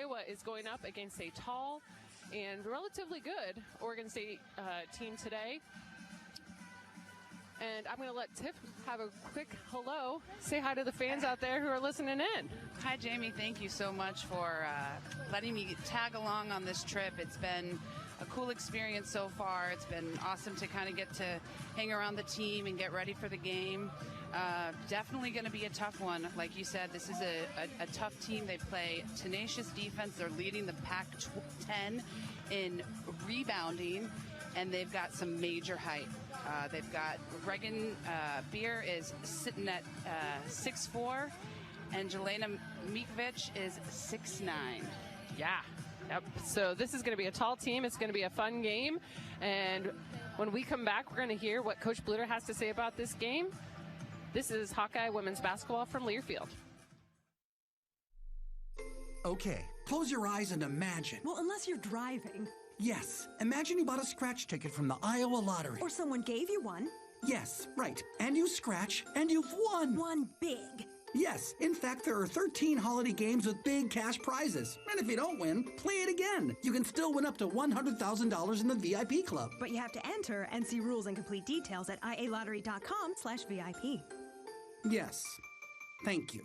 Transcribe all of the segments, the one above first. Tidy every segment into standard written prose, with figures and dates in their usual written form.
Iowa is going up against a tall and relatively good Oregon State team today. And I'm going to let Tiff have a quick hello. Say hi to the fans out there who are listening in. Hi, Jamie. Thank you so much for letting me tag along on this trip. It's been a cool experience so far. It's been awesome to kind of get to hang around the team and get ready for the game. Definitely going to be a tough one. Like you said, this is a tough team. They play tenacious defense. They're leading the Pac-10 in rebounding, and they've got some major height. They've got Reagan Beer is sitting at 6'4", and Jelena Mikovic is 6'9". Yeah. Yep. So this is going to be a tall team. It's going to be a fun game. And when we come back, we're going to hear what Coach Bluter has to say about this game. This is Hawkeye women's basketball from Learfield. Okay, close your eyes and imagine. Well, unless you're driving. Yes, imagine you bought a scratch ticket from the Iowa lottery. Or someone gave you one. Yes, right. And you scratch, and you've won. One big. Yes, in fact, there are 13 holiday games with big cash prizes. And if you don't win, play it again. You can still win up to $100,000 in the VIP club. But you have to enter and see rules and complete details at ialottery.com/VIP. Yes, thank you.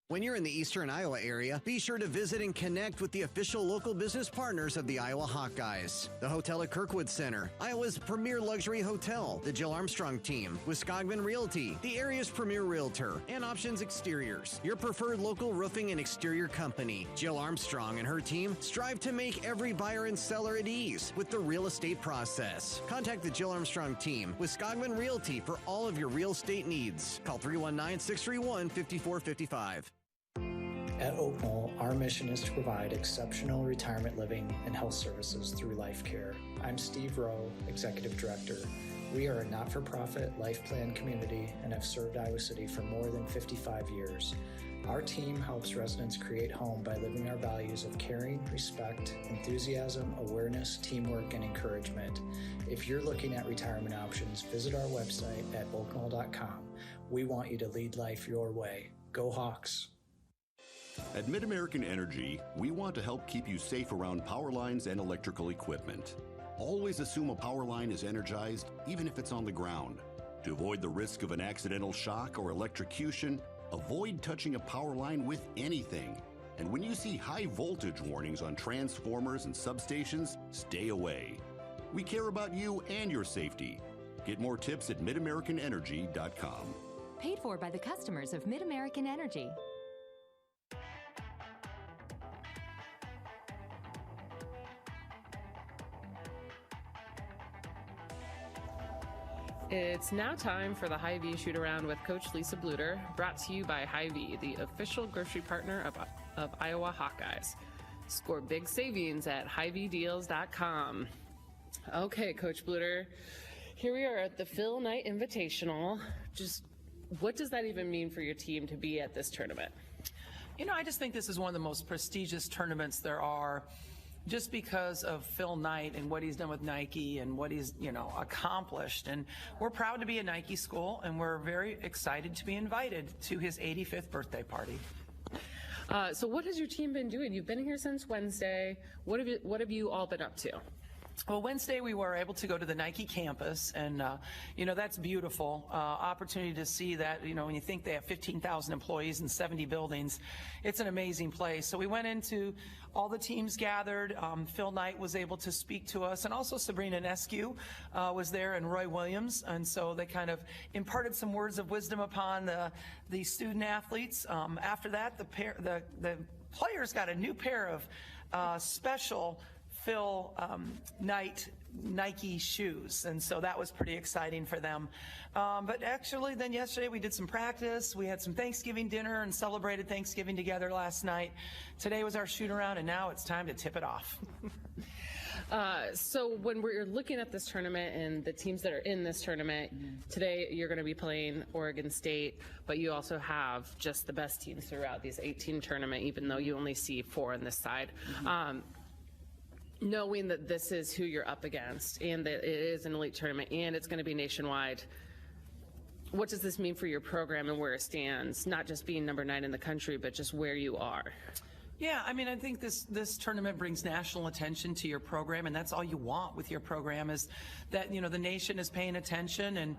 When you're in the eastern Iowa area, be sure to visit and connect with the official local business partners of the Iowa Hawkeyes. The Hotel at Kirkwood Center, Iowa's premier luxury hotel, the Jill Armstrong Team, Wisconsin Realty, the area's premier realtor, and Options Exteriors, your preferred local roofing and exterior company. Jill Armstrong and her team strive to make every buyer and seller at ease with the real estate process. Contact the Jill Armstrong Team, Wisconsin Realty, for all of your real estate needs. Call 319-631-5455. At Oak Knoll, our mission is to provide exceptional retirement living and health services through Life Care. I'm Steve Rowe, Executive Director. We are a not-for-profit life plan community and have served Iowa City for more than 55 years. Our team helps residents create home by living our values of caring, respect, enthusiasm, awareness, teamwork, and encouragement. If you're looking at retirement options, visit our website at oakknoll.com. We want you to lead life your way. Go Hawks! At Mid-American Energy, we want to help keep you safe around power lines and electrical equipment. Always assume a power line is energized, even if it's on the ground. To avoid the risk of an accidental shock or electrocution, avoid touching a power line with anything. And when you see high voltage warnings on transformers and substations, stay away. We care about you and your safety. Get more tips at midamericanenergy.com. Paid for by the customers of Mid-American Energy. It's now time for the Hy-Vee Shoot Around with Coach Lisa Bluter, brought to you by Hy-Vee, the official grocery partner of Iowa Hawkeyes. Score big savings at HyVeeDeals.com. Okay, Coach Bluter, here we are at the Phil Knight Invitational. Just what does that even mean for your team to be at this tournament? You know, I just think this is one of the most prestigious tournaments there are, just because of Phil Knight and what he's done with Nike and what he's, accomplished. And we're proud to be a Nike school, and we're very excited to be invited to his 85th birthday party. So what has your team been doing? You've been here since Wednesday. What have you all been up to? Well, Wednesday we were able to go to the Nike campus, and that's beautiful. Opportunity to see that, when you think they have 15,000 employees and 70 buildings, it's an amazing place. So we went into, all the teams gathered. Phil Knight was able to speak to us, and also Sabrina Nescu was there, and Roy Williams, and so they kind of imparted some words of wisdom upon the student athletes. After that, the players got a new pair of special Phil Knight Nike shoes, and so that was pretty exciting for them. But actually then yesterday we did some practice, we had some Thanksgiving dinner and celebrated Thanksgiving together last night. Today was our shoot around, and now it's time to tip it off. So when we're looking at this tournament and the teams that are in this tournament, today you're going to be playing Oregon State, but you also have just the best teams throughout these 18 tournament, even though you only see 4 on this side. Knowing that this is who you're up against and that it is an elite tournament and it's going to be nationwide, What does this mean for your program and where it stands, not just being number 9 in the country, but just where you are? Yeah, I mean, I think this tournament brings national attention to your program, and that's all you want with your program is that, the nation is paying attention. And,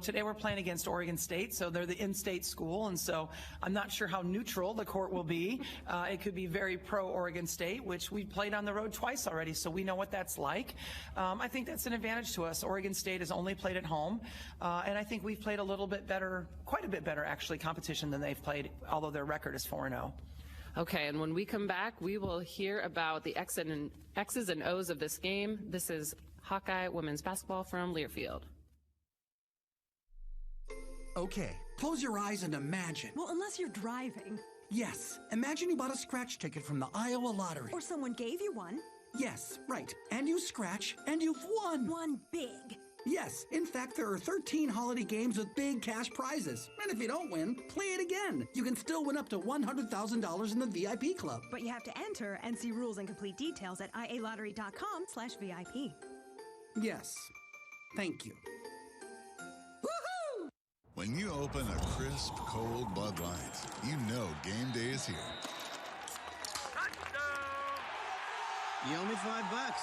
today we're playing against Oregon State, so they're the in-state school, and so I'm not sure how neutral the court will be. It could be very pro-Oregon State, which we've played on the road twice already, so we know what that's like. I think that's an advantage to us. Oregon State has only played at home, and I think we've played a little bit better, quite a bit better, actually, competition than they've played, although their record is 4-0. Okay, and when we come back, we will hear about the X's and O's of this game. This is Hawkeye women's basketball from Learfield. Okay, close your eyes and imagine. Well, unless you're driving. Yes, imagine you bought a scratch ticket from the Iowa lottery. Or someone gave you one. Yes, right. And you scratch, and you've won. One big. Yes, in fact, there are 13 holiday games with big cash prizes. And if you don't win, play it again. You can still win up to $100,000 in the VIP club. But you have to enter and see rules and complete details at ialottery.com/VIP. Yes, thank you. Woohoo! When you open a crisp, cold Bud Light, you know game day is here. You owe me $5.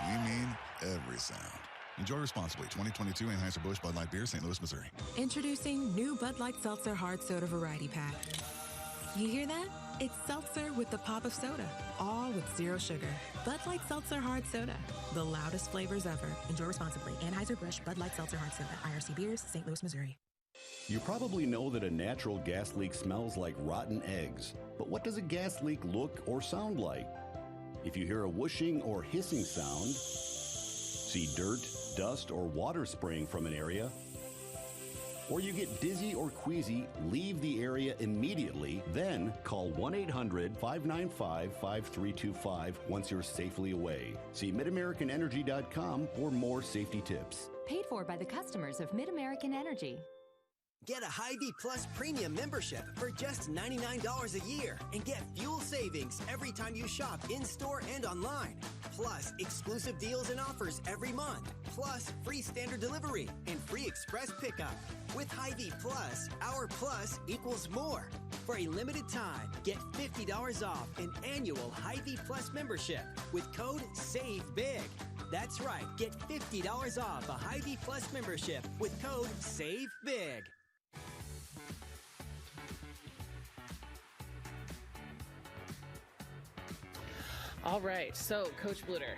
We mean every sound. Enjoy responsibly. 2022 Anheuser-Busch Bud Light Beer, St. Louis, Missouri. Introducing new Bud Light Seltzer Hard Soda Variety Pack. You hear that? It's seltzer with the pop of soda, all with zero sugar. Bud Light Seltzer Hard Soda, the loudest flavors ever. Enjoy responsibly. Anheuser-Busch Bud Light Seltzer Hard Soda, IRC Beers, St. Louis, Missouri. You probably know that a natural gas leak smells like rotten eggs. But what does a gas leak look or sound like? If you hear a whooshing or hissing sound, see dirt, dust, or water spraying from an area, or you get dizzy or queasy, leave the area immediately, then call 1-800-595-5325 once you're safely away. See MidAmericanEnergy.com for more safety tips. Paid for by the customers of Mid-American Energy. Get a Hy-Vee Plus Premium membership for just $99 a year and get fuel savings every time you shop in-store and online. Plus, exclusive deals and offers every month. Plus, free standard delivery and free express pickup. With Hy-Vee Plus, our plus equals more. For a limited time, get $50 off an annual Hy-Vee Plus membership with code SAVEBIG. That's right, get $50 off a Hy-Vee Plus membership with code SAVEBIG. All right, so Coach Bluter,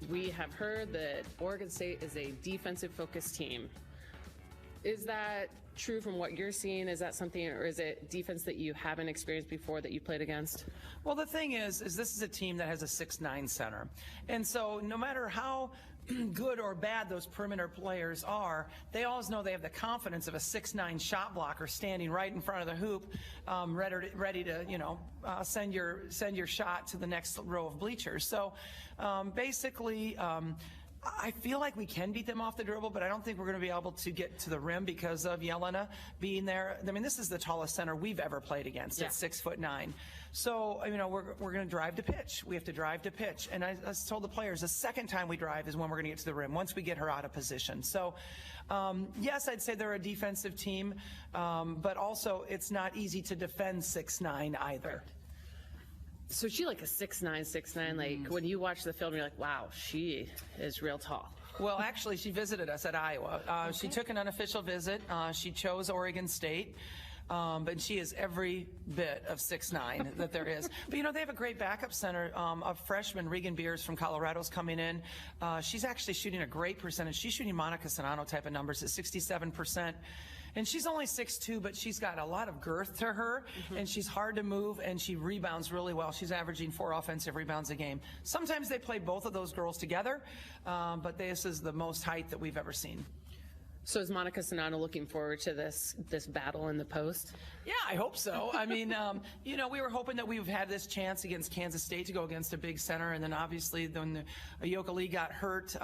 we have heard that Oregon State is a defensive-focused team. Is that true from what you're seeing? Is that something, or is it defense that you haven't experienced before that you played against? Well, the thing is this is a team that has a 6'9" center. And so no matter how good or bad those perimeter players are, they always know they have the confidence of a 6'9" shot blocker standing right in front of the hoop, ready to send your shot to the next row of bleachers. So basically, I feel like we can beat them off the dribble, but I don't think we're going to be able to get to the rim because of Jelena being there. I mean, this is the tallest center we've ever played against at 6'9". So, we're going to drive to pitch. We have to drive to pitch. And I told the players, the second time we drive is when we're going to get to the rim, once we get her out of position. So, yes, I'd say they're a defensive team, but also it's not easy to defend 6'9" either. So she like a 6'9", like when you watch the film, you're like, wow, she is real tall. Well, actually, she visited us at Iowa. She took an unofficial visit. She chose Oregon State. But she is every bit of 6'9" that there is. But, they have a great backup center. A freshman, Regan Beers from Colorado's coming in. She's actually shooting a great percentage. She's shooting Monica Sonano type of numbers at 67%. And she's only 6'2", but she's got a lot of girth to her, and she's hard to move, and she rebounds really well. She's averaging 4 offensive rebounds a game. Sometimes they play both of those girls together, but this is the most height that we've ever seen. So is Monica Sonano looking forward to this bettle in the post? Yeah, I hope so. I mean, we were hoping that we've had this chance against Kansas State to go against a big center, and then obviously when Ayoka Lee got hurt,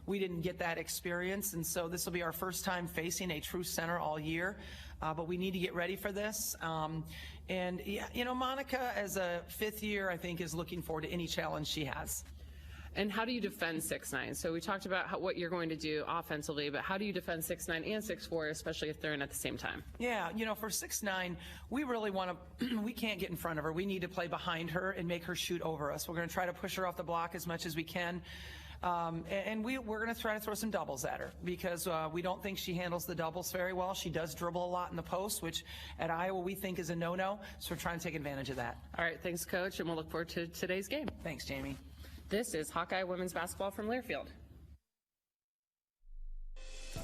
we didn't get that experience, and so this will be our first time facing a true center all year, but we need to get ready for this. And Monica, as a fifth year, I think is looking forward to any challenge she has. And how do you defend 6'9"? So we talked about what you're going to do offensively, but how do you defend 6'9" and 6'4", especially if they're in at the same time? Yeah, for 6'9", we really want to, we can't get in front of her. We need to play behind her and make her shoot over us. We're going to try to push her off the block as much as we can. And we're going to try to throw some doubles at her because we don't think she handles the doubles very well. She does dribble a lot in the post, which at Iowa we think is a no-no. So we're trying to take advantage of that. All right, thanks, Coach, and we'll look forward to today's game. Thanks, Jamie. This is Hawkeye Women's Basketball from Learfield.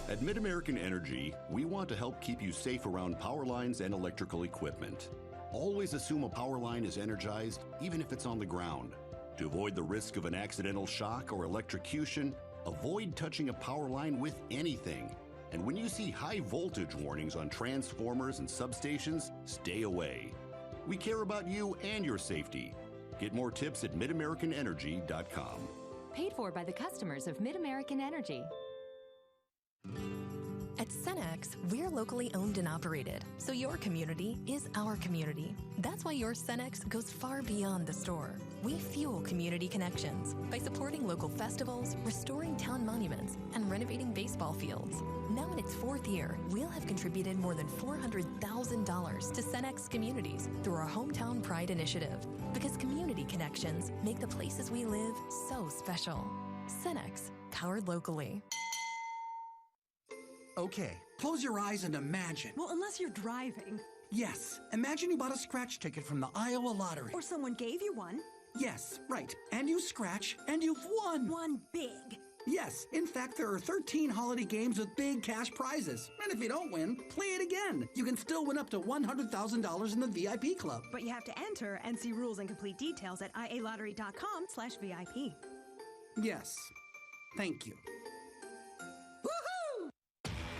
At Mid-American Energy, we want to help keep you safe around power lines and electrical equipment. Always assume a power line is energized, even if it's on the ground. To avoid the risk of an accidental shock or electrocution, avoid touching a power line with anything. And when you see high voltage warnings on transformers and substations, stay away. We care about you and your safety. Get more tips at midamericanenergy.com. Paid for by the customers of Mid-American Energy. At Cenex, we're locally owned and operated, so your community is our community. That's why your Cenex goes far beyond the store. We fuel community connections by supporting local festivals, restoring town monuments, and renovating baseball fields. Now in its 4th year, we'll have contributed more than $400,000 to Cenex communities through our Hometown Pride initiative, because community connections make the places we live so special. Cenex, powered locally. Okay, close your eyes and imagine. Well, unless you're driving. Yes, imagine you bought a scratch ticket from the Iowa lottery. Or someone gave you one. Yes, right. And you scratch, and you've won. Won big. Yes, in fact, there are 13 holiday games with big cash prizes. And if you don't win, play it again. You can still win up to $100,000 in the VIP club. But you have to enter and see rules and complete details at ialottery.com/VIP. Yes, thank you.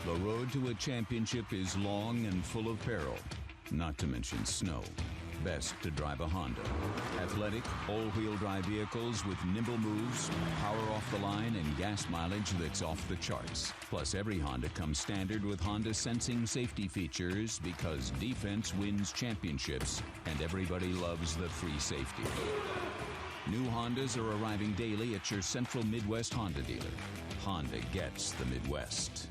The road to a championship is long and full of peril, not to mention snow. Best to drive a Honda. Athletic, all-wheel drive vehicles with nimble moves, power off the line, and gas mileage that's off the charts. Plus, every Honda comes standard with Honda sensing safety features because defense wins championships, and everybody loves the free safety. New Hondas are arriving daily at your Central Midwest Honda dealer. Honda gets the Midwest.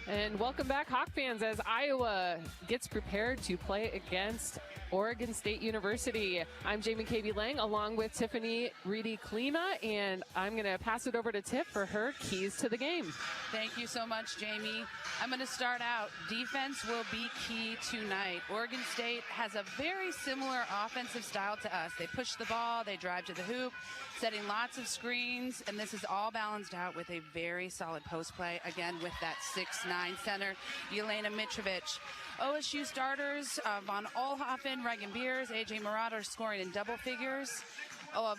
And welcome back, Hawk fans, as Iowa gets prepared to play against Oregon State University. I'm Jamie K.B. Lang, along with Tiffany Reedy-Klima, and I'm going to pass it over to Tiff for her keys to the game. Thank you so much, Jamie. I'm going to start out. Defense will be key tonight. Oregon State has a very similar offensive style to us. They push the ball, they drive to the hoop, setting lots of screens, and this is all balanced out with a very solid post play, again, with that 6'9" center, Jelena Mitrovic. OSU starters, Von Oelhoffen, Reagan Beers, A.J. Marauder scoring in double figures.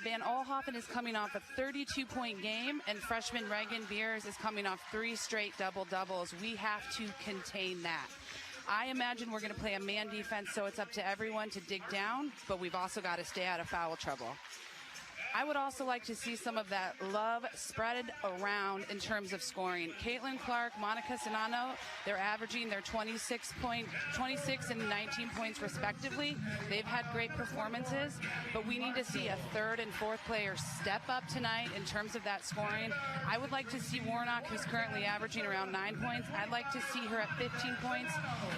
Van Oelhoffen is coming off a 32-point game, and freshman Reagan Beers is coming off 3 straight double-doubles. We have to contain that. I imagine we're going to play a man defense, so it's up to everyone to dig down, but we've also got to stay out of foul trouble. I would also like to see some of that love spread around in terms of scoring. Caitlin Clark, Monica Sonano, they're averaging their 26 and 19 points respectively. They've had great performances, but we need to see a third and fourth player step up tonight in terms of that scoring. I would like to see Warnock, who's currently averaging around 9 points. I'd like to see her at 15 points.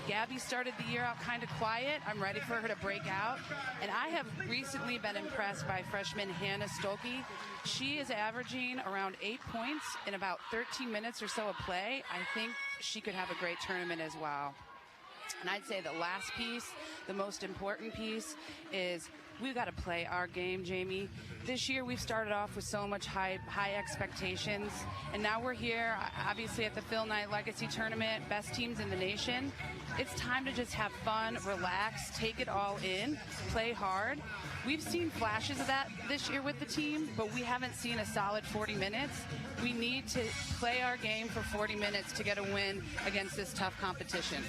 Gabby started the year out kind of quiet. I'm ready for her to break out. And I have recently been impressed by freshman Hannah Stolke. She is averaging around 8 points in about 13 minutes or so of play. I think she could have a great tournament as well. And I'd say the last piece, the most important piece, is we've got to play our game, Jamie. This year we've started off with so much high expectations, and now we're here, obviously, at the Phil Knight Legacy Tournament, best teams in the nation. It's time to just have fun, relax, take it all in, play hard. We've seen flashes of that this year with the team, but we haven't seen a solid 40 minutes. We need to play our game for 40 minutes to get a win against this tough competition.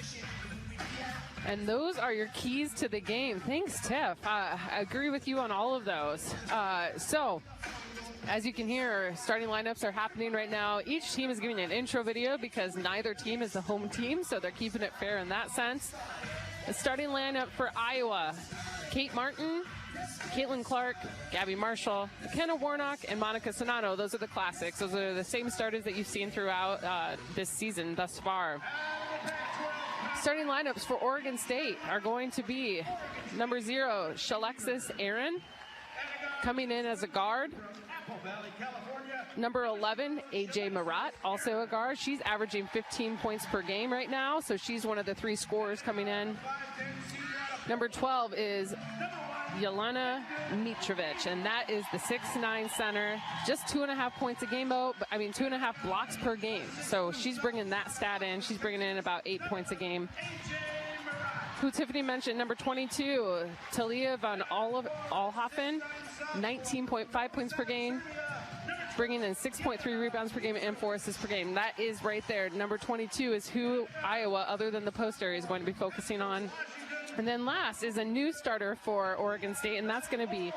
And those are your keys to the game. Thanks, Tiff. I agree with you on all of those. So, as you can hear, starting lineups are happening right now. Each team is giving an intro video because neither team is the home team, so they're keeping it fair in that sense. The starting lineup for Iowa: Kate Martin, Caitlin Clark, Gabby Marshall, McKenna Warnock, and Monica Sonano. Those are the classics. Those are the same starters that you've seen throughout this season thus far. Starting lineups for Oregon State are going to be number 0, Shalexis Aaron, coming in as a guard. Number 11, AJ Marat, also a guard. She's averaging 15 points per game right now, so she's one of the 3 scorers coming in. Number 12 is Yelena Mitrovic, and that is the 6'9" center. Just 2.5 points a game, 2.5 blocks per game. So she's bringing that stat in. She's bringing in about 8 points a game. Who Tiffany mentioned, number 22, Talia van Olhoffen, 19.5 points per game, bringing in 6.3 rebounds per game and 4 assists per game. That is right there. Number 22 is who Iowa, other than the poster, is going to be focusing on. And then last is a new starter for Oregon State, and that's going to be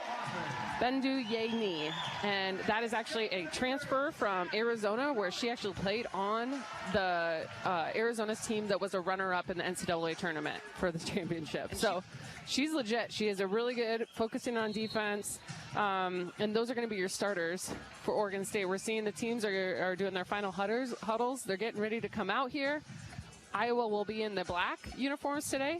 Bendu Yeni. And that is actually a transfer from Arizona, where she actually played on the Arizona's team that was a runner-up in the NCAA tournament for the championship. So she's legit. She is a really good, focusing on defense. And those are going to be your starters for Oregon State. We're seeing the teams are doing their final huddles. They're getting ready to come out here. Iowa will be in the black uniforms today,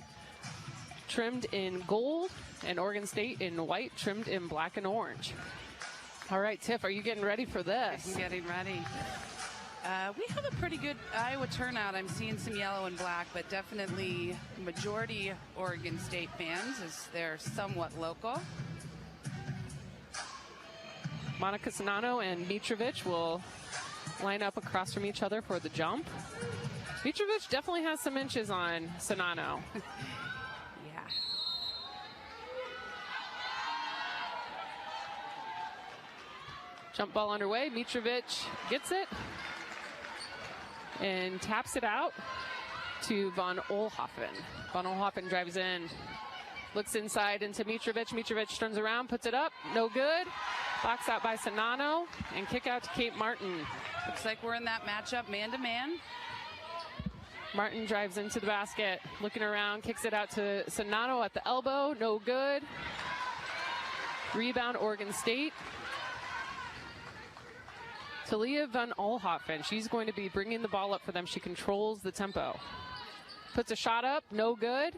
trimmed in gold, and Oregon State in white, trimmed in black and orange. All right, Tiff, are you getting ready for this? I'm getting ready. We have a pretty good Iowa turnout. I'm seeing some yellow and black, but definitely majority Oregon State fans, as they're somewhat local. Monica Sonano and Mitrovic will line up across from each other for the jump. Mitrovic definitely has some inches on Sonano. Jump ball underway. Mitrovic gets it and taps it out to Von Olhoffen. Von Olhoffen drives in, looks inside into Mitrovic. Mitrovic turns around, puts it up. No good. Box out by Sonano, and kick out to Kate Martin. Looks like we're in that matchup man-to-man. Martin drives into the basket, looking around, kicks it out to Sonano at the elbow. No good. Rebound, Oregon State. Talia van Olhoffen, she's going to be bringing the ball up for them. She controls the tempo. Puts a shot up, no good.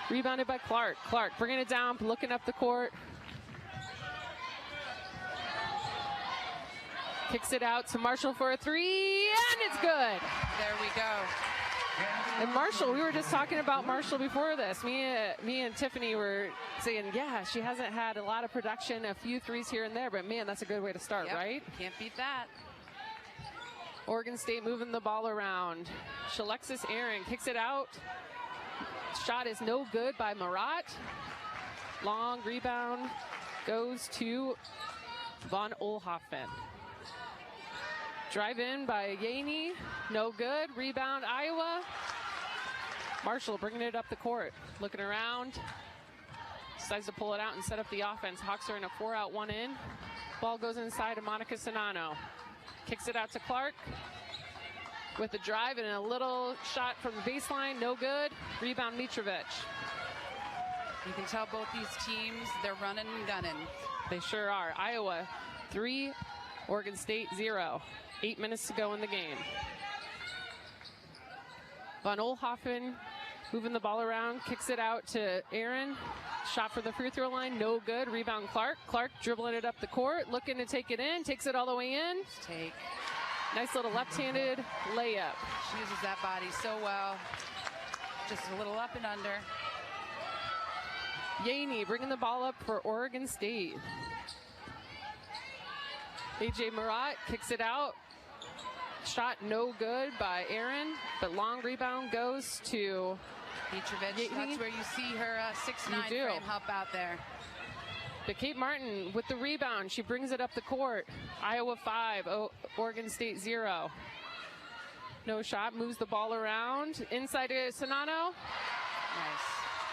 Rebounded by Clark. Clark bringing it down, looking up the court. Kicks it out to Marshall for a 3, and it's good. There we go. And Marshall, we were just talking about Marshall before this. Me and Tiffany were saying, yeah, she hasn't had a lot of production, a few threes here and there, but man, that's a good way to start, right? Can't beat that. Oregon State moving the ball around. Shalexis Aaron kicks it out. Shot is no good by Marat. Long rebound goes to Von Olhoffen. Drive in by Yaney, no good. Rebound, Iowa. Marshall bringing it up the court. Looking around, decides to pull it out and set up the offense. Hawks are in a 4-out, 1-in. Ball goes inside to Monica Sonano. Kicks it out to Clark with a drive and a little shot from the baseline, no good. Rebound, Mitrovic. You can tell both these teams, they're running and gunning. They sure are. Iowa 3, Oregon State 0. 8 minutes to go in the game. Von Olhoffen moving the ball around, kicks it out to Aaron. Shot for the free throw line, no good. Rebound, Clark. Clark dribbling it up the court, looking to take it in, takes it all the way in. Take. Nice little left-handed layup. She uses that body so well. Just a little up and under. Yaney bringing the ball up for Oregon State. AJ Marat kicks it out. Shot no good by Aaron, but long rebound goes to Mitrovic. That's where you see her 6'9" frame help out there. But Kate Martin with the rebound. She brings it up the court. Iowa 5, Oregon State 0. No shot, moves the ball around. Inside to Sonano. Nice.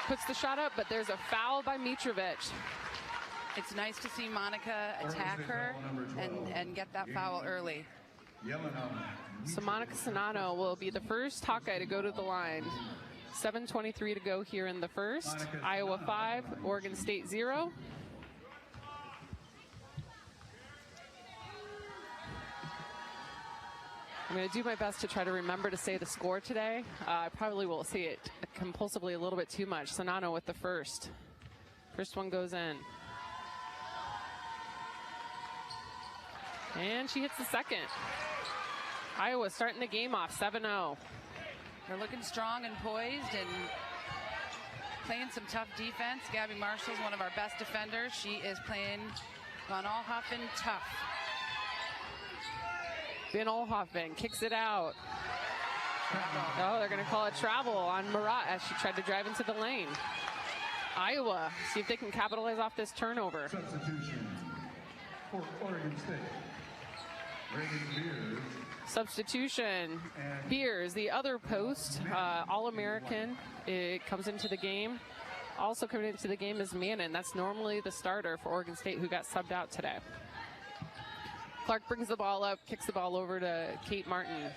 Puts the shot up, but there's a foul by Mitrovic. It's nice to see Monica attack her and get that foul early. So Monica Sonano will be the first Hawkeye to go to the line. 7:23 to go here in the first. Iowa 5, Oregon State 0. I'm going to do my best to try to remember to say the score today. I probably will say it compulsively a little bit too much. Sonano with the first. First one goes in. And she hits the second. Iowa starting the game off 7-0. They're looking strong and poised and playing some tough defense. Gabby Marshall's one of our best defenders. She is playing Von Oelhoffen tough. Van Oelhoffen kicks it out. Oh, they're going to call it travel on Marat as she tried to drive into the lane. Iowa, see if they can capitalize off this turnover. Substitution for Oregon State. Reagan Beers. Substitution. Beers, the other post, All-American. It comes into the game. Also coming into the game is Mannon. That's normally the starter for Oregon State, who got subbed out today. Clark brings the ball up, kicks the ball over to Kate Martin.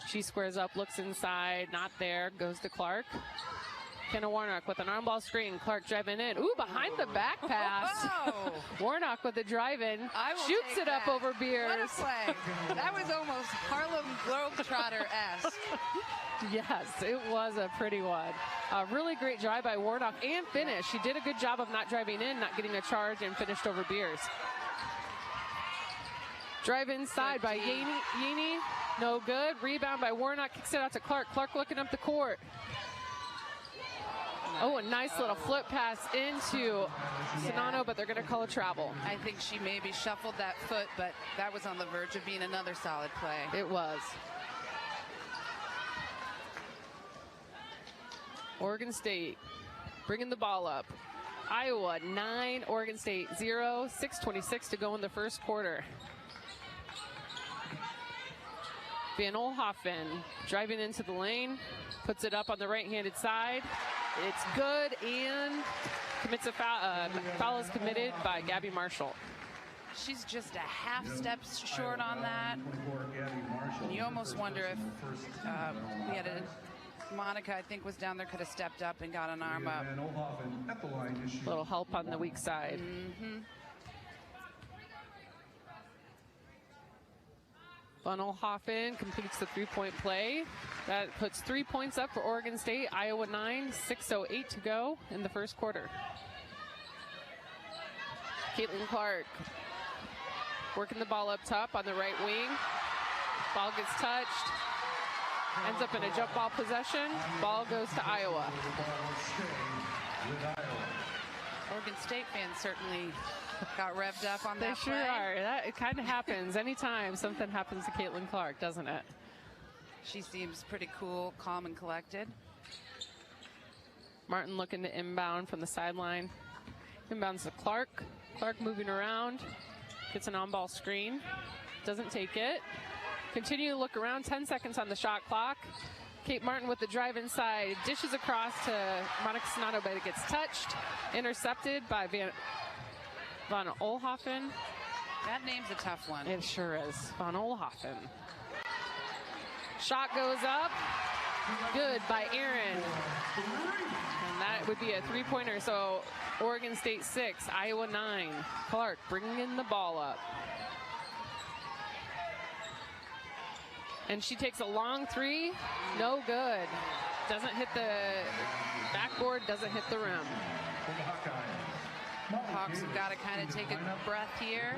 She squares up, looks inside, not there, goes to Clark. Kenna Warnock with an arm ball screen. Clark driving in. Ooh, behind the back pass. Oh. Warnock with the drive-in. Shoots it up over Beers. What a play. That was almost Harlem Globetrotter-esque. Yes, it was a pretty one. A really great drive by Warnock and finish. She did a good job of not driving in, not getting a charge, and finished over Beers. Drive inside by Yaney. No good. Rebound by Warnock. Kicks it out to Clark. Clark looking up the court. Oh, a nice little flip pass into Sonano, but they're going to call a travel. I think she maybe shuffled that foot, but that was on the verge of being another solid play. It was. Oregon State bringing the ball up. Iowa 9, Oregon State 0, 6:26 to go in the first quarter. Van Oelhoffen driving into the lane, puts it up on the right-handed side. It's good and commits a foul. Foul is committed by Gabby Marshall. She's just a half step short on that. And you almost wonder if we had Monica, I think, was down there, could have stepped up and got an arm up. A little help on the weak side. Mm-hmm. Van Oelhoffen completes the three-point play. That puts 3 points up for Oregon State. Iowa 9, 6:08 to go in the first quarter. Caitlin Clark working the ball up top on the right wing. Ball gets touched. Ends up in a jump ball possession. Ball goes to Iowa. Oregon State fans certainly got revved up on that play. They sure are. It kind of happens anytime something happens to Caitlin Clark, doesn't it? She seems pretty cool, calm, and collected. Martin looking to inbound from the sideline. Inbounds to Clark. Clark moving around. Gets an on-ball screen. Doesn't take it. Continue to look around. 10 seconds on the shot clock. Kate Martin with the drive inside. Dishes across to Monica Sonano, but it gets touched. Intercepted by Van Oelhoffen. That name's a tough one. It sure is. Van Oelhoffen. Shot goes up. Good by Aaron. And that would be a three-pointer. So Oregon State 6, Iowa 9. Clark bringing the ball up. And she takes a long three. No good. Doesn't hit the backboard, doesn't hit the rim. Hawks have got to kind of take a breath here.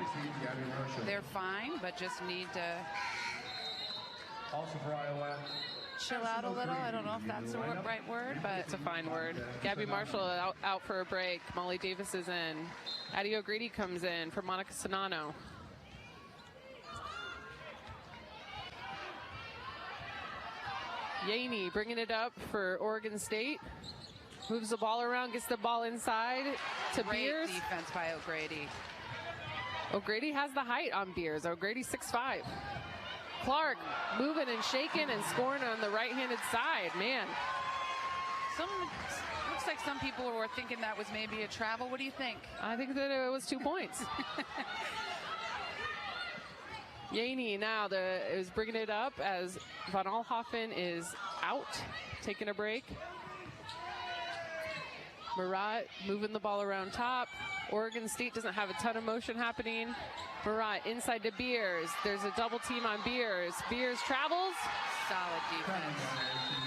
They're fine, but just need to also for Iowa, chill out a little. I don't know if that's the right word, but it's a fine word. Gabby Marshall out for a break. Molly Davis is in. Addie O'Grady comes in for Monica Sonano. Yaney bringing it up for Oregon State. Moves the ball around, gets the ball inside to Beers. Great defense by O'Grady. O'Grady has the height on Beers. O'Grady 6'5". Clark moving and shaking and scoring on the right-handed side. Man. Looks like some people were thinking that was maybe a travel. What do you think? I think that it was 2 points. Yaney now is bringing it up as Van Oelhoffen is out, taking a break. Marat moving the ball around top. Oregon State doesn't have a ton of motion happening. Marat inside to Beers. There's a double team on Beers. Beers travels. Solid defense.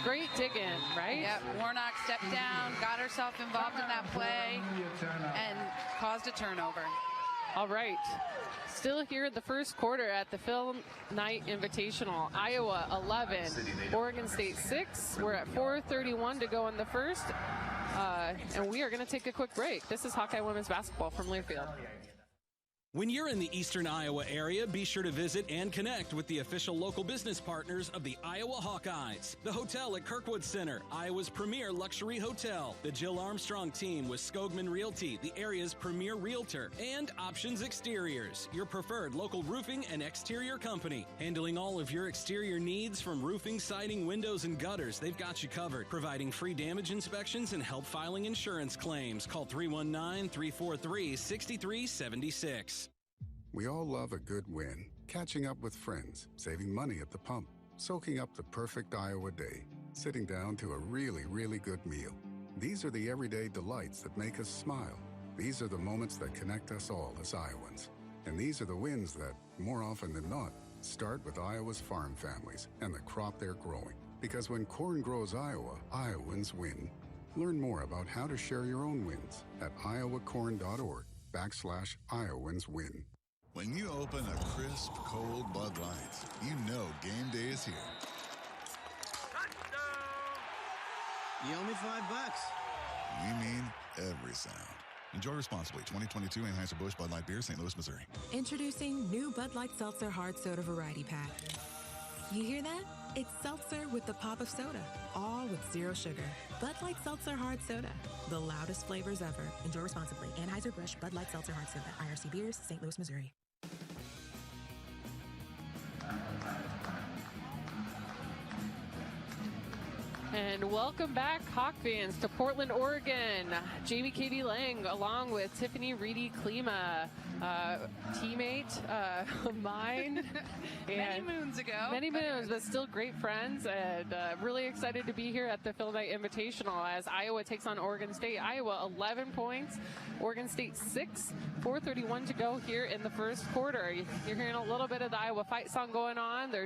Great dig in, right? Yep, Warnock stepped down, got herself involved in that play, and caused a turnover. All right. Still here in the first quarter at the Phil Knight Invitational. Iowa 11, Oregon State 6. We're at 4:31 to go in the first. And we are going to take a quick break. This is Hawkeye Women's Basketball from Learfield. When you're in the eastern Iowa area, be sure to visit and connect with the official local business partners of the Iowa Hawkeyes. The hotel at Kirkwood Center, Iowa's premier luxury hotel. The Jill Armstrong team with Skogman Realty, the area's premier realtor. And Options Exteriors, your preferred local roofing and exterior company. Handling all of your exterior needs from roofing, siding, windows, and gutters, they've got you covered. Providing free damage inspections and help filing insurance claims. Call 319-343-6376. We all love a good win, catching up with friends, saving money at the pump, soaking up the perfect Iowa day, sitting down to a really, really good meal. These are the everyday delights that make us smile. These are the moments that connect us all as Iowans. And these are the wins that, more often than not, start with Iowa's farm families and the crop they're growing. Because when corn grows Iowa, Iowans win. Learn more about how to share your own wins at iowacorn.org/Iowans win. When you open a crisp, cold Bud Light, you know game day is here. You owe me $5. We mean every sound. Enjoy responsibly. 2022 Anheuser-Busch Bud Light Beer, St. Louis, Missouri. Introducing new Bud Light Seltzer Hard Soda Variety Pack. You hear that? It's seltzer with the pop of soda, all with zero sugar. Bud Light Seltzer Hard Soda, the loudest flavors ever. Enjoy responsibly. Anheuser-Busch Bud Light Seltzer Hard Soda, IRC Beers, St. Louis, Missouri. And welcome back, Hawk fans, to Portland, Oregon. Jamie Katie Lang, along with Tiffany Reedy Klima, teammate of mine. Many moons ago. Many moons, but still great friends, and really excited to be here at the Phil Knight Invitational as Iowa takes on Oregon State. Iowa 11 points, Oregon State 6, 4:31 to go here in the first quarter. You're hearing a little bit of the Iowa fight song going on. They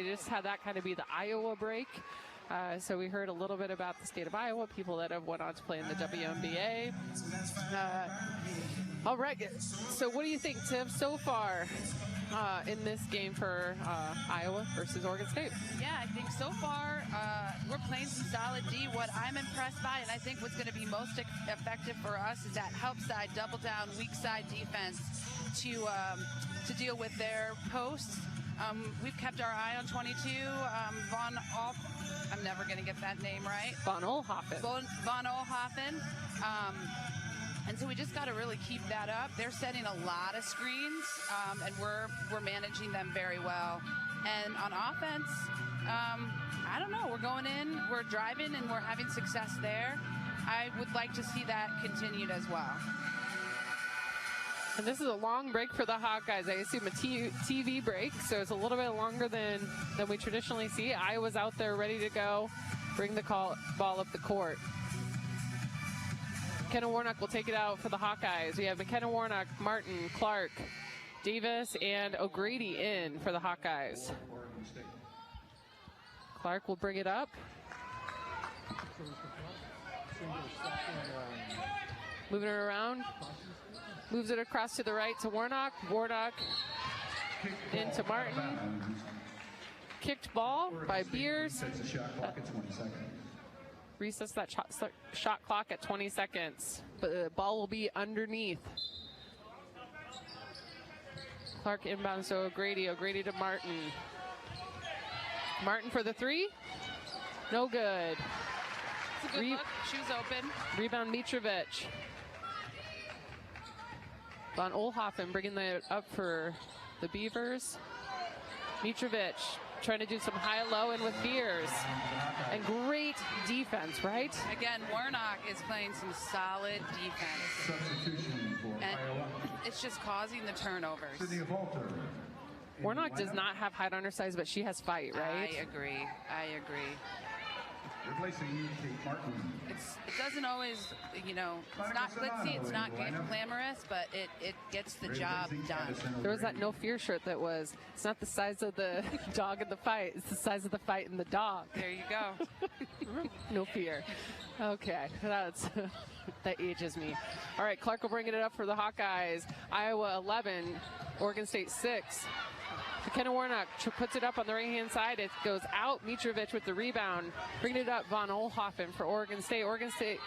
just had that kind of be the Iowa break. So we heard a little bit about the state of Iowa, people that have went on to play in the WNBA. All right, so what do you think, Tiff, so far in this game for Iowa versus Oregon State? Yeah, I think so far we're playing some solid D. What I'm impressed by, and I think what's going to be most effective for us, is that help side, double down, weak side defense to deal with their posts. We've kept our eye on 22, I'm never going to get that name right. Von Oelhoffen. Von Oelhoffen. And so we just got to really keep that up. They're setting a lot of screens, and we're managing them very well. And on offense, I don't know. We're going in, we're driving, and we're having success there. I would like to see that continued as well. And this is a long break for the Hawkeyes. I assume a TV break, so it's a little bit longer than we traditionally see. Iowa's out there ready to go, bring the ball up the court. McKenna Warnock will take it out for the Hawkeyes. We have McKenna Warnock, Martin, Clark, Davis, and O'Grady in for the Hawkeyes. Clark will bring it up. Moving it around. Moves it across to the right to Warnock. Warnock into Martin. Kicked ball by Beers. Recess that shot clock at 20 seconds. But the ball will be underneath. Clark inbounds to O'Grady. O'Grady to Martin. Martin for the three. No good. It's a good look. Shoes open. Rebound Mitrovic. Von Oelhoffen bringing that up for the Beavers. Mitrovic trying to do some high-low in with Beers. And great defense, right? Again, Warnock is playing some solid defense. And it's just causing the turnovers. Warnock does not have height on her size, but she has fight, right? I agree. Replacing Kate Martin. It doesn't always, it's not glitzy, it's not glamorous, but it gets the job done. There was that No Fear shirt that was, it's not the size of the dog in the fight, it's the size of the fight in the dog. There you go. No fear. Okay, that ages me. All right, Clark will bring it up for the Hawkeyes. Iowa 11, Oregon State 6. McKenna Warnock puts it up on the right-hand side. It goes out. Mitrovic with the rebound. Bringing it up, Von Oelhoffen for Oregon State. Oregon State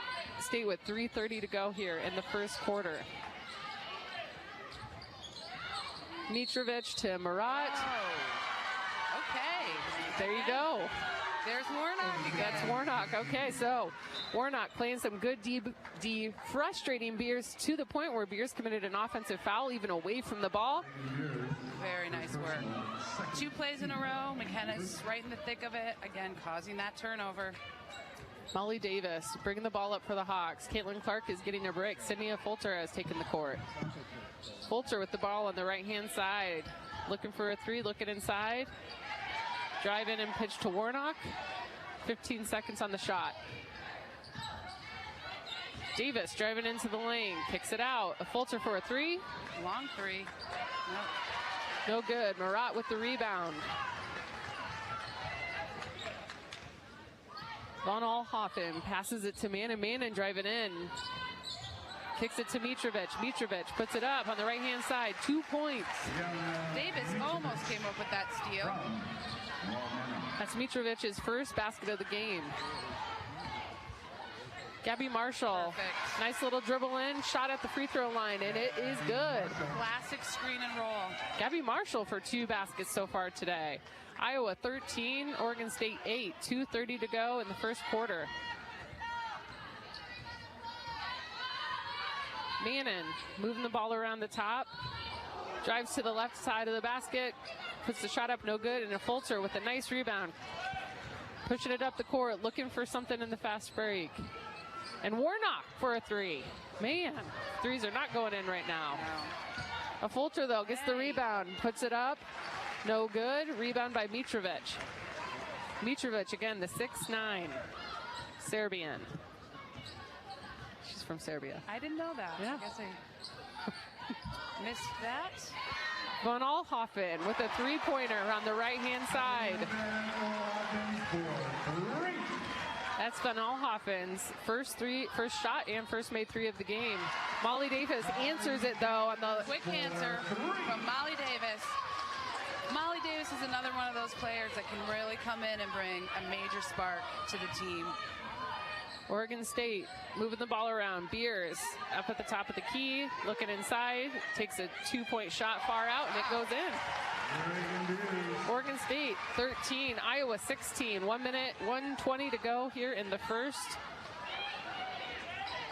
with 3:30 to go here in the first quarter. Mitrovic to Marat. Oh. Okay. There you go. There's Warnock again. That's Warnock. Okay, so Warnock playing some good frustrating Beers to the point where Beers committed an offensive foul even away from the ball. Very nice work. 2 plays in a row. McKenna's right in the thick of it, again, causing that turnover. Molly Davis bringing the ball up for the Hawks. Caitlin Clark is getting a break. Sydney Fulter has taken the court. Fulter with the ball on the right-hand side. Looking for a 3, looking inside. Drive in and pitch to Warnock. 15 seconds on the shot. Davis driving into the lane. Kicks it out. A Fulter for a 3. Long 3. Nope. No good. Marat with the rebound. Von Oelhoffen passes it to Mannon driving in. Kicks it to Mitrovic. Mitrovic puts it up on the right-hand side. 2 points. Davis almost came up with that steal. That's Mitrovic's first basket of the game. Gabby Marshall. Perfect. Nice little dribble in, shot at the free throw line, and it is good. Classic screen and roll. Gabby Marshall for 2 baskets so far today. Iowa 13, Oregon State 8. 2:30 to go in the first quarter. Mannon moving the ball around the top. Drives to the left side of the basket. Puts the shot up, no good. And a Fulter with a nice rebound. Pushing it up the court, looking for something in the fast break. And Warnock for a 3. Man, 3s are not going in right now. A Fulter, though, gets the rebound. Puts it up. No good. Rebound by Mitrovic. Mitrovic, again, the 6'9". Serbian. She's from Serbia. I didn't know that. Yeah. I guess I missed that. Von Oelhoffen with a 3-pointer on the right-hand side. That's Von Oelhoffen's first shot and first made 3 of the game. Molly Davis answers it, though, on the quick answer from Molly Davis. Molly Davis is another one of those players that can really come in and bring a major spark to the team. Oregon State moving the ball around. Beers up at the top of the key, looking inside, takes a 2-point shot far out, and it goes in. Oregon State 13, Iowa 16. 1 minute, 1:20 to go here in the first.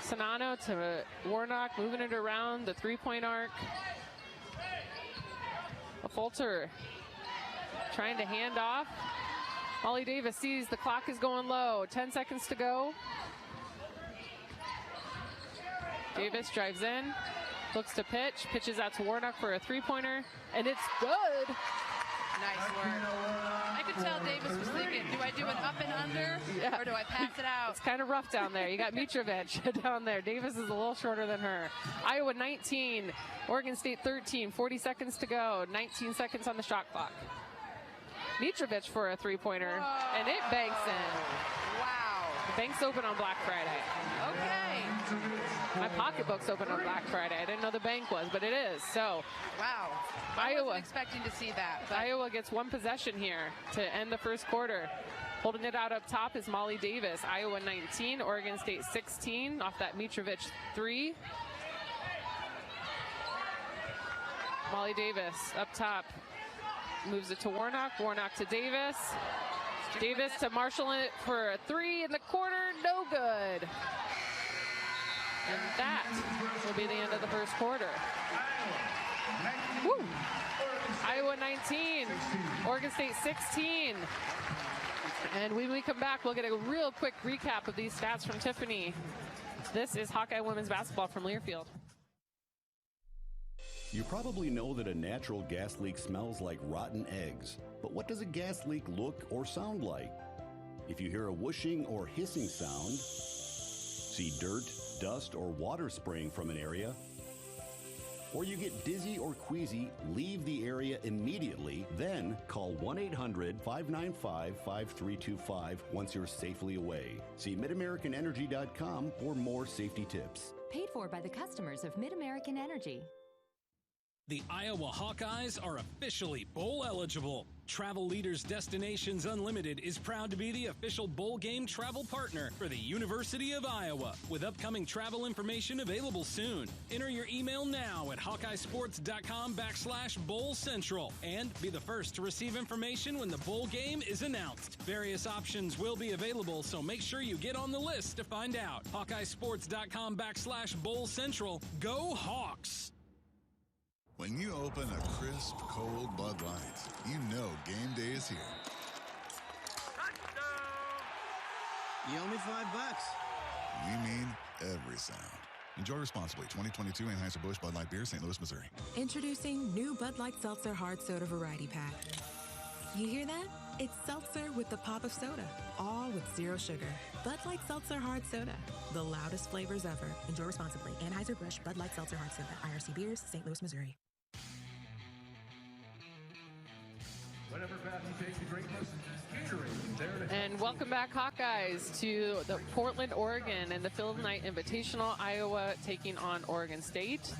Sonano to Warnock, moving it around the 3-point arc. A Fulter trying to hand off. Molly Davis sees the clock is going low. 10 seconds to go. Davis drives in, looks to pitch, pitches out to Warnock for a 3-pointer, and it's good. Nice work. I could tell Davis was thinking, do I do an up and under, or do I pass it out? It's kind of rough down there. You got Mitrovic down there. Davis is a little shorter than her. Iowa 19, Oregon State 13, 40 seconds to go, 19 seconds on the shot clock. Mitrovic for a 3-pointer, and it banks in. Wow. The bank's open on Black Friday. Okay. My pocketbook's open on Black Friday. I didn't know the bank was, but it is. So, wow. I wasn't expecting to see that. But Iowa gets 1 possession here to end the first quarter. Holding it out up top is Molly Davis. Iowa 19, Oregon State 16 off that Mitrovic 3. Molly Davis up top. Moves it to Warnock. Warnock to Davis. Davis to Marshall for a 3 in the corner. No good. And that will be the end of the first quarter. Woo. Iowa 19, Oregon State 16. And when we come back, we'll get a real quick recap of these stats from Tiffany. This is Hawkeye women's basketball from Learfield. You probably know that a natural gas leak smells like rotten eggs. But what does a gas leak look or sound like? If you hear a whooshing or hissing sound, see dirt, dust, or water spraying from an area, or you get dizzy or queasy, leave the area immediately. Then call 1-800-595-5325 once you're safely away. See MidAmericanEnergy.com for more safety tips. Paid for by the customers of Mid-American Energy. The Iowa Hawkeyes are officially bowl eligible. Travel Leaders Destinations Unlimited is proud to be the official bowl game travel partner for the University of Iowa, with upcoming travel information available soon. Enter your email now at hawkeyesports.com/bowl central and be the first to receive information when the bowl game is announced. Various options will be available, so make sure you get on the list to find out. hawkeyesports.com/bowl central. Go Hawks! When you open a crisp, cold Bud Light, you know game day is here. You owe me $5. We mean every sound. Enjoy responsibly. 2022 Anheuser-Busch Bud Light Beer, St. Louis, Missouri. Introducing new Bud Light Seltzer Hard Soda Variety Pack. You hear that? It's seltzer with the pop of soda, all with zero sugar. Bud Light Seltzer Hard Soda, the loudest flavors ever. Enjoy responsibly. Anheuser-Busch Bud Light Seltzer Hard Soda, IRC Beers, St. Louis, Missouri. Whatever path you take to greatness, catering there to And welcome back, Hawkeyes, to the Portland, Oregon, and the Field Night Invitational. Iowa taking on Oregon State.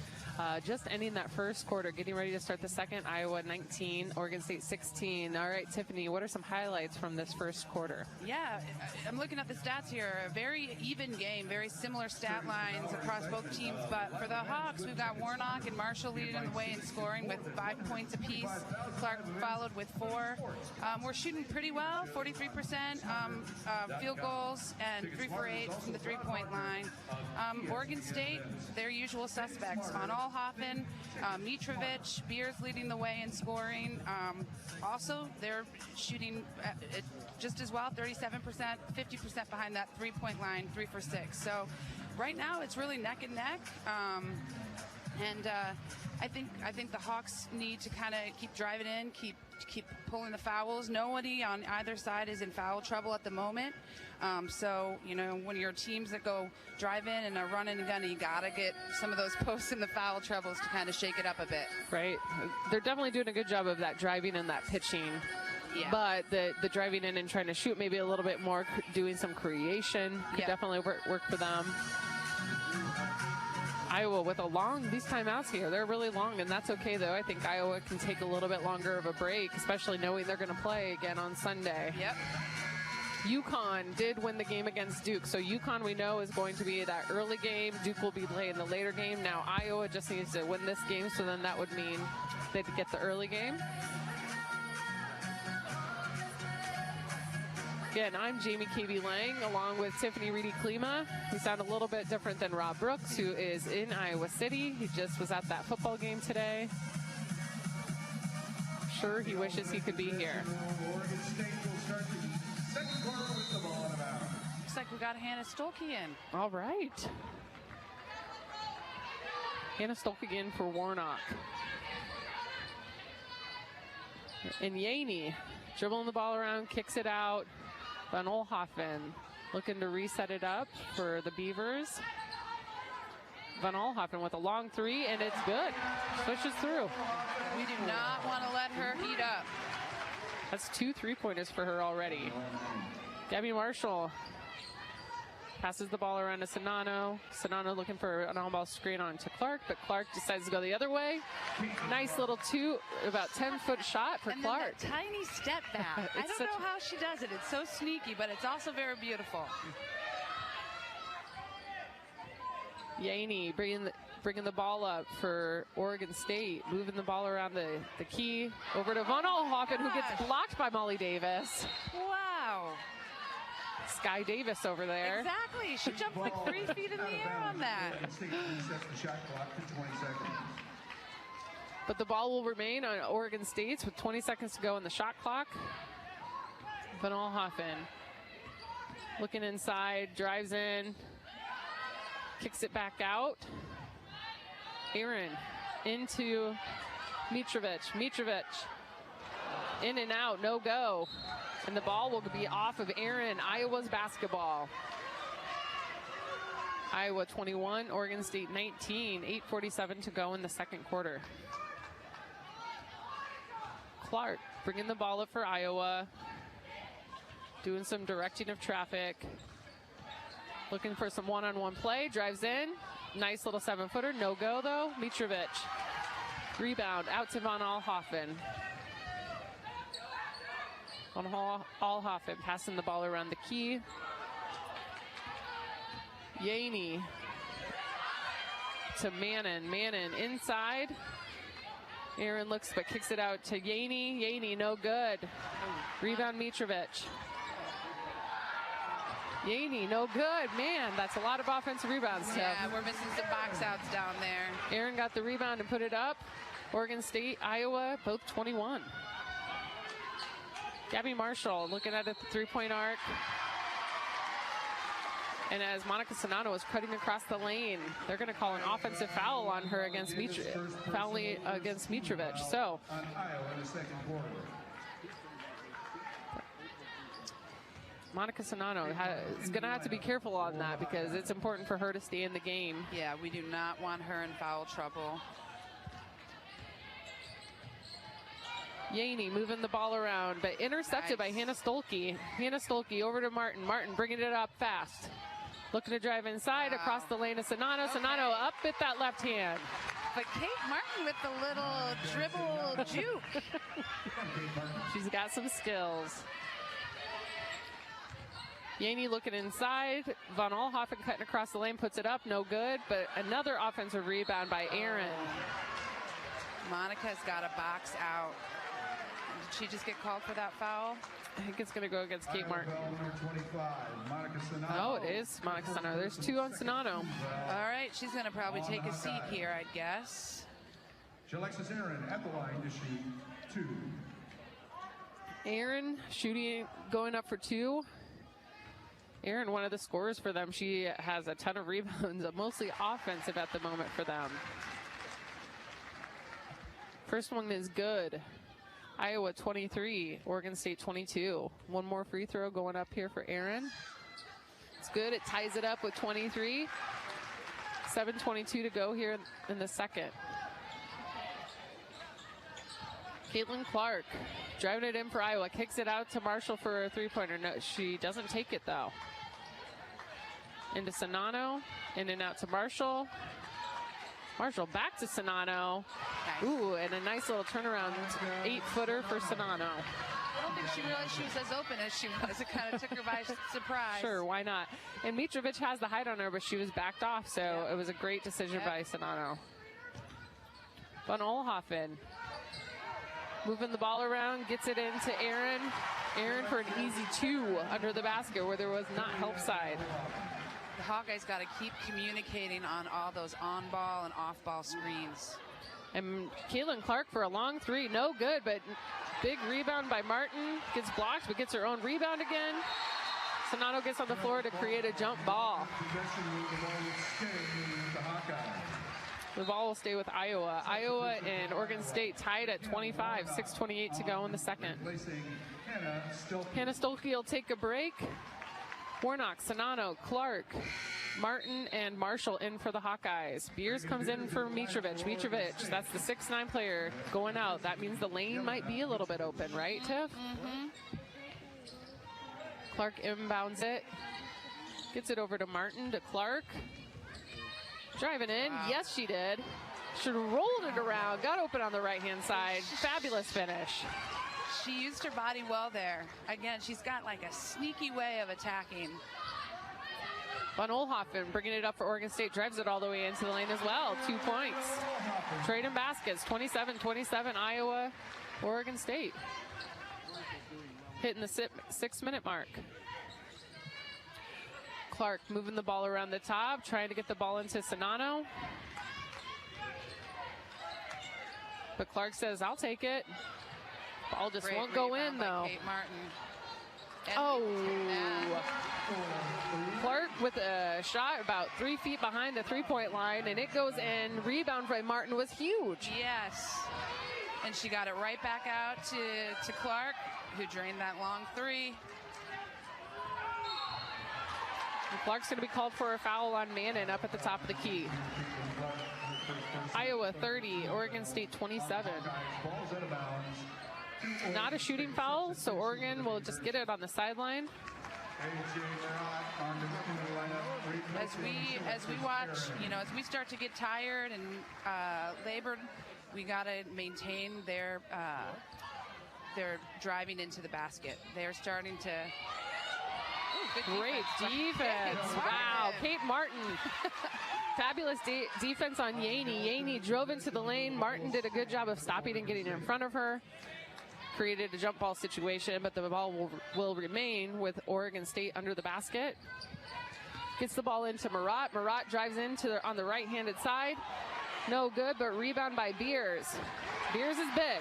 Just ending that first quarter, getting ready to start the second. Iowa 19, Oregon State 16. All right, Tiffany, what are some highlights from this first quarter? Yeah, I'm looking at the stats here. A very even game, very similar stat lines across both teams. But for the Hawks, we've got Warnock and Marshall leading the way in scoring with 5 points apiece. Clark followed with 4. We're shooting pretty well, 43% field goals and 3 for 8 from the three-point line. Oregon State, their usual suspects. On Allhoffen, Mitrovic, Beers leading the way in scoring. Also, they're shooting just as well, 37%, 50% behind that three-point line, 3 for 6. So right now it's really neck and neck. I think the Hawks need to kind of keep driving in, keep pulling the fouls. Nobody on either side is in foul trouble at the moment. So, you know, when you're teams that go drive in and are running and gunning, you got to get some of those posts in the foul troubles to kind of shake it up a bit. Right. They're definitely doing a good job of that driving and that pitching. Yeah. But the driving in and trying to shoot maybe a little bit more, doing some creation could definitely work for them. Iowa with these timeouts here, they're really long, and that's okay, though. I think Iowa can take a little bit longer of a break, especially knowing they're going to play again on Sunday. Yep. UConn did win the game against Duke, so UConn we know is going to be that early game. Duke will be playing the later game. Now Iowa just needs to win this game, so then that would mean they'd get the early game. Again, I'm Jamie K.B. Lang, along with Tiffany Reedy-Klima. We sound a little bit different than Rob Brooks, who is in Iowa City. He just was at that football game today. Sure, he wishes he could be here. Looks like we got Hannah Stolke in. All right. Hannah Stolke in for Warnock. And Yaney dribbling the ball around, kicks it out. Van Olhoffen looking to reset it up for the Beavers. Van Olhoffen with a long 3, and it's good. Switches through. We do not want to let her heat up. That's 2 3-pointers for her already. Gabby Marshall passes the ball around to Sonano. Sonano looking for an on-ball screen on to Clark, but Clark decides to go the other way. Nice little about 10-foot shot for Clark. That tiny step back. I don't know how she does it. It's so sneaky, but it's also very beautiful. Yaney bringing the ball up for Oregon State, moving the ball around the key over to Van Olhoffen, who gets blocked by Molly Davis. Wow. Sky Davis over there. Exactly. She jumped like 3 feet in the air on that. But the ball will remain on Oregon State's with 20 seconds to go in the shot clock. Van Olhoffen looking inside, drives in, kicks it back out. Aaron into Mitrovic. Mitrovic in and out, no go. And the ball will be off of Aaron. Iowa's basketball. Iowa 21, Oregon State 19. 8:47 to go in the second quarter. Clark bringing the ball up for Iowa. Doing some directing of traffic. Looking for some one-on-one play. Drives in. Nice little 7-footer. No go, though. Mitrovic. Rebound out to Von Alhoffen. Von Alhoffen passing the ball around the key. Yaney to Mannon. Mannon inside. Aaron looks but kicks it out to Yaney. Yaney no good. Rebound Mitrovic. Yaney no good. Man, that's a lot of offensive rebounds. Yeah, we're missing some box outs down there. Aaron got the rebound and put it up. Oregon State, Iowa, both 21. Gabby Marshall looking at it at the three-point arc. And as Monica Sonano is cutting across the lane, they're going to call an offensive foul on her against Mitrovic. So, on Iowa in the second quarter. Monica Sonano is going to have to be careful on that because it's important for her to stay in the game. Yeah, we do not want her in foul trouble. Yaney moving the ball around, but intercepted by Hannah Stolke. Hannah Stolke over to Martin. Martin bringing it up fast. Looking to drive inside across the lane of Sonano. Okay. Sonano up at that left hand. But Kate Martin with the little dribble juke. She's got some skills. Yaney looking inside. Von Alhoffen cutting across the lane, puts it up, no good. But another offensive rebound by Aaron. Monica's got a box out. Did she just get called for that foul? I think it's going to go against Kate Martin. Oh, it is Monica Sonano. There's two on Sonano. All right, she's going to probably take a seat here, I'd guess. Alexis Aaron at the line to shoot 2. Aaron shooting, going up for 2. Aaron, one of the scorers for them. She has a ton of rebounds, mostly offensive at the moment for them. First one is good. Iowa 23, Oregon State 22. One more free throw going up here for Aaron. It's good. It ties it up with 23. 7:22 to go here in the second. Caitlin Clark driving it in for Iowa. Kicks it out to Marshall for a three-pointer. No, she doesn't take it, though. Into Sonano. In and out to Marshall. Marshall back to Sonano. Nice. Ooh, and a nice little turnaround 8-footer for Sonano. I don't think she realized she was as open as she was. It kind of took her by surprise. Sure, why not? And Mitrovic has the height on her, but she was backed off, so it was a great decision by Sonano. Von Alhoffen moving the ball around, gets it into Aaron. Aaron for an easy 2 under the basket where there was not help side. The Hawkeyes got to keep communicating on all those on-ball and off-ball screens. And Caitlin Clark for a long 3, no good, but big rebound by Martin. Gets blocked, but gets her own rebound again. Sonano gets on the floor to create a jump ball. The ball will stay with Iowa. Iowa and Oregon State tied at 25, 6:28 to go in the second. Hannah Stolke will take a break. Warnock, Sonano, Clark, Martin, and Marshall in for the Hawkeyes. Beers comes in for Mitrovic. Mitrovic, that's the 6'9" player going out. That means the lane might be a little bit open, right, Tiff? Mm-hmm. Clark inbounds it. Gets it over to Martin, to Clark. Driving in. Wow. Yes, she did. Should have rolled it around. Got open on the right-hand side. Fabulous finish. She used her body well there. Again, she's got like a sneaky way of attacking. Von Alhoffen bringing it up for Oregon State. Drives it all the way into the lane as well. 2 points. Trading baskets. 27-27 Iowa, Oregon State. Hitting the 6-minute mark. Clark moving the ball around the top. Trying to get the ball into Sonano. But Clark says, I'll take it. Ball just won't go in, though. Kate Martin. Clark with a shot about 3 feet behind the three-point line, and it goes in. Rebound by Martin was huge. Yes. And she got it right back out to Clark. who drained that long three. And Clark's going to be called for a foul on Mannon up at the top of the key. Iowa 30, Oregon State 27. Not a shooting foul, so Oregon will just get it on the sideline. As we watch, as we start to get tired and labored, we got to maintain their driving into the basket. They're starting to. Great defense. Wow. Kate Martin. Fabulous defense on Yaney. Yaney drove into the lane. Martin did a good job of stopping and getting in front of her. Created a jump ball situation, but the ball will remain with Oregon State under the basket. Gets the ball into Marat. Marat drives on the right-handed side. No good, but rebound by Beers. Beers is big.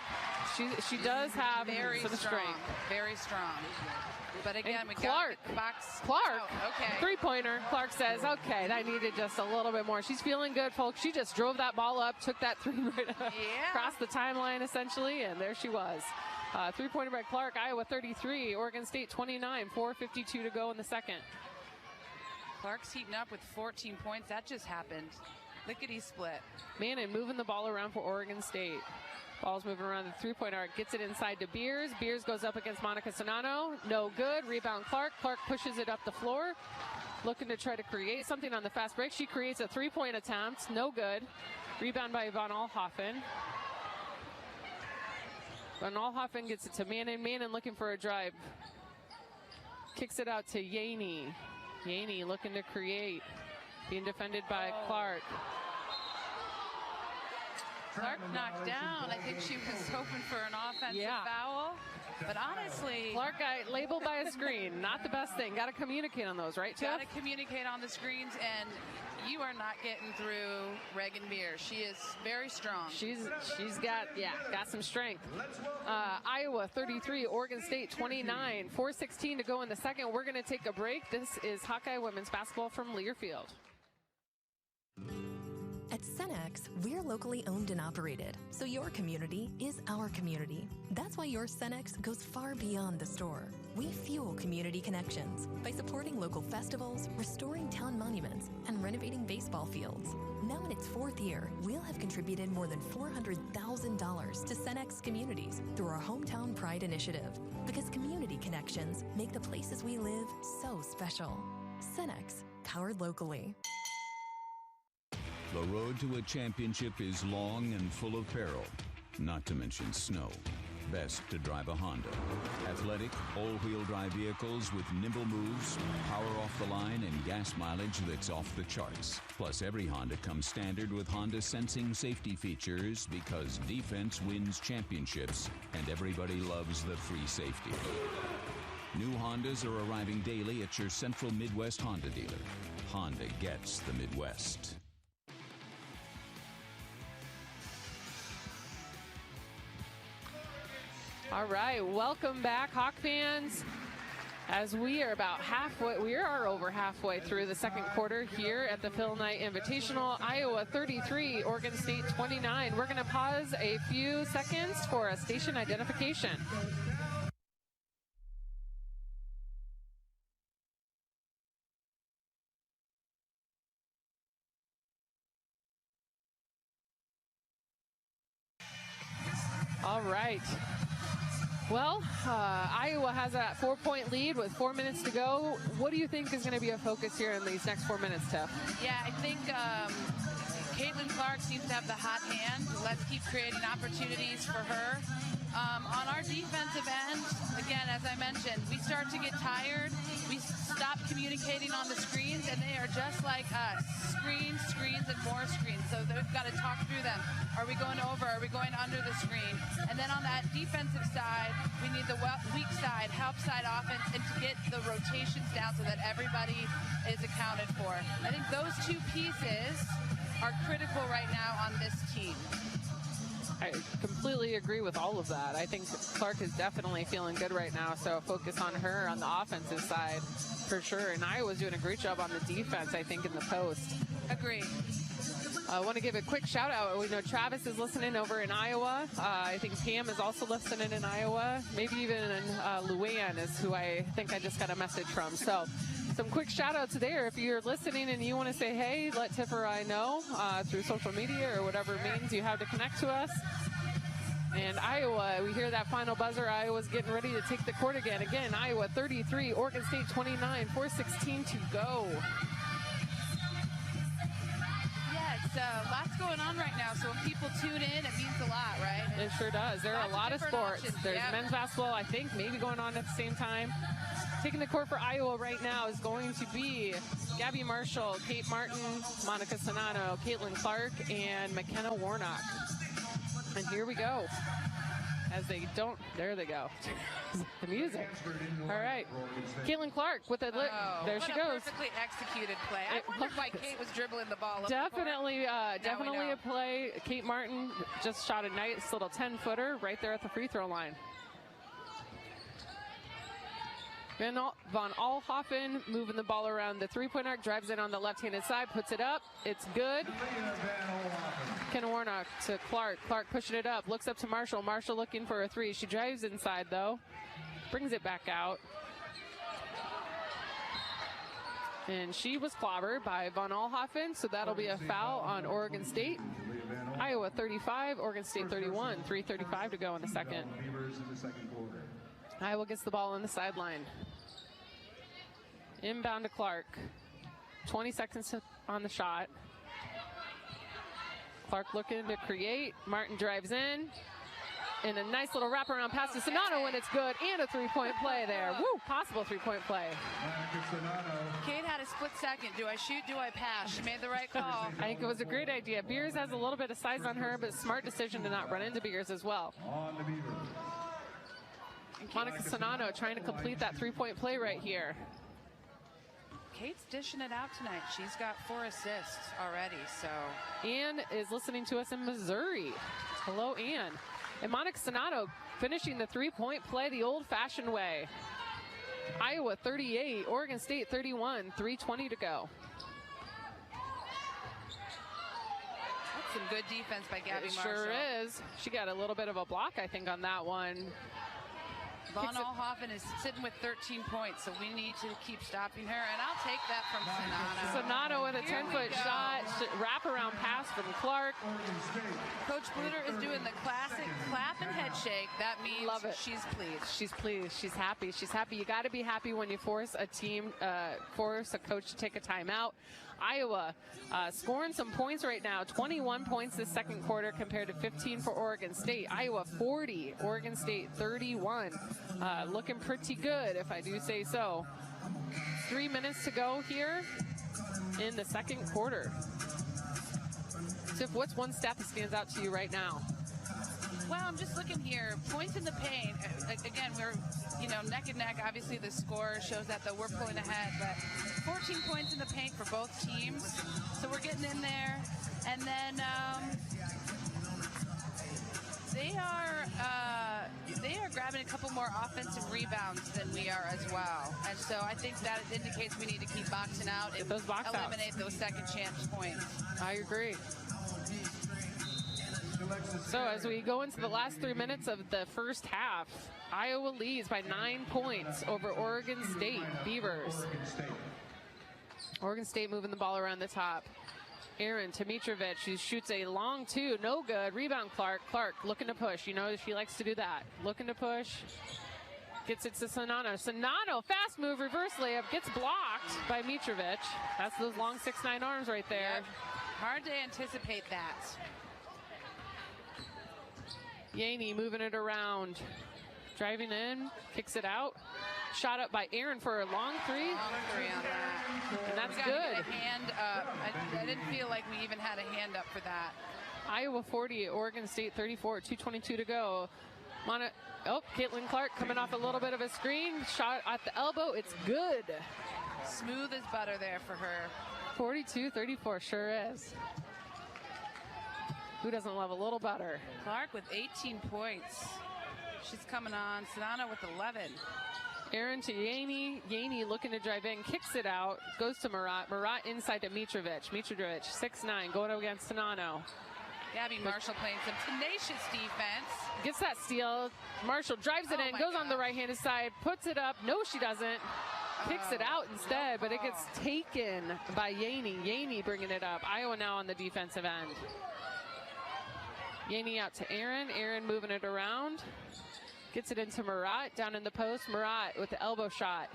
She does have some strength. Very strong. But again, we Clark, got the box. Clark, oh, okay. Three-pointer. Clark says, okay, I needed just a little bit more. She's feeling good, folks. She just drove that ball up, took that three right across the timeline, essentially, and there she was. Three-pointer by Clark. Iowa 33, Oregon State 29, 4:52 to go in the second. Clark's heating up with 14 points. That just happened. Lickety split. Mannon moving the ball around for Oregon State. Ball's moving around the three-point arc. Gets it inside to Beers. Beers goes up against Monica Sonano. No good. Rebound Clark. Clark pushes it up the floor. Looking to try to create something on the fast break. She creates a three-point attempt. No good. Rebound by Von Alhoffen. Von Alhoffen gets it to Mannon. Mannon looking for a drive. Kicks it out to Yaney. Yaney looking to create. Being defended by Clark. Clark knocked down. I think she was hoping for an offensive foul. But honestly, Clark got labeled by a screen. Not the best thing. Got to communicate on those, right, Jeff? Got to communicate on the screens, and you are not getting through Reagan Beers. She is very strong. She's got some strength. Iowa 33, Oregon State 29, 4:16 to go in the second. We're going to take a break. This is Hawkeye women's basketball from Learfield. At Cenex, we're locally owned and operated, so your community is our community. That's why your Cenex goes far beyond the store. We fuel community connections by supporting local festivals, restoring town monuments, and renovating baseball fields. Now in its fourth year, we'll have contributed more than $400,000 to Cenex communities through our Hometown Pride initiative, because community connections make the places we live so special. Cenex, powered locally. The road to a championship is long and full of peril, not to mention snow. Best to drive a Honda. Athletic, all-wheel drive vehicles with nimble moves, power off the line, and gas mileage that's off the charts. Plus, every Honda comes standard with Honda sensing safety features, because defense wins championships, and everybody loves the free safety. New Hondas are arriving daily at your Central Midwest Honda dealer. Honda gets the Midwest. All right, welcome back, Hawk fans. As we are over halfway through the second quarter here at the Phil Knight Invitational. Iowa 33, Oregon State 29. We're going to pause a few seconds for a station identification. All right. Well, Iowa has a 4-point lead with 4 minutes to go. What do you think is going to be a focus here in these next 4 minutes, Tiff? Yeah, I think Caitlin Clark seems to have the hot hand. Let's keep creating opportunities for her. On our defensive end, again, as I mentioned, we start to get tired. We stop communicating on the screens, and they are just like us. Screens, and more screens. So they've got to talk through them. Are we going over? Are we going under the screen? And then on that defensive side, we need the weak side, help side offense, and to get the rotations down so that everybody is accounted for. I think those two pieces are critical right now on this team. I completely agree with all of that. I think Clark is definitely feeling good right now, so focus on her on the offensive side for sure. And Iowa's doing a great job on the defense, I think, in the post. Agree. I want to give a quick shout out. We know Travis is listening over in Iowa. I think Pam is also listening in Iowa. Maybe even Luann is who I think I just got a message from. So some quick shout outs there. If you're listening and you want to say, hey, let Tiff or I know through social media or whatever means you have to connect to us. And Iowa, we hear that final buzzer. Iowa's getting ready to take the court again. Again, Iowa 33, Oregon State 29, 4:16 to go. Lots going on right now, so when people tune in, it means a lot, right? It sure does. There are a lot of sports. Options. There's men's basketball, I think, maybe going on at the same time. Taking the court for Iowa right now is going to be Gabby Marshall, Kate Martin, Monica Sonano, Caitlin Clark, and McKenna Warnock. And here we go. As they don't, there they go. The music. All right. Caitlin Clark with a there she goes. Perfectly executed play. I wondered why Kate was dribbling the ball. Definitely a play. Kate Martin just shot a nice little 10-footer right there at the free throw line. Von Alhoffen moving the ball around the three-point arc, drives in on the left-handed side, puts it up. It's good. Ken Warnock to Clark. Clark pushing it up, looks up to Marshall. Marshall looking for a three. She drives inside, though. Brings it back out. And she was clobbered by Von Alhoffen, so that'll be a foul on Oregon State. Iowa 35, Oregon State 31. 3:35 to go in the second. Iowa gets the ball on the sideline. Inbound to Clark. 20 seconds on the shot. Clark looking to create. Martin drives in. And a nice little wraparound pass to Sonano, and it's good. And a three-point play there. Woo, possible three-point play. Kate had a split second. Do I shoot? Do I pass? She made the right call. I think it was a great idea. Beers has a little bit of size on her, but smart decision to not run into Beers as well. Monica Sonano trying to complete that three-point play right here. Kate's dishing it out tonight. She's got 4 assists already, so. Ann is listening to us in Missouri. Hello, Ann. And Monica Sonano finishing the three-point play the old-fashioned way. Iowa 38, Oregon State 31, 3:20 to go. That's some good defense by Gabby Marshall. Sure is. She got a little bit of a block, I think, on that one. Von Alhoffen is sitting with 13 points, so we need to keep stopping her, and I'll take that from Sonano. Sonano with a 10-foot shot, wraparound pass from Clark. Coach Bluter is doing the classic clap and head shake. That means Love it. She's pleased. She's pleased. She's happy. She's happy. You got to be happy when you force a team, force a coach to take a timeout. Iowa scoring some points right now. 21 points this second quarter compared to 15 for Oregon State. Iowa 40, Oregon State 31. Looking pretty good, if I do say so. 3 minutes to go here in the second quarter. Tiff, what's one stat that stands out to you right now? Well, I'm just looking here. Points in the paint. Again, we're neck and neck. Obviously, the score shows that we're pulling ahead, but 14 points in the paint for both teams. So we're getting in there, and then they are grabbing a couple more offensive rebounds than we are as well. And so I think that indicates we need to keep boxing out and eliminate those second chance points. I agree. So as we go into the last 3 minutes of the first half, Iowa leads by 9 points over Oregon State Beavers. Oregon State moving the ball around the top. Aaron Dimitrovic, who shoots a long two, no good. Rebound Clark. Clark looking to push. You know she likes to do that. Looking to push. Gets it to Sonano. Sonano, fast move, reverse layup. Gets blocked by Mitrovic. That's those long 6'9" arms right there. Yep. Hard to anticipate that. Yaney moving it around. Driving in, kicks it out. Shot up by Aaron for a long three. Long three on that. And that's we good. Get a hand up. I didn't feel like we even had a hand up for that. Iowa 40, Oregon State 34, 2:22 to go. Caitlin Clark coming off a little bit of a screen. Shot at the elbow. It's good. Smooth as butter there for her. 42-34, sure is. Who doesn't love a little butter? Clark with 18 points. She's coming on. Sonano with 11. Aaron to Yaney. Yaney looking to drive in, kicks it out, goes to Murat. Murat inside to Mitrovic. Mitrovic, 6'9", going up against Sonano. Gabby Marshall playing some tenacious defense. Gets that steal. Marshall drives it in, goes on the right-handed side, puts it up. No, she doesn't. Kicks it out instead, but it gets taken by Yaney. Yaney bringing it up. Iowa now on the defensive end. Yaney out to Aaron. Aaron moving it around. Gets it into Murat, down in the post. Murat with the elbow shot.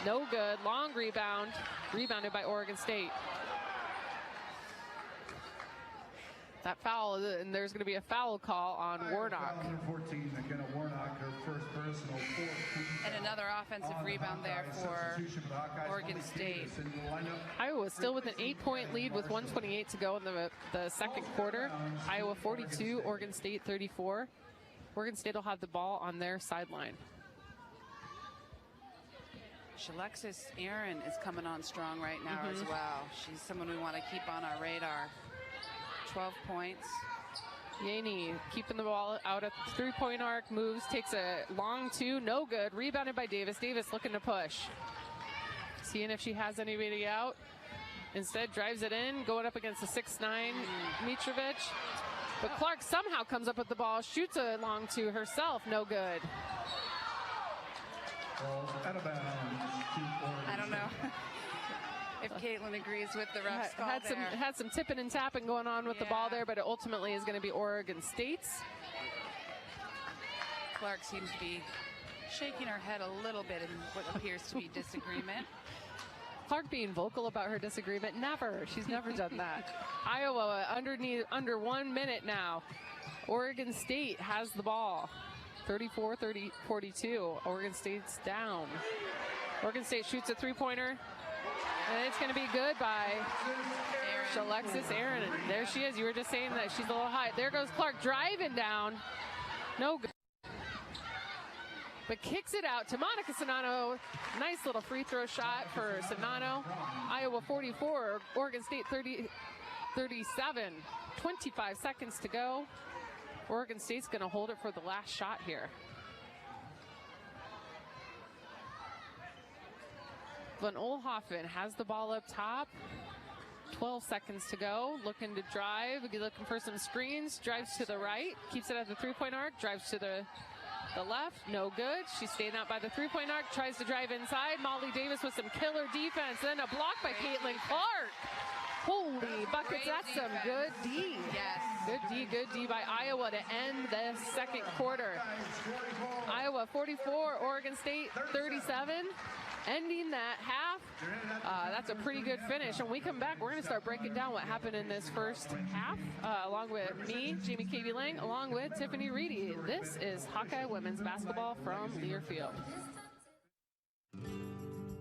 No good. Long rebound. Rebounded by Oregon State. That foul, and there's going to be a foul call on Warnock. 14, again, Warnock, her first personal fourth. And another offensive rebound there for Oregon State. Iowa still with an 8-point lead with 1:28 to go in the second quarter. Iowa 42, Oregon State 34. Oregon State will have the ball on their sideline. Alexis Aaron is coming on strong right now as well. She's someone we want to keep on our radar. 12 points. Yaney keeping the ball out at the three-point arc, moves, takes a long two, no good. Rebounded by Davis. Davis looking to push. Seeing if she has anybody out. Instead drives it in, going up against the 6'9" Mitrovic. But Clark somehow comes up with the ball, shoots a long two herself, no good. I don't know if Caitlin agrees with the ref's call had some tipping and tapping going on with the ball there, but it ultimately is going to be Oregon State's. Clark seems to be shaking her head a little bit in what appears to be disagreement. Clark being vocal about her disagreement, never. She's never done that. Iowa under 1 minute now. Oregon State has the ball. 34-42. Oregon State's down. Oregon State shoots a three-pointer. And it's going to be good by Alexis Aaron. And there she is. You were just saying that she's a little high. There goes Clark driving down. No good. But kicks it out to Monica Sonano. Nice little free throw shot for Sonano. Iowa 44, Oregon State 37. 25 seconds to go. Oregon State's going to hold it for the last shot here. Van Olhoffen has the ball up top. 12 seconds to go. Looking to drive. Looking for some screens. Drives to the right. Keeps it at the three-point arc. Drives to the left. No good. She's staying out by the three-point arc. Tries to drive inside. Molly Davis with some killer defense. Then a block by Caitlin Clark. Holy buckets. That's some good D. Yes. Good D by Iowa to end the second quarter. Iowa 44, Oregon State 37. Ending that half. That's a pretty good finish. And when we come back, we're going to start breaking down what happened in this first half, along with me, Jamie K.B. Lang, along with Tiffany Reedy. This is Hawkeye Women's Basketball from Learfield.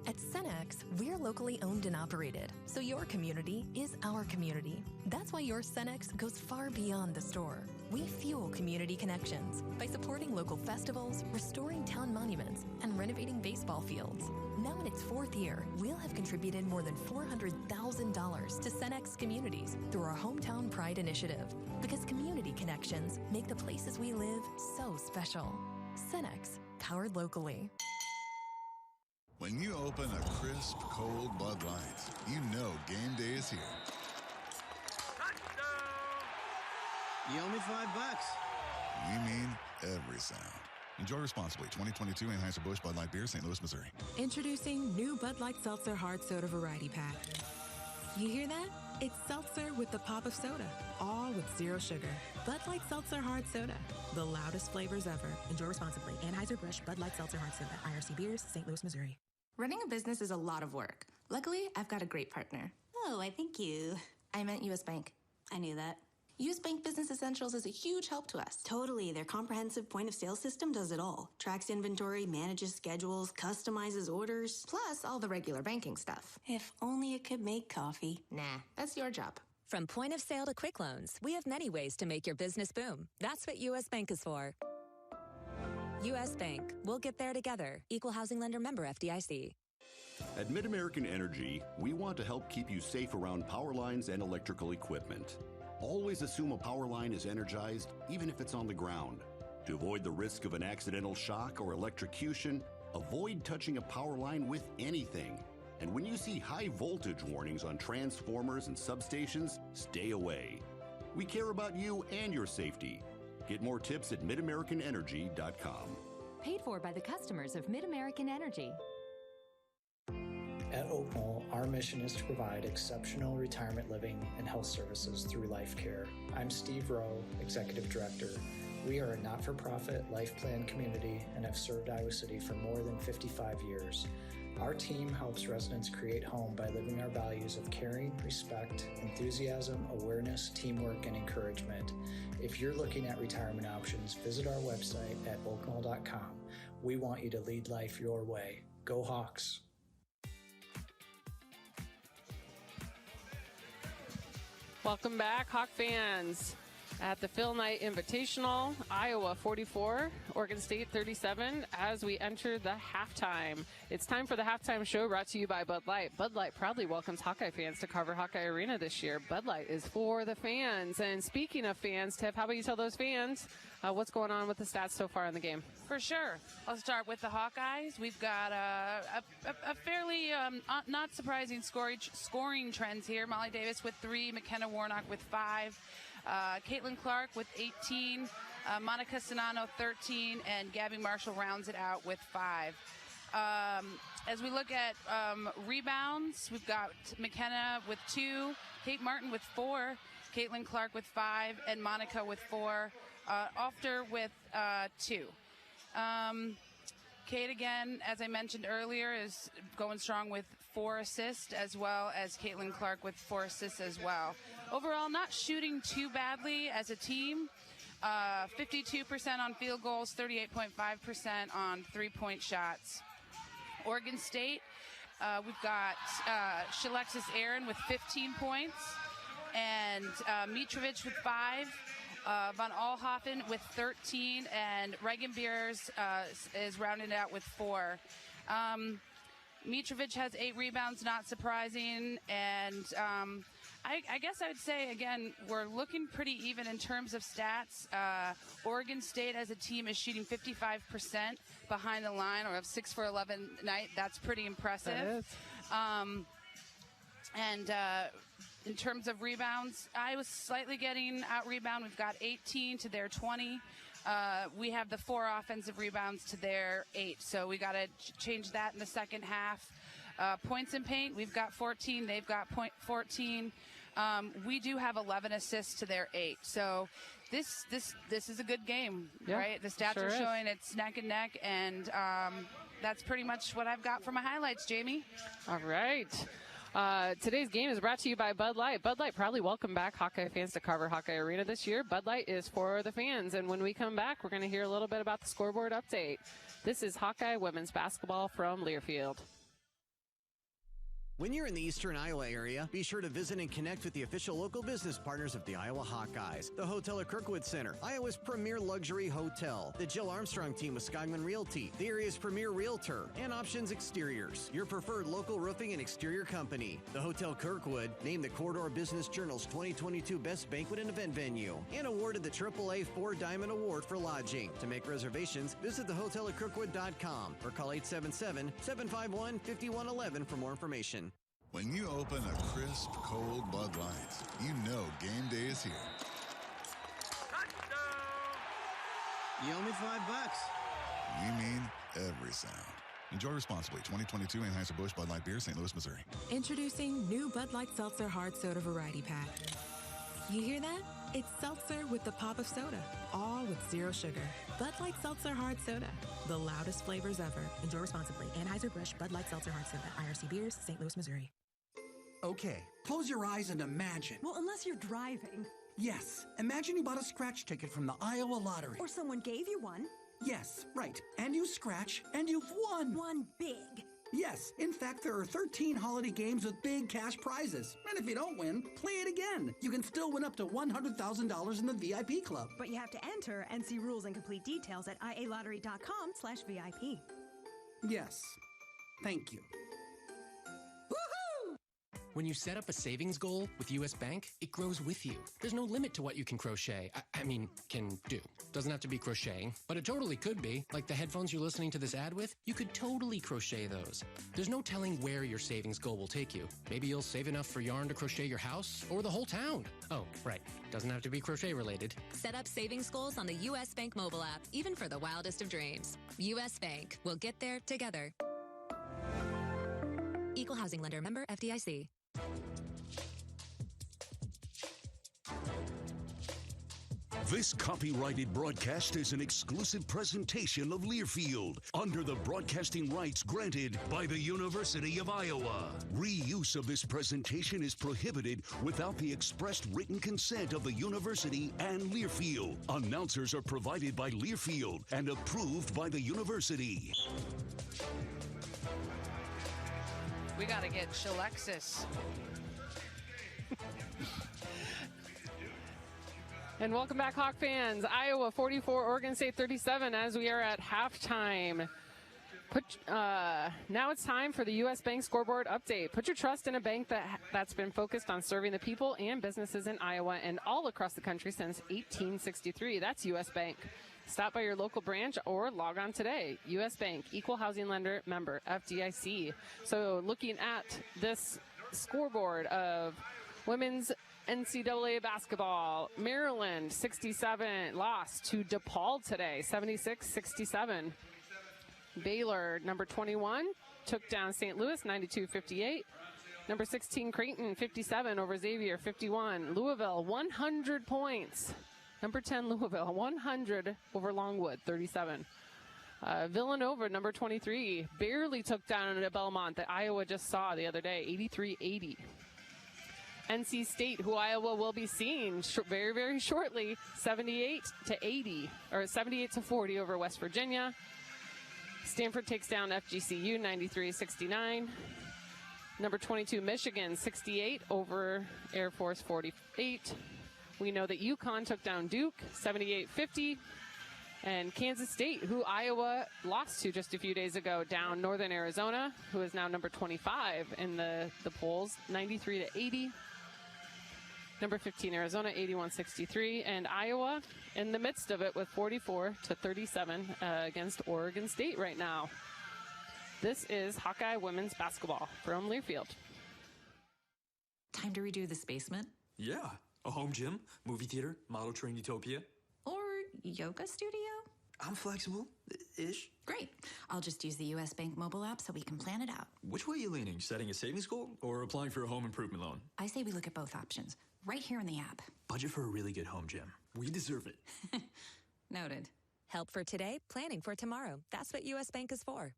At Cenex, we're locally owned and operated, so your community is our community. That's why your Cenex goes far beyond the store. We fuel community connections by supporting local festivals, restoring town monuments, and renovating baseball fields. Now in its fourth year, we'll have contributed more than $400,000 to Cenex communities through our Hometown Pride initiative, because community connections make the places we live so special. Cenex, powered locally. When you open a crisp, cold Bud Light, you know game day is here. You owe me $5. We mean every sound. Enjoy responsibly. 2022 Anheuser-Busch Bud Light Beer, St. Louis, Missouri. Introducing new Bud Light Seltzer Hard Soda Variety Pack. You hear that? It's seltzer with the pop of soda, all with zero sugar. Bud Light Seltzer Hard Soda, the loudest flavors ever. Enjoy responsibly. Anheuser-Busch Bud Light Seltzer Hard Soda, IRC Beers, St. Louis, Missouri. Running a business is a lot of work. Luckily, I've got a great partner. Oh, I think you... I meant U.S. Bank. I knew that. U.S. Bank Business Essentials is a huge help to us. Totally. Their comprehensive point-of-sale system does it all. Tracks inventory, manages schedules, customizes orders. Plus, all the regular banking stuff. If only it could make coffee. Nah, that's your job. From point of sale to quick loans, we have many ways to make your business boom. That's what U.S. Bank is for. U.S. Bank. We'll get there together. Equal housing lender, member FDIC. At Mid-American Energy, we want to help keep you safe around power lines and electrical equipment. Always assume a power line is energized, even if it's on the ground. To avoid the risk of an accidental shock or electrocution, Avoid touching a power line with anything. And when you see high voltage warnings on transformers and substations, stay away. We care about you and your safety. Get more tips at midamericanenergy.com. Paid for by the customers of Mid-American Energy. At Oak Knoll, our mission is to provide exceptional retirement living and health services through life care. I'm Steve Rowe, Executive Director. We are a not-for-profit life plan community and have served Iowa City for more than 55 years. Our team helps residents create home by living our values of caring, respect, enthusiasm, awareness, teamwork, and encouragement. If you're looking at retirement options, visit our website at oakknoll.com. We want you to lead life your way. Go Hawks! Welcome back, Hawk fans. At the Phil Knight Invitational, Iowa 44, Oregon State 37, as we enter the halftime. It's time for the halftime show brought to you by Bud Light. Bud Light proudly welcomes Hawkeye fans to Carver Hawkeye Arena this year. Bud Light is for the fans. And speaking of fans, Tiff, how about you tell those fans what's going on with the stats so far in the game? For sure. I'll start with the Hawkeyes. We've got a fairly not surprising scoring trends here. Molly Davis with 3, McKenna Warnock with 5. Caitlin Clark with 18, Monica Sonano 13, and Gabby Marshall rounds it out with 5. As we look at rebounds, we've got McKenna with 2, Kate Martin with 4, Caitlin Clark with 5, and Monica with 4, Ofter with 2. Kate, again, as I mentioned earlier, is going strong with 4 assists, as well as Caitlin Clark with 4 assists as well. Overall, not shooting too badly as a team. 52% on field goals, 38.5% on three-point shots. Oregon State, we've got Shalexis Aaron with 15 points, and Mitrovic with 5. Von Alhoffen with 13, and Reagan Beers is rounded out with 4. Mitrovic has 8 rebounds, not surprising, and I guess I would say, again, we're looking pretty even in terms of stats. Oregon State as a team is shooting 55% behind the line, or of 6 for 11 night. That's pretty impressive. That is. And in terms of rebounds, I was slightly getting out-rebound. We've got 18 to their 20. We have the 4 offensive rebounds to their 8. So we got to change that in the second half. Points in paint, we've got 14. They've got 14. We do have 11 assists to their 8. So this is a good game, right? The stats are showing it's neck and neck, and that's pretty much what I've got for my highlights, Jamie. All right. Today's game is brought to you by Bud Light. Bud Light proudly welcome back Hawkeye fans to Carver Hawkeye Arena this year. Bud Light is for the fans. And when we come back, we're going to hear a little bit about the scoreboard update. This is Hawkeye women's basketball from Learfield. When you're in the eastern Iowa area, be sure to visit and connect with the official local business partners of the Iowa Hawkeyes. The Hotel at Kirkwood Center, Iowa's premier luxury hotel. The Jill Armstrong team with Skogman Realty, the area's premier realtor. And Options Exteriors, your preferred local roofing and exterior company. The Hotel Kirkwood, named the Corridor Business Journal's 2022 Best Banquet and Event Venue. And awarded the AAA 4 Diamond Award for lodging. To make reservations, visit thehotelatKirkwood.com or call 877-751-5111 for more information. When you open a crisp, cold Bud Light, you know game day is here. You owe me $5. We mean every sound. Enjoy responsibly. 2022 Anheuser-Busch Bud Light Beer, St. Louis, Missouri. Introducing new Bud Light Seltzer Hard Soda Variety Pack. You hear that? It's seltzer with the pop of soda, all with 0 sugar. Bud Light Seltzer Hard Soda, the loudest flavors ever. Enjoy responsibly. Anheuser-Busch Bud Light Seltzer Hard Soda, IRC Beers, St. Louis, Missouri. Okay, close your eyes and imagine. Well, unless you're driving. Yes, imagine you bought a scratch ticket from the Iowa Lottery. Or someone gave you one. Yes, right. And you scratch, and you've won. One big. Yes, in fact, there are 13 holiday games with big cash prizes. And if you don't win, play it again. You can still win up to $100,000 in the VIP club. But you have to enter and see rules and complete details at ialottery.com/VIP. Yes, thank you. When you set up a savings goal with U.S. Bank, it grows with you. There's no limit to what you can crochet. Can do. Doesn't have to be crocheting, but it totally could be. Like the headphones you're listening to this ad with, you could totally crochet those. There's no telling where your savings goal will take you. Maybe you'll save enough for yarn to crochet your house or the whole town. Oh, right. Doesn't have to be crochet related. Set up savings goals on the U.S. Bank mobile app, even for the wildest of dreams. U.S. Bank. We'll get there together. Equal housing lender, member FDIC. This copyrighted broadcast is an exclusive presentation of Learfield under the broadcasting rights granted by the University of Iowa. Reuse of this presentation is prohibited without the expressed written consent of the university and Learfield. Announcers are provided by Learfield and approved by the university. We got to get Shilexis. And welcome back, Hawk fans. Iowa 44, Oregon State 37 as we are at halftime. Now it's time for the U.S. Bank scoreboard update. Put your trust in a bank that's been focused on serving the people and businesses in Iowa and all across the country since 1863. That's U.S. Bank. Stop by your local branch or log on today. U.S. Bank, equal housing lender, member FDIC. So looking at this scoreboard of women's NCAA basketball, Maryland 67 lost to DePaul today, 76-67. Baylor, number 21, took down St. Louis 92-58. Number 16, Creighton 57 over Xavier 51. Louisville 100 points. Number 10, Louisville 100 over Longwood 37. Villanova, number 23, barely took down Belmont that Iowa just saw the other day, 83-80. NC State, who Iowa will be seeing very, very shortly, 78-80, or 78-40 over West Virginia. Stanford takes down FGCU 93-69. Number 22, Michigan 68 over Air Force 48. We know that UConn took down Duke 78-50. And Kansas State, who Iowa lost to just a few days ago, down Northern Arizona, who is now number 25 in the polls, 93-80. Number 15, Arizona, 81-63. And Iowa in the midst of it with 44-37 against Oregon State right now. This is Hawkeye women's basketball from Learfield. Time to redo this basement? Yeah. A home gym, movie theater, model train utopia. Or yoga studio? I'm flexible-ish. Great. I'll just use the U.S. Bank mobile app so we can plan it out. Which way are you leaning? Setting a savings goal or applying for a home improvement loan? I say we look at both options, right here in the app. Budget for a really good home gym. We deserve it. Noted. Help for today, planning for tomorrow. That's what U.S. Bank is for.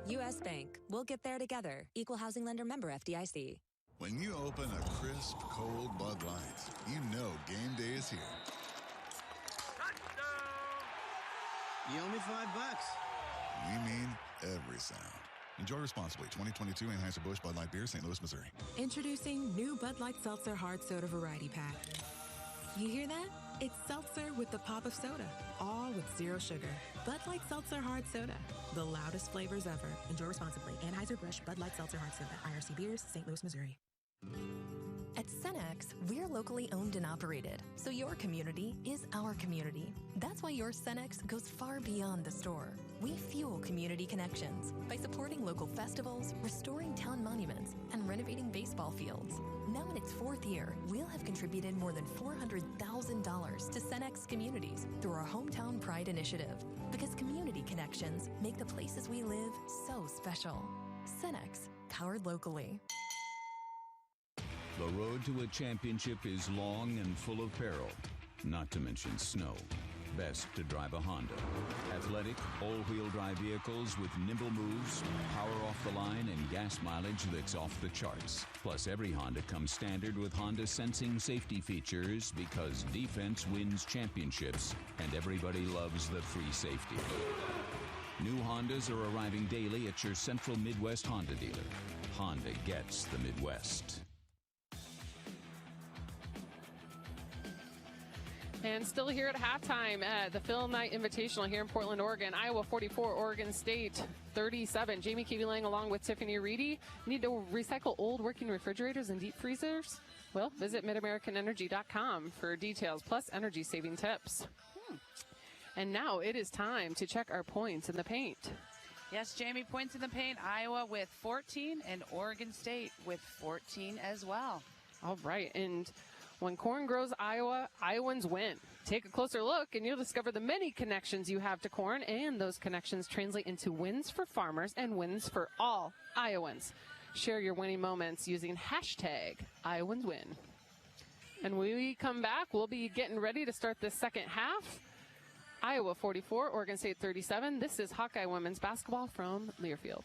U.S. Bank. We'll get there together. Equal housing lender, member FDIC. When you open a crisp, cold Bud Light, you know game day is here. You owe me $5. We mean every sound. Enjoy responsibly. 2022 Anheuser-Busch Bud Light Beer, St. Louis, Missouri. Introducing new Bud Light Seltzer Hard Soda Variety Pack. You hear that? It's seltzer with the pop of soda, all with zero sugar. Bud Light Seltzer Hard Soda, the loudest flavors ever. Enjoy responsibly. Anheuser-Busch Bud Light Seltzer Hard Soda, IRC Beers, St. Louis, Missouri. At Cenex, we're locally owned and operated, so your community is our community. That's why your Cenex goes far beyond the store. We fuel community connections by supporting local festivals, restoring town monuments, and renovating baseball fields. Now in its fourth year, we'll have contributed more than $400,000 to Cenex communities through our Hometown Pride initiative, because community connections make the places we live so special. Cenex, powered locally. The road to a championship is long and full of peril, not to mention snow. Best to drive a Honda. Athletic, all-wheel drive vehicles with nimble moves, power off the line, and gas mileage that's off the charts. Plus, every Honda comes standard with Honda sensing safety features because defense wins championships, and everybody loves the free safety. New Hondas are arriving daily at your Central Midwest Honda dealer. Honda gets the Midwest. And still here at halftime at the Phil Knight Invitational here in Portland, Oregon. Iowa 44, Oregon State 37. Jamie Keeby-Lang along with Tiffany Reedy. Need to recycle old working refrigerators and deep freezers? Well, visit MidAmericanEnergy.com for details, plus energy saving tips. And now it is time to check our points in the paint. Yes, Jamie, points in the paint. Iowa with 14 and Oregon State with 14 as well. All right, and when corn grows Iowa, Iowans win. Take a closer look and you'll discover the many connections you have to corn, and those connections translate into wins for farmers and wins for all Iowans. Share your winning moments using hashtag IowansWin. And when we come back, we'll be getting ready to start this second half. Iowa 44, Oregon State 37. This is Hawkeye women's basketball from Learfield.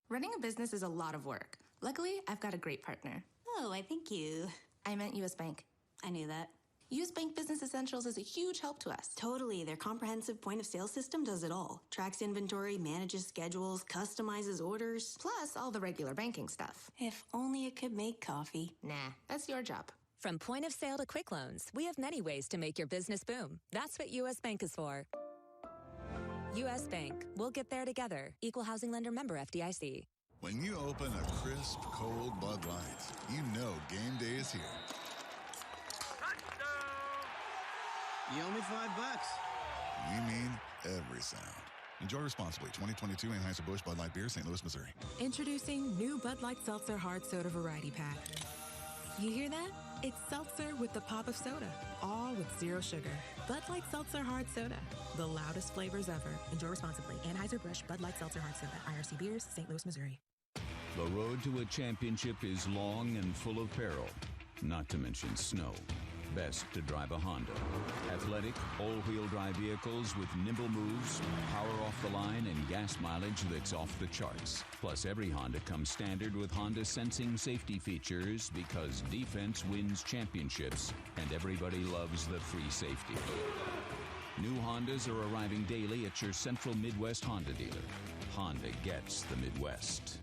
Running a business is a lot of work. Luckily, I've got a great partner. Oh, I think you... I meant U.S. Bank. I knew that. U.S. Bank Business Essentials is a huge help to us. Totally. Their comprehensive point-of-sale system does it all. Tracks inventory, manages schedules, customizes orders. Plus, all the regular banking stuff. If only it could make coffee. Nah, that's your job. From point of sale to quick loans, we have many ways to make your business boom. That's what U.S. Bank is for. U.S. Bank. We'll get there together. Equal housing lender, member FDIC. When you open a crisp, cold Bud Light, you know game day is here. You owe me $5. We mean every sound. Enjoy responsibly. 2022 Anheuser-Busch Bud Light Beer, St. Louis, Missouri. Introducing new Bud Light Seltzer Hard Soda Variety Pack. You hear that? It's seltzer with the pop of soda, all with zero sugar. Bud Light Seltzer Hard Soda, the loudest flavors ever. Enjoy responsibly. Anheuser-Busch Bud Light Seltzer Hard Soda, IRC Beers, St. Louis, Missouri. The road to a championship is long and full of peril, not to mention snow. Best to drive a Honda. Athletic, all-wheel drive vehicles with nimble moves, power off the line, and gas mileage that's off the charts. Plus, every Honda comes standard with Honda sensing safety features, because defense wins championships, and everybody loves the free safety. New Hondas are arriving daily at your Central Midwest Honda dealer. Honda gets the Midwest.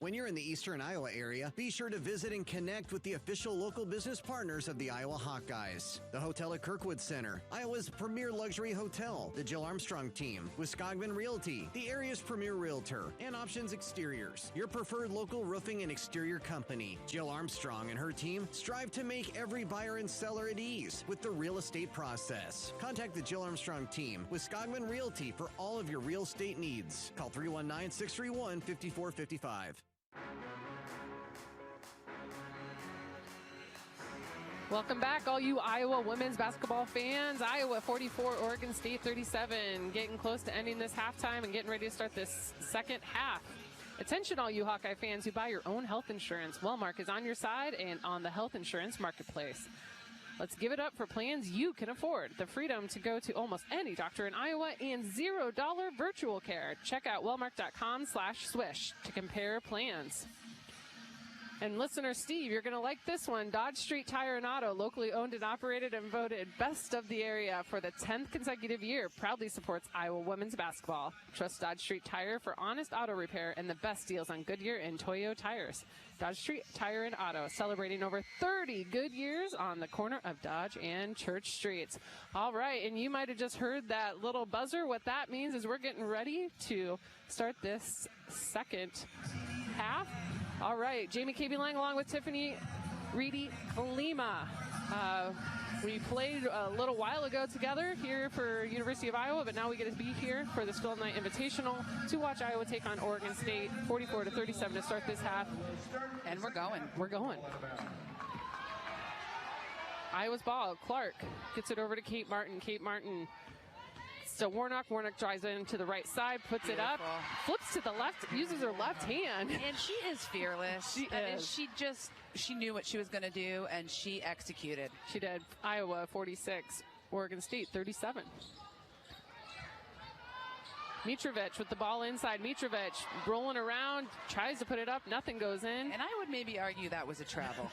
When you're in the eastern Iowa area, be sure to visit and connect with the official local business partners of the Iowa Hawkeyes. The Hotel at Kirkwood Center, Iowa's premier luxury hotel, the Jill Armstrong team, Wisconsin Realty, the area's premier realtor, and Options Exteriors, your preferred local roofing and exterior company. Jill Armstrong and her team strive to make every buyer and seller at ease with the real estate process. Contact the Jill Armstrong team, Wisconsin Realty, for all of your real estate needs. Call 319-631-5455. Welcome back, all you Iowa women's basketball fans. Iowa 44, Oregon State 37. Getting close to ending this halftime and getting ready to start this second half. Attention, all you Hawkeye fans who buy your own health insurance. Wellmark is on your side and on the health insurance marketplace. Let's give it up for plans you can afford. The freedom to go to almost any doctor in Iowa and $0 virtual care. Check out wellmark.com/swish to compare plans. And listener Steve, you're going to like this one. Dodge Street Tire and Auto, locally owned and operated and voted best of the area for the 10th consecutive year, proudly supports Iowa women's basketball. Trust Dodge Street Tire for honest auto repair and the best deals on Goodyear and Toyo tires. Dodge Street Tire and Auto, celebrating over 30 good years on the corner of Dodge and Church Streets. All right, and you might have just heard that little buzzer. What that means is we're getting ready to start this second half. All right, Jamie Keeby-Lang along with Tiffany Reedy Kalima. We played a little while ago together here for University of Iowa, but now we get to be here for the Phil Knight Invitational to watch Iowa take on Oregon State, 44-37 to start this half. And we're going. We're going. Iowa's ball. Clark gets it over to Kate Martin. Kate Martin to Warnock. Warnock drives in to the right side, puts it up, flips to the left, uses her left hand. And she is fearless. She is. She knew what she was going to do, and she executed. She did. Iowa 46, Oregon State 37. Mitrovic with the ball inside. Mitrovic rolling around, tries to put it up, nothing goes in. And I would maybe argue that was a travel.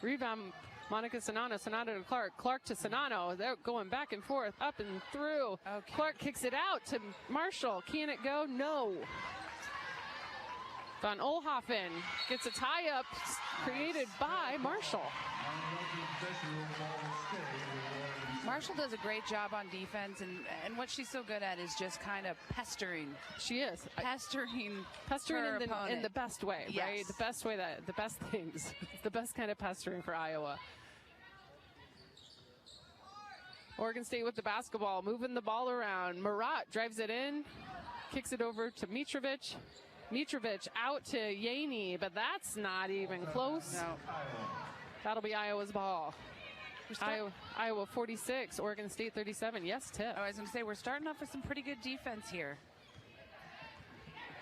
Rebound, Monica Sonano. Sonano to Clark. Clark to Sonano. They're going back and forth, up and through. Okay. Clark kicks it out to Marshall. Can it go? No. Von Oelhoffen gets a tie-up created by Marshall. Marshall does a great job on defense, and what she's so good at is just kind of pestering. She is. Pestering in the best way, yes. Right? The best things. The best kind of pestering for Iowa. Oregon State with the basketball, moving the ball around. Marat drives it in, kicks it over to Mitrovic. Mitrovic out to Yaney, but that's not even close. No. That'll be Iowa's ball. Iowa 46, Oregon State 37. Yes, Tip. I was going to say, we're starting off with some pretty good defense here.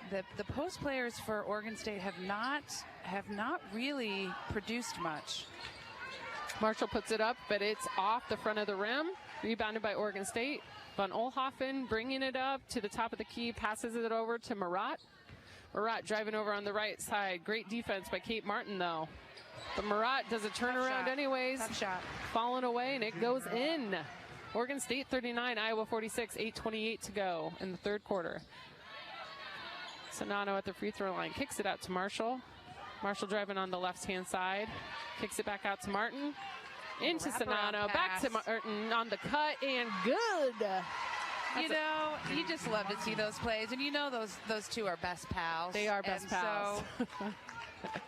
The post players for Oregon State have not really produced much. Marshall puts it up, but it's off the front of the rim. Rebounded by Oregon State. Von Oelhoffen bringing it up to the top of the key, passes it over to Marat. Marat driving over on the right side. Great defense by Kate Martin, though. But Marat does a turnaround anyways. Tough shot. Falling away, and it goes in. Oregon State 39, Iowa 46, 8:28 to go in the third quarter. Sonano at the free throw line kicks it out to Marshall. Marshall driving on the left-hand side. Kicks it back out to Martin. Into Sonano. Back to Martin on the cut, and good. You know, you just love to see those plays, and you know those two are best pals. They are best pals.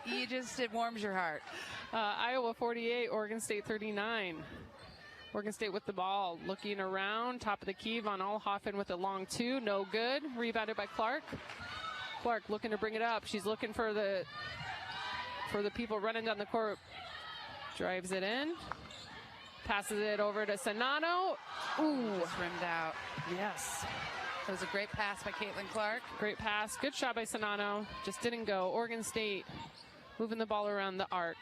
So it warms your heart. Iowa 48, Oregon State 39. Oregon State with the ball, looking around, top of the key. Von Oelhoffen with a long two, no good. Rebounded by Clark. Clark looking to bring it up. She's looking for the people running down the court. Drives it in. Passes it over to Sonano. Ooh. Just rimmed out. Yes. It was a great pass by Caitlin Clark. Great pass. Good shot by Sonano. Just didn't go. Oregon State moving the ball around the arc.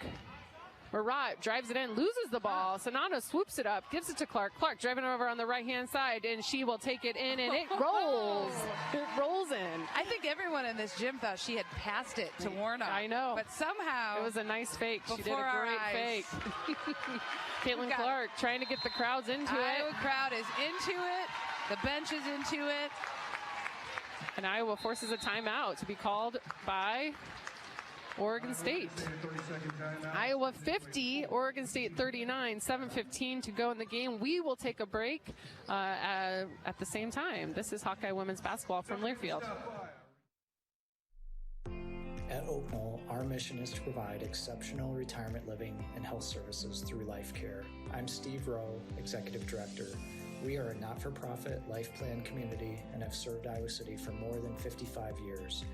Marat drives it in, loses the ball. Sonano swoops it up, gives it to Clark. Clark driving over on the right-hand side, and she will take it in, and it rolls. It rolls in. I think everyone in this gym thought she had passed it to Warnock. I know. But somehow. It was a nice fake. She did a great fake. Caitlin Clark trying to get the crowds into it. Iowa crowd is into it. The bench is into it. And Iowa forces a timeout to be called by Oregon State. Iowa 50, Oregon State 39, 7:15 to go in the game. We will take a break at the same time. This is Hawkeye women's basketball from Learfield. At Oak Knoll, our mission is to provide exceptional retirement living and health services through life care. I'm Steve Rowe, Executive Director. We are a not-for-profit life plan community and have served Iowa City for more than 55 years.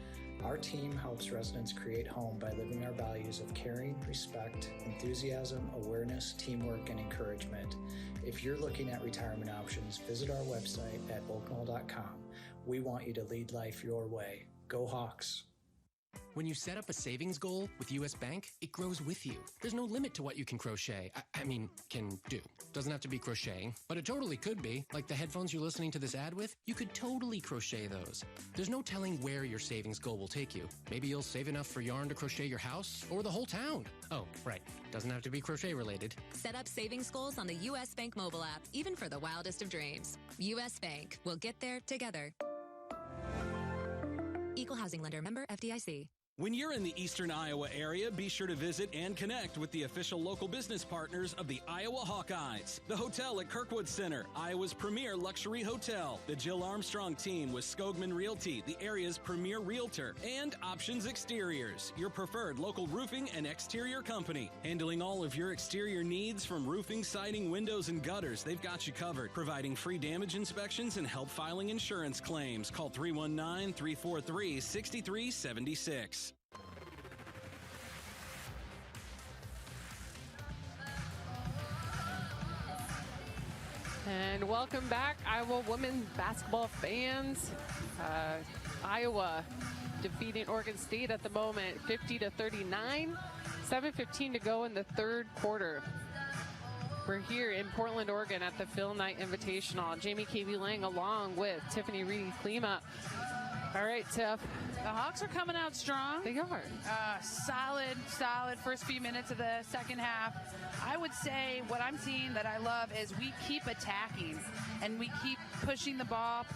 Our team helps residents create home by living our values of caring, respect, enthusiasm, awareness, teamwork, and encouragement. If you're looking at retirement options, visit our website at oaknoll.com. We want you to lead life your way. Go Hawks! When you set up a savings goal with U.S. Bank, it grows with you. There's no limit to what you can crochet. Can do. Doesn't have to be crocheting, but it totally could be. Like the headphones you're listening to this ad with, you could totally crochet those. There's no telling where your savings goal will take you. Maybe you'll save enough for yarn to crochet your house or the whole town. Oh, right. Doesn't have to be crochet related. Set up savings goals on the U.S. Bank mobile app, even for the wildest of dreams. U.S. Bank. We'll get there together. Equal housing lender, member FDIC. When you're in the eastern Iowa area, be sure to visit and connect with the official local business partners of the Iowa Hawkeyes. The hotel at Kirkwood Center, Iowa's premier luxury hotel. The Jill Armstrong team with Skogman Realty, the area's premier realtor. And Options Exteriors, your preferred local roofing and exterior company. Handling all of your exterior needs from roofing, siding, windows, and gutters, they've got you covered. Providing free damage inspections and help filing insurance claims. Call 319-343-6376. And welcome back, Iowa women's basketball fans. Iowa defeating Oregon State at the moment, 50-39. 7:15 to go in the third quarter. We're here in Portland, Oregon at the Phil Knight Invitational. Jamie K.B. Lang along with Tiffany Reedy-Klima. All right, Tiff. The Hawks are coming out strong. They are. Solid first few minutes of the second half. I would say what I'm seeing that I love is we keep attacking and we keep pushing the ball,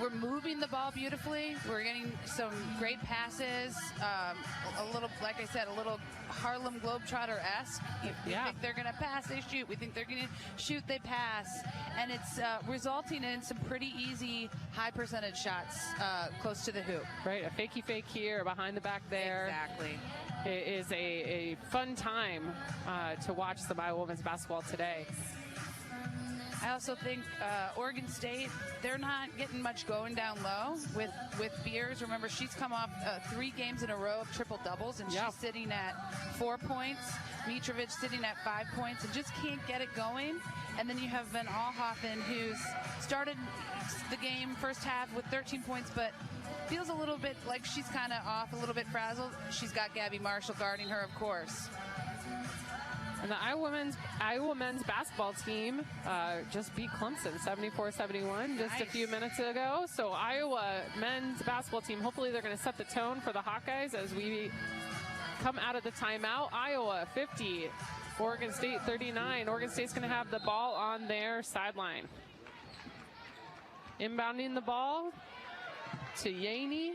we're moving the ball beautifully. We're getting some great passes. A little, like I said, a little Harlem Globetrotter-esque. We think they're going to pass, they shoot. We think they're going to shoot, they pass. And it's resulting in some pretty easy high percentage shots close to the hoop. Right, a fakey fake here, behind the back there. Exactly. It is a fun time to watch some Iowa women's basketball today. I also think Oregon State, they're not getting much going down low with Beers. Remember, she's come off 3 games in a row of triple doubles, and she's sitting at 4 points. Mitrovic sitting at 5 points and just can't get it going. And then you have Van Alhoffen, who's started the game first half with 13 points, but feels a little bit like she's kind of off, a little bit frazzled. She's got Gabby Marshall guarding her, of course. And the Iowa men's basketball team just beat Clemson 74-71 just a few minutes ago. So Iowa men's basketball team, hopefully they're going to set the tone for the Hawkeyes as we come out of the timeout. Iowa 50, Oregon State 39. Oregon State's going to have the ball on their sideline. Inbounding the ball to Yaney.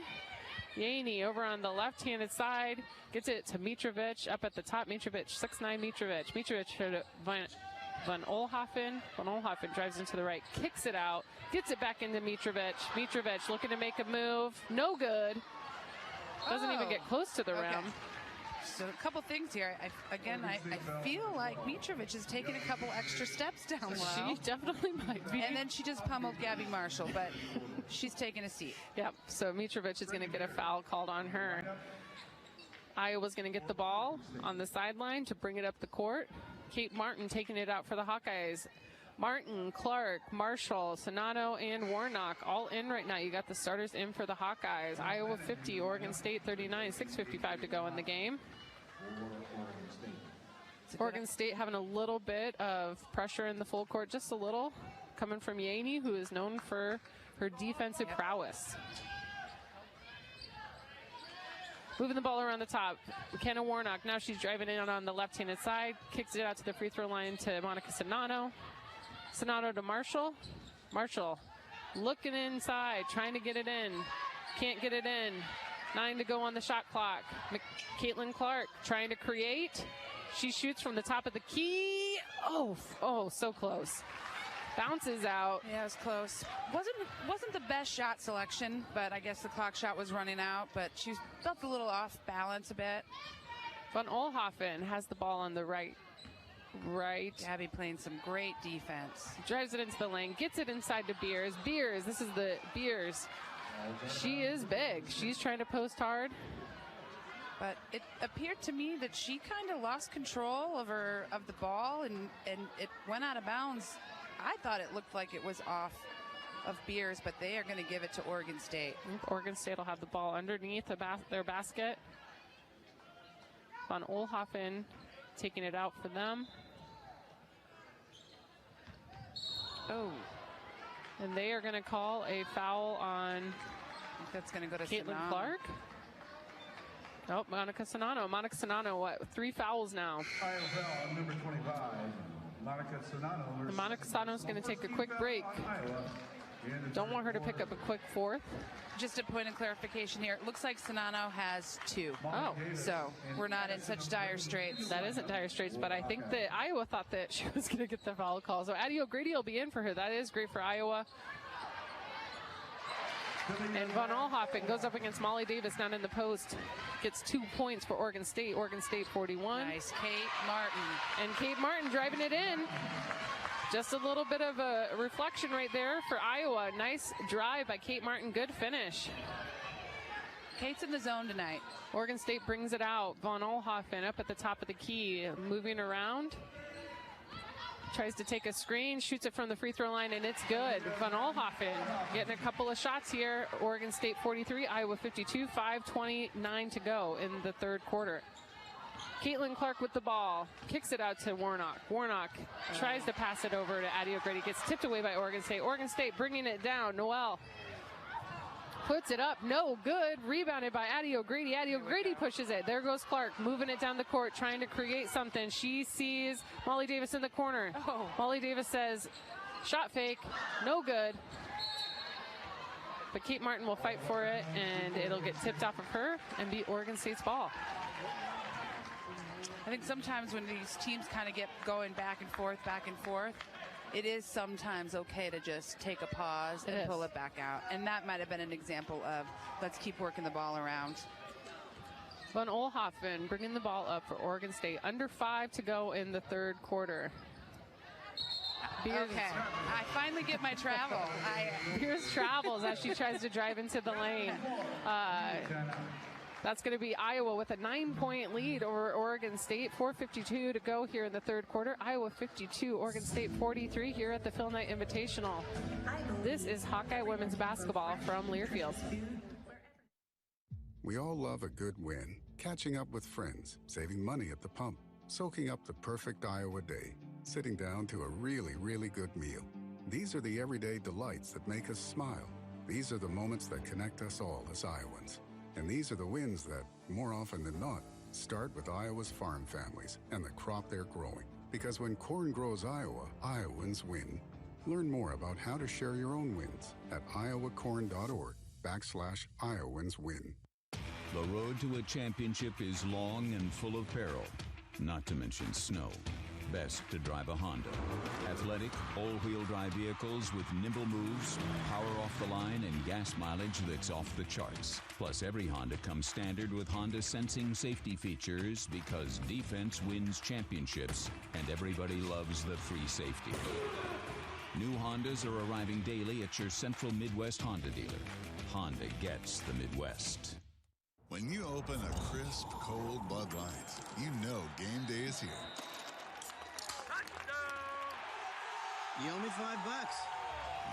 Yaney over on the left-handed side gets it to Mitrovic up at the top. Mitrovic, 6'9" Mitrovic. Mitrovic to Van Olhoffen. Van Olhoffen drives into the right, kicks it out, gets it back into Mitrovic. Mitrovic looking to make a move. No good. Doesn't even get close to the rim. So a couple things here. I feel like Mitrovic is taking a couple extra steps down low. She definitely might be. And then she just pummeled Gabby Marshall, but she's taking a seat. Yep, so Mitrovic is going to get a foul called on her. Iowa's going to get the ball on the sideline to bring it up the court. Kate Martin taking it out for the Hawkeyes. Martin, Clark, Marshall, Sonato, and Warnock all in right now. You got the starters in for the Hawkeyes. Iowa 50, Oregon State 39, 6:55 to go in the game. Oregon State having a little bit of pressure in the full court, just a little, coming from Yaney, who is known for her defensive prowess. Moving the ball around the top. McKenna Warnock, now she's driving in on the left-handed side, kicks it out to the free throw line to Monica Sonato. Sonato to Marshall. Marshall looking inside, trying to get it in. Can't get it in. 9 to go on the shot clock. Caitlin Clark trying to create. She shoots from the top of the key. Oh, so close. Bounces out. Yeah, it was close. Wasn't the best shot selection, but I guess the clock shot was running out, but she felt a little off balance a bit. Van Olhoffen has the ball on the right. Gabby playing some great defense. Drives it into the lane, gets it inside to Beers. Beers, this is the Beers. She is big. She's trying to post hard. But it appeared to me that she kind of lost control of the ball and it went out of bounds. I thought it looked like it was off of Beers, but they are going to give it to Oregon State. Oregon State will have the ball underneath their basket. Van Olhoffen taking it out for them. Oh. And they are going to call a foul on, I think that's going to go to Caitlin Clark. Oh, Monica Sonato. Monica Sonato, what? 3 fouls now. Iowa foul, number 25, Monica Sonato. Monica Sonato's going to take a quick break. Don't want her to pick up a quick fourth. Just a point of clarification here. It looks like Sonato has 2. Oh. So we're not in such dire straits. That isn't dire straits, but I think that Iowa thought that she was going to get the foul call. So Addie O'Grady will be in for her. That is great for Iowa. And Van Olhoffen goes up against Molly Davis down in the post. Gets 2 points for Oregon State. Oregon State 41. Nice, Kate Martin. And Kate Martin driving it in. Just a little bit of a reflection right there for Iowa. Nice drive by Kate Martin. Good finish. Kate's in the zone tonight. Oregon State brings it out. Van Olhoffen up at the top of the key. Moving around. Tries to take a screen, shoots it from the free throw line, and it's good. Van Olhoffen getting a couple of shots here. Oregon State 43, Iowa 52, 5:29 to go in the third quarter. Caitlin Clark with the ball, kicks it out to Warnock. Warnock tries to pass it over to Addie O'Grady, gets tipped away by Oregon State. Oregon State bringing it down. Noel puts it up, no good. Rebounded by Addie O'Grady. Addie O'Grady pushes it. There goes Clark, moving it down the court, trying to create something. She sees Molly Davis in the corner. Molly Davis says, shot fake, no good. But Kate Martin will fight for it, and it'll get tipped off of her and be Oregon State's ball. I think sometimes when these teams kind of get going back and forth, it is sometimes okay to just take a pause and pull it back out. And that might have been an example of let's keep working the ball around. Van Olhoffen bringing the ball up for Oregon State. Under 5 to go in the third quarter. Beers. Okay, I finally get my travel. Beers travels as she tries to drive into the lane. That's going to be Iowa with a 9-point lead over Oregon State. 4:52 to go here in the third quarter. Iowa 52, Oregon State 43 here at the Phil Knight Invitational. This is Hawkeye women's basketball from Learfield. We all love a good win, catching up with friends, saving money at the pump, soaking up the perfect Iowa day, sitting down to a really, really good meal. These are the everyday delights that make us smile. These are the moments that connect us all as Iowans. And these are the wins that, more often than not, start with Iowa's farm families and the crop they're growing. Because when corn grows Iowa, Iowans win. Learn more about how to share your own wins at iowacorn.org/IowansWin. The road to a championship is long and full of peril, not to mention snow. Best to drive a Honda. Athletic, all-wheel drive vehicles with nimble moves, power off the line, and gas mileage that's off the charts. Plus, every Honda comes standard with Honda sensing safety features because defense wins championships, and everybody loves the free safety. New Hondas are arriving daily at your Central Midwest Honda dealer. Honda gets the Midwest. When you open a crisp, cold Bud Light, you know game day is here. You owe me $5.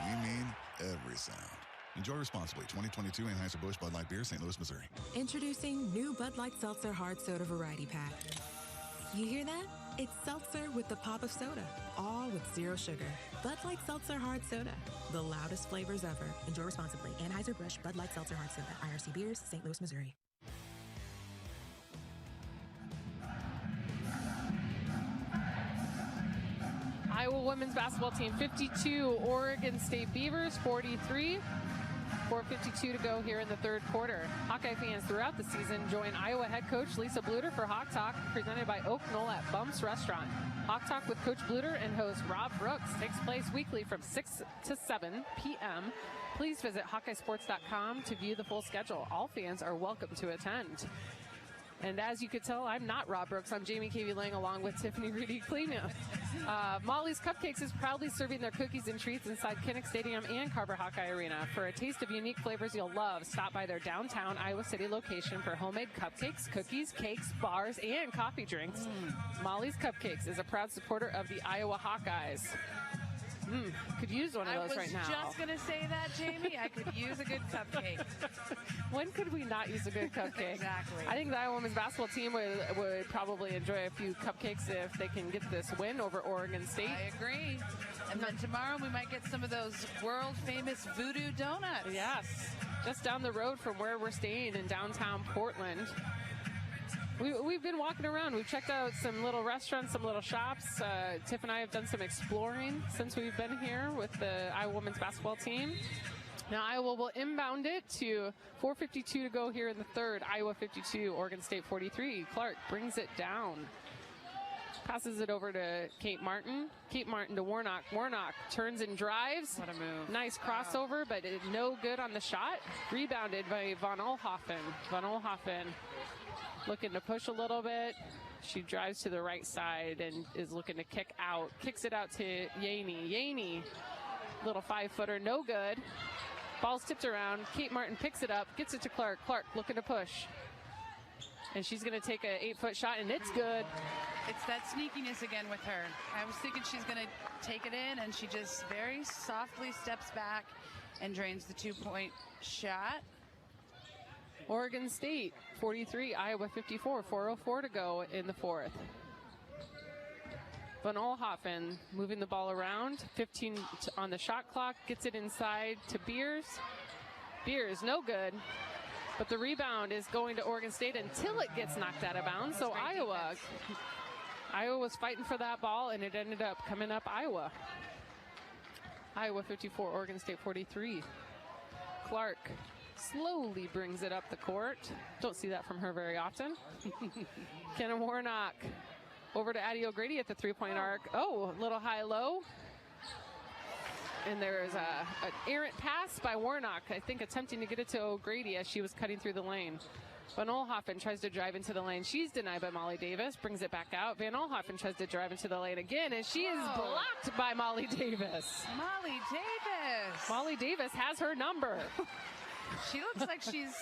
We mean every sound. Enjoy responsibly. 2022 Anheuser-Busch Bud Light Beer, St. Louis, Missouri. Introducing new Bud Light Seltzer Hard Soda Variety Pack. You hear that? It's seltzer with the pop of soda, all with zero sugar. Bud Light Seltzer Hard Soda, the loudest flavors ever. Enjoy responsibly. Anheuser-Busch Bud Light Seltzer Hard Soda, IRC Beers, St. Louis, Missouri. Iowa women's basketball team 52, Oregon State Beavers 43. 4:52 to go here in the third quarter. Hawkeye fans throughout the season join Iowa head coach Lisa Bluter for Hawk Talk, presented by Oak Knoll at Bumps Restaurant. Hawk Talk with Coach Bluter and host Rob Brooks takes place weekly from 6 to 7 p.m. Please visit HawkeyeSports.com to view the full schedule. All fans are welcome to attend. And as you could tell, I'm not Rob Brooks. I'm Jamie K.V. Lang along with Tiffany Rudy Kleenup. Molly's Cupcakes is proudly serving their cookies and treats inside Kinnick Stadium and Carver Hawkeye Arena. For a taste of unique flavors you'll love, stop by their downtown Iowa City location for homemade cupcakes, cookies, cakes, bars, and coffee drinks. Molly's Cupcakes is a proud supporter of the Iowa Hawkeyes. Could use one of those right now. I was just going to say that, Jamie. I could use a good cupcake. When could we not use a good cupcake? Exactly. I think the Iowa women's basketball team would probably enjoy a few cupcakes if they can get this win over Oregon State. I agree. And then tomorrow we might get some of those world-famous voodoo donuts. Yes. Just down the road from where we're staying in downtown Portland. We've been walking around. We've checked out some little restaurants, some little shops. Tiff and I have done some exploring since we've been here with the Iowa women's basketball team. Now Iowa will inbound it to 4:52 to go here in the third. Iowa 52, Oregon State 43. Clark brings it down. Passes it over to Kate Martin. Kate Martin to Warnock. Warnock turns and drives. What a move. Nice crossover, but no good on the shot. Rebounded by Van Olhoffen. Van Olhoffen looking to push a little bit. She drives to the right side and is looking to kick out. Kicks it out to Yaney. Yaney, little 5-footer, no good. Ball's tipped around. Kate Martin picks it up, gets it to Clark. Clark looking to push. And she's going to take a 8-foot shot, and it's good. It's that sneakiness again with her. I was thinking she's going to take it in, and she just very softly steps back and drains the 2-point shot. Oregon State 43, Iowa 54, 4:04 to go in the fourth. Van Olhoffen moving the ball around, 15 on the shot clock, gets it inside to Beers. Beers, no good. But the rebound is going to Oregon State until it gets knocked out of bounds. So Iowa was fighting for that ball, and it ended up coming up Iowa. Iowa 54, Oregon State 43. Clark slowly brings it up the court. Don't see that from her very often. Kenna Warnock over to Addie O'Grady at the three-point arc. Oh, a little high-low. And there's an errant pass by Warnock, I think attempting to get it to O'Grady as she was cutting through the lane. Van Olhoffen tries to drive into the lane. She's denied by Molly Davis, brings it back out. Van Olhoffen tries to drive into the lane again, and she is blocked by Molly Davis. Molly Davis. Molly Davis has her number. She looks like she's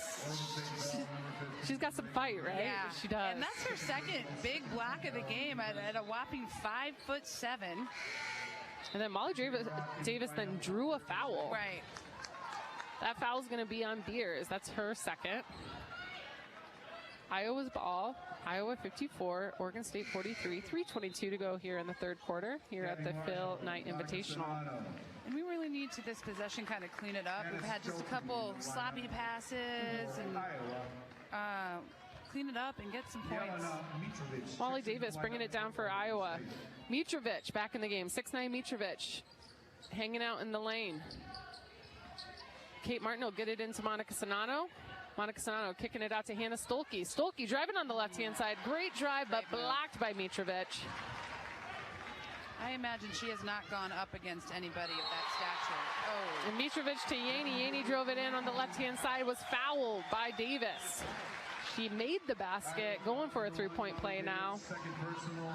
got some fight, right? Yeah, she does. And that's her second big block of the game at a whopping 5'7". And then Molly Davis then drew a foul. Right. That foul is going to be on Beers. That's her second. Iowa's ball. Iowa 54, Oregon State 43. 3:22 to go here in the third quarter here at the Phil Knight Invitational. And we really need to this possession kind of clean it up. We've had just a couple sloppy passes and clean it up and get some points. Molly Davis bringing it down for Iowa. Mitrovic back in the game. 6'9" Mitrovic hanging out in the lane. Kate Martin will get it into Monica Sonano. Monica Sonano kicking it out to Hannah Stolke. Stolke driving on the left-hand side. Great drive, but blocked by Mitrovic. I imagine she has not gone up against anybody of that stature. Oh. And Mitrovic to Yaney. Yaney drove it in on the left-hand side, was fouled by Davis. She made the basket, going for a three-point play now. Second personal,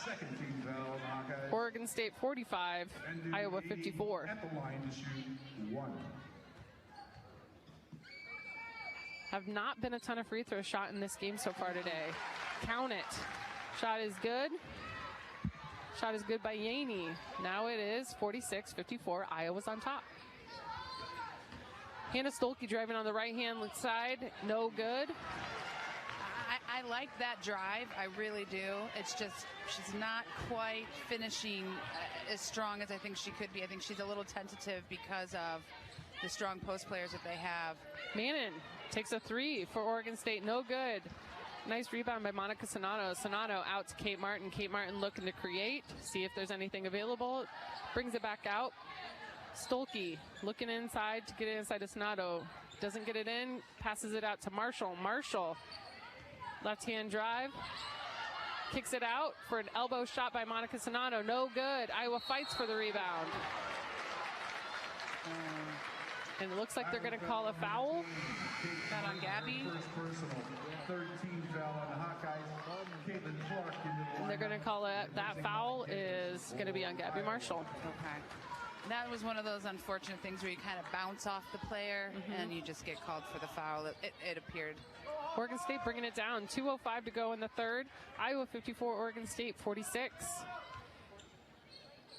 second team foul, Hawkeyes. Oregon State 45, Iowa 54. At the line to shoot 1. Have not been a ton of free throws shot in this game so far today. Count it. Shot is good. Shot is good by Yaney. Now it is 46-54. Iowa's on top. Hannah Stolke driving on the right-hand side. No good. I like that drive. I really do. It's just she's not quite finishing as strong as I think she could be. I think she's a little tentative because of the strong post players that they have. Mannon takes a three for Oregon State. No good. Nice rebound by Monica Sonano. Sonano out to Kate Martin. Kate Martin looking to create, see if there's anything available. Brings it back out. Stolke looking inside to get it inside to Sonano. Doesn't get it in. Passes it out to Marshall. Marshall, left-hand drive. Kicks it out for an elbow shot by Monica Sonano. No good. Iowa fights for the rebound. And it looks like they're going to call a foul. Not on Gabby. First personal, 13 foul on the Hawkeyes. Caitlin Clark into the And they're going to call it, that foul is going to be on Gabby Marshall. Okay. That was one of those unfortunate things where you kind of bounce off the player and you just get called for the foul. It appeared. Oregon State bringing it down. 2:05 to go in the third. Iowa 54, Oregon State 46.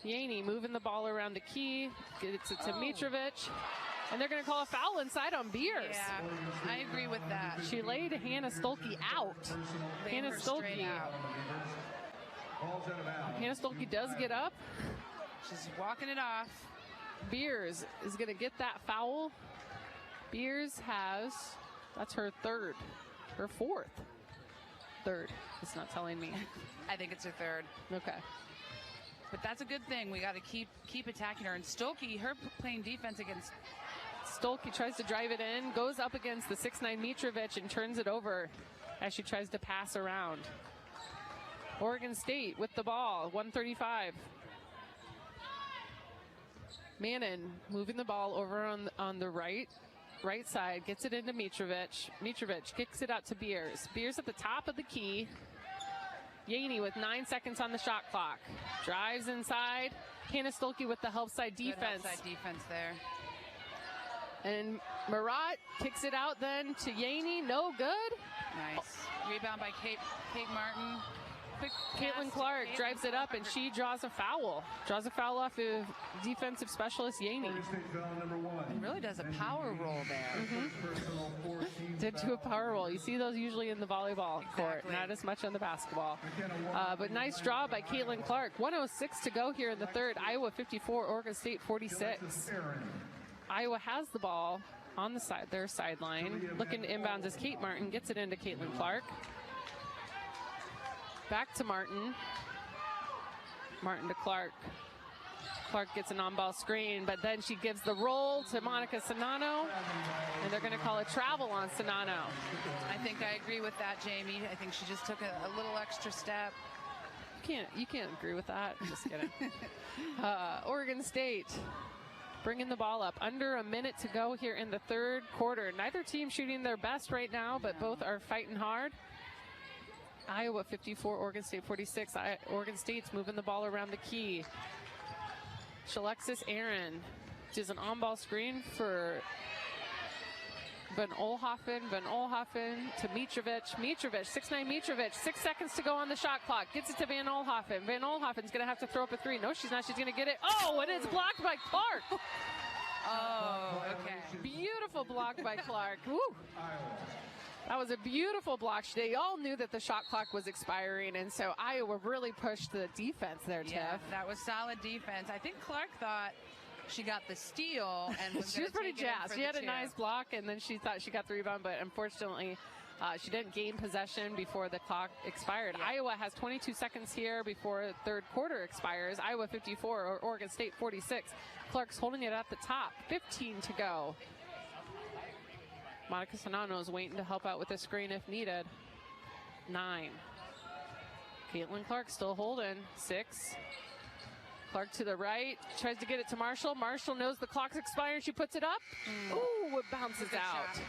Yaney moving the ball around the key. Gets it to Mitrovic. And they're going to call a foul inside on Beers. Yeah, I agree with that. She laid Hannah Stolke out. Hannah Stolke. Hannah Stolke does get up. She's walking it off. Beers is going to get that foul. Beers has, that's her third, her fourth. Third, it's not telling me. I think it's her third. Okay. But that's a good thing. We got to keep attacking her. And Stolke, her playing defense against... Stolke tries to drive it in, goes up against the 6'9" Mitrovic and turns it over as she tries to pass around. Oregon State with the ball, 1:35. Mannon moving the ball over on the right side, gets it into Mitrovic. Mitrovic kicks it out to Beers. Beers at the top of the key. Yaney with 9 seconds on the shot clock. Drives inside. Hannah Stolke with the help side defense. Good help side defense there. And Marat kicks it out then to Yaney. No good. Nice. Rebound by Kate Martin. Quick Caitlin Clark drives it up and she draws a foul. Draws a foul off of defensive specialist Yaney. And really does a power roll there. Did do a power roll. You see those usually in the volleyball court, not as much on the basketball. But nice draw by Caitlin Clark. 1:06 to go here in the third. Iowa 54, Oregon State 46. Iowa has the ball on the side, their sideline. Looking to inbounds as Kate Martin gets it into Caitlin Clark. Back to Martin. Martin to Clark. Clark gets an on-ball screen, but then she gives the roll to Monica Sonano, and they're going to call a travel on Sonano. I think I agree with that, Jamie. I think she just took a little extra step. You can't agree with that. I'm just kidding. Oregon State bringing the ball up. Under a minute to go here in the third quarter. Neither team shooting their best right now, but both are fighting hard. Iowa 54, Oregon State 46. Oregon State's moving the ball around the key. Shalexis Aaron does an on-ball screen for Van Olhoffen to Mitrovic. 6'9" Mitrovic, 6 seconds to go on the shot clock. Gets it to Van Olhoffen. Van Olhoffen's going to have to throw up a three. No, she's not. She's going to get it. Oh, and it's blocked by Clark. Oh, okay. Beautiful block by Clark. Woo. That was a beautiful block. They all knew that the shot clock was expiring, and so Iowa really pushed the defense there, Tiff. Yeah, that was solid defense. I think Clark thought she got the steal and she was pretty jazzed. She had a nice block, and then she thought she got the rebound, but unfortunately she didn't gain possession before the clock expired. Yeah. Iowa has 22 seconds here before the third quarter expires. Iowa 54, or Oregon State 46. Clark's holding it at the top. 15 to go. Monica Sonano is waiting to help out with the screen if needed. 9. Caitlin Clark still holding. 6. Clark to the right, tries to get it to Marshall. Marshall knows the clock's expiring. She puts it up. Ooh, it bounces out.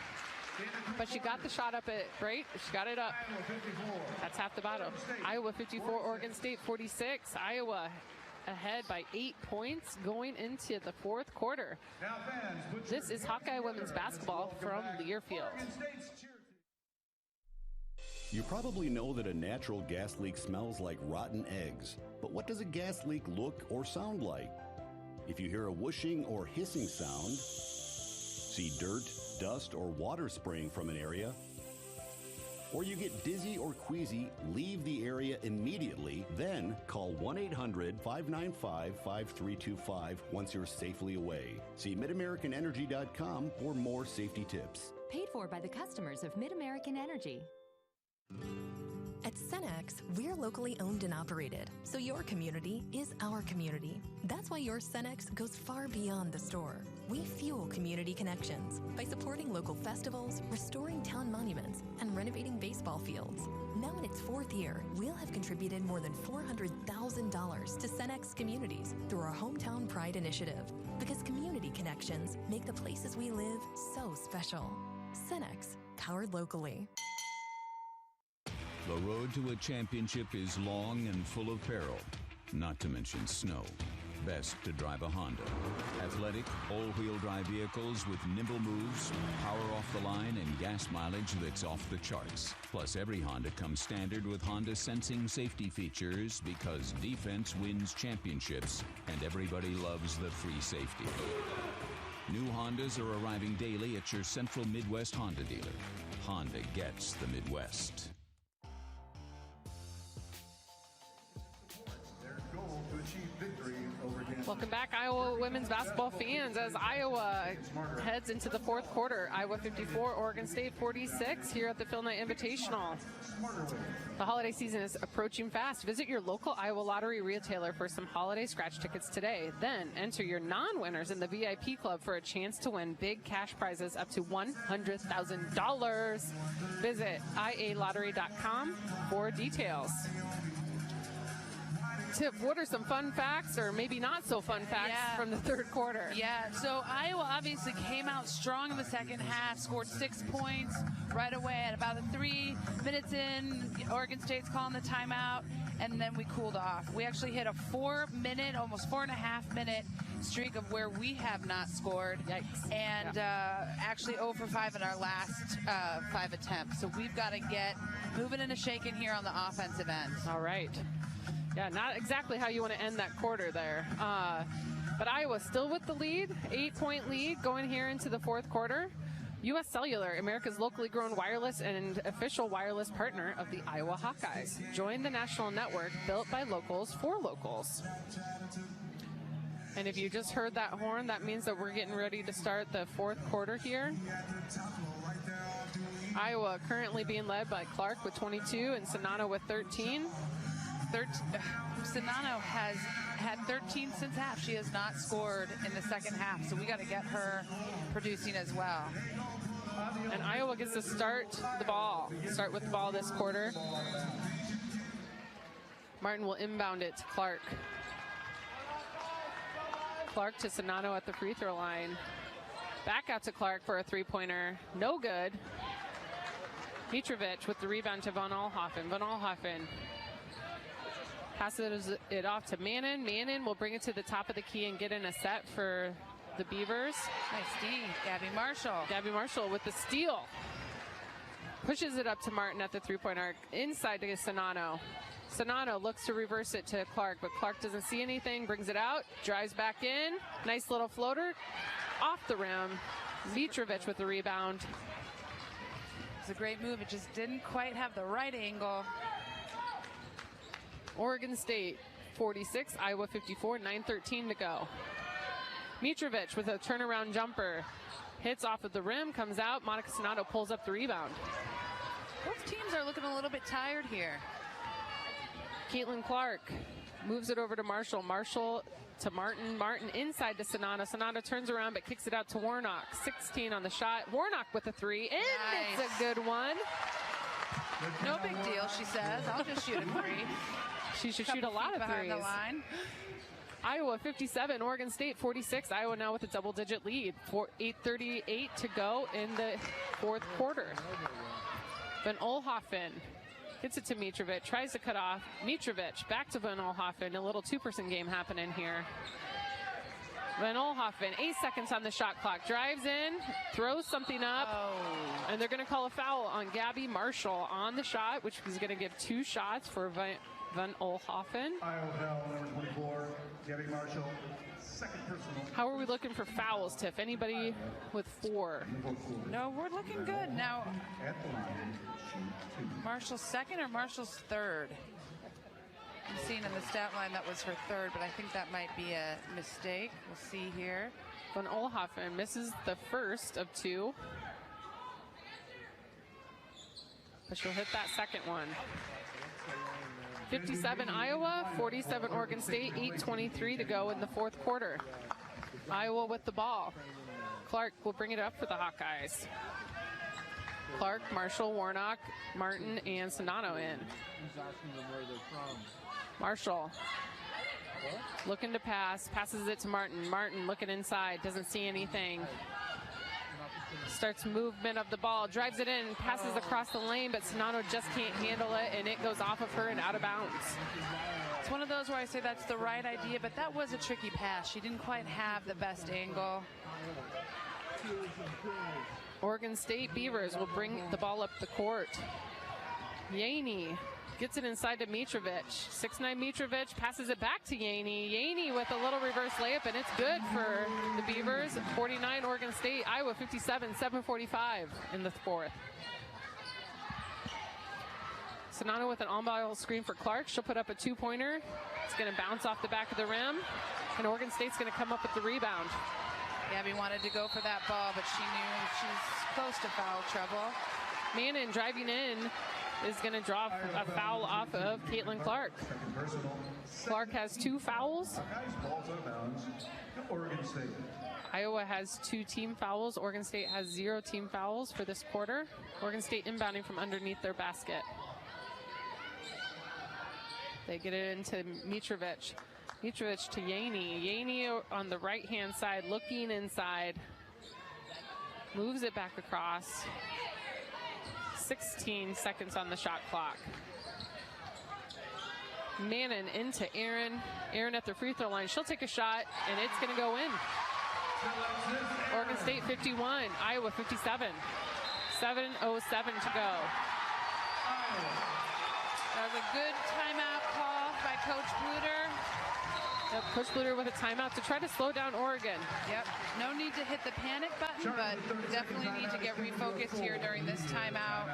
But she got the shot up at right. She got it up. That's half the battle. Iowa 54, Oregon State 46. Iowa ahead by 8 points going into the fourth quarter. This is Hawkeye women's basketball from Learfield. You probably know that a natural gas leak smells like rotten eggs. But what does a gas leak look or sound like? If you hear a whooshing or hissing sound, see dirt, dust, or water spraying from an area, or you get dizzy or queasy, leave the area immediately, then call 1-800-595-5325 once you're safely away. See MidAmericanEnergy.com for more safety tips. Paid for by the customers of MidAmerican Energy. At Cenex, we're locally owned and operated, so your community is our community. That's why your Cenex goes far beyond the store. We fuel community connections by supporting local festivals, restoring town monuments, and renovating baseball fields. Now in its 4th year, we'll have contributed more than $400,000 to Cenex communities through our Hometown Pride initiative, because community connections make the places we live so special. Cenex, powered locally. The road to a championship is long and full of peril, not to mention snow. Best to drive a Honda. Athletic, all-wheel drive vehicles with nimble moves, power off the line, and gas mileage that's off the charts. Plus, every Honda comes standard with Honda sensing safety features, because defense wins championships, and everybody loves the free safety. New Hondas are arriving daily at your Central Midwest Honda dealer. Honda gets the Midwest. Welcome back, Iowa women's basketball fans, as Iowa heads into the fourth quarter. Iowa 54, Oregon State 46 here at the Phil Knight Invitational. The holiday season is approaching fast. Visit your local Iowa Lottery retailer for some holiday scratch tickets today. Then enter your non-winners in the VIP club for a chance to win big cash prizes up to $100,000. Visit ialottery.com for details. Tiff, what are some fun facts, or maybe not so fun facts, from the third quarter? Yeah, so Iowa obviously came out strong in the second half, scored 6 points right away. At about 3 minutes in, Oregon State's calling the timeout, and then we cooled off. We actually hit a 4-minute, almost 4.5-minute streak of where we have not scored. Yikes. And actually 0 for 5 in our last 5 attempts. So we've got to get moving and shaking here on the offensive end. All right. Yeah, not exactly how you want to end that quarter there. But Iowa still with the lead, 8-point lead going here into the fourth quarter. U.S. Cellular, America's locally grown wireless and official wireless partner of the Iowa Hawkeyes. Join the national network built by locals for locals. And if you just heard that horn, that means that we're getting ready to start the fourth quarter here. Iowa currently being led by Clark with 22 and Sonano with 13. Sonano has had 13 since half. She has not scored in the second half, so we got to get her producing as well. And Iowa gets to start with the ball this quarter. Martin will inbound it to Clark. Clark to Sonano at the free throw line. Back out to Clark for a three-pointer. No good. Mitrovic with the rebound to Von Oelhoffen. Von Oelhoffen passes it off to Mannon. Mannon will bring it to the top of the key and get in a set for the Beavers. Nice D. Gabby Marshall. Gabby Marshall with the steal. Pushes it up to Martin at the three-point arc. Inside to Sonano. Sonano looks to reverse it to Clark, but Clark doesn't see anything. Brings it out. Drives back in. Nice little floater. Off the rim. Mitrovic with the rebound. It's a great move. It just didn't quite have the right angle. Oregon State 46, Iowa 54, 9:13 to go. Mitrovic with a turnaround jumper. Hits off of the rim, comes out. Monica Sonano pulls up the rebound. Both teams are looking a little bit tired here. Caitlin Clark moves it over to Marshall. Marshall to Martin. Martin inside to Sonano. Sonano turns around but kicks it out to Warnock. 16 on the shot. Warnock with a three. And nice. It's a good one. No big deal, she says. I'll just shoot a three. She should shoot a lot of threes. The line. Iowa 57, Oregon State 46. Iowa now with a double-digit lead. 8:38 to go in the fourth quarter. Van Oelhoffen gets it to Mitrovic, tries to cut off. Mitrovic back to Van Oelhoffen. A little two-person game happening here. Van Oelhoffen, 8 seconds on the shot clock. Drives in, throws something up, and they're going to call a foul on Gabby Marshall on the shot, which is going to give 2 shots for Van Oelhoffen. Iowa foul number 24, Gabby Marshall, second personal. How are we looking for fouls, Tiff? Anybody with 4? No, we're looking good. Now, Marshall's second or Marshall's third? I'm seeing in the stat line that was her third, but I think that might be a mistake. We'll see here. Van Oelhoffen misses the first of 2. But she'll hit that second one. 57 Iowa, 47 Oregon State, 8:23 to go in the fourth quarter. Iowa with the ball. Clark will bring it up for the Hawkeyes. Clark, Marshall, Warnock, Martin, and Sonano in. Marshall looking to pass, passes it to Martin. Martin looking inside, doesn't see anything. Starts movement of the ball, drives it in, passes across the lane, but Sonano just can't handle it, and it goes off of her and out of bounds. It's one of those where I say that's the right idea, but that was a tricky pass. She didn't quite have the best angle. Oregon State Beavers will bring the ball up the court. Yaney gets it inside to Mitrovic. 6'9" Mitrovic passes it back to Yaney. Yaney with a little reverse layup, and it's good for the Beavers. 49 Oregon State, Iowa 57, 7:45 in the fourth. Sonano with an on-ball screen for Clark. She'll put up a 2-pointer. It's going to bounce off the back of the rim, and Oregon State's going to come up with the rebound. Gabby wanted to go for that ball, but she knew she's close to foul trouble. Mannon driving in is going to draw a foul off of Caitlin Clark. Clark has 2 fouls. Iowa has 2 team fouls. Oregon State has 0 team fouls for this quarter. Oregon State inbounding from underneath their basket. They get it into Mitrovic. Mitrovic to Yaney. Yaney on the right-hand side, looking inside. Moves it back across. 16 seconds on the shot clock. Mannon into Aaron. Aaron at the free throw line. She'll take a shot, and it's going to go in. Oregon State 51, Iowa 57. 7:07 to go. That was a good timeout call by Coach Bluter. Yep, Coach Bluter with a timeout to try to slow down Oregon. Yep, no need to hit the panic button, but definitely need to get refocused here during this timeout.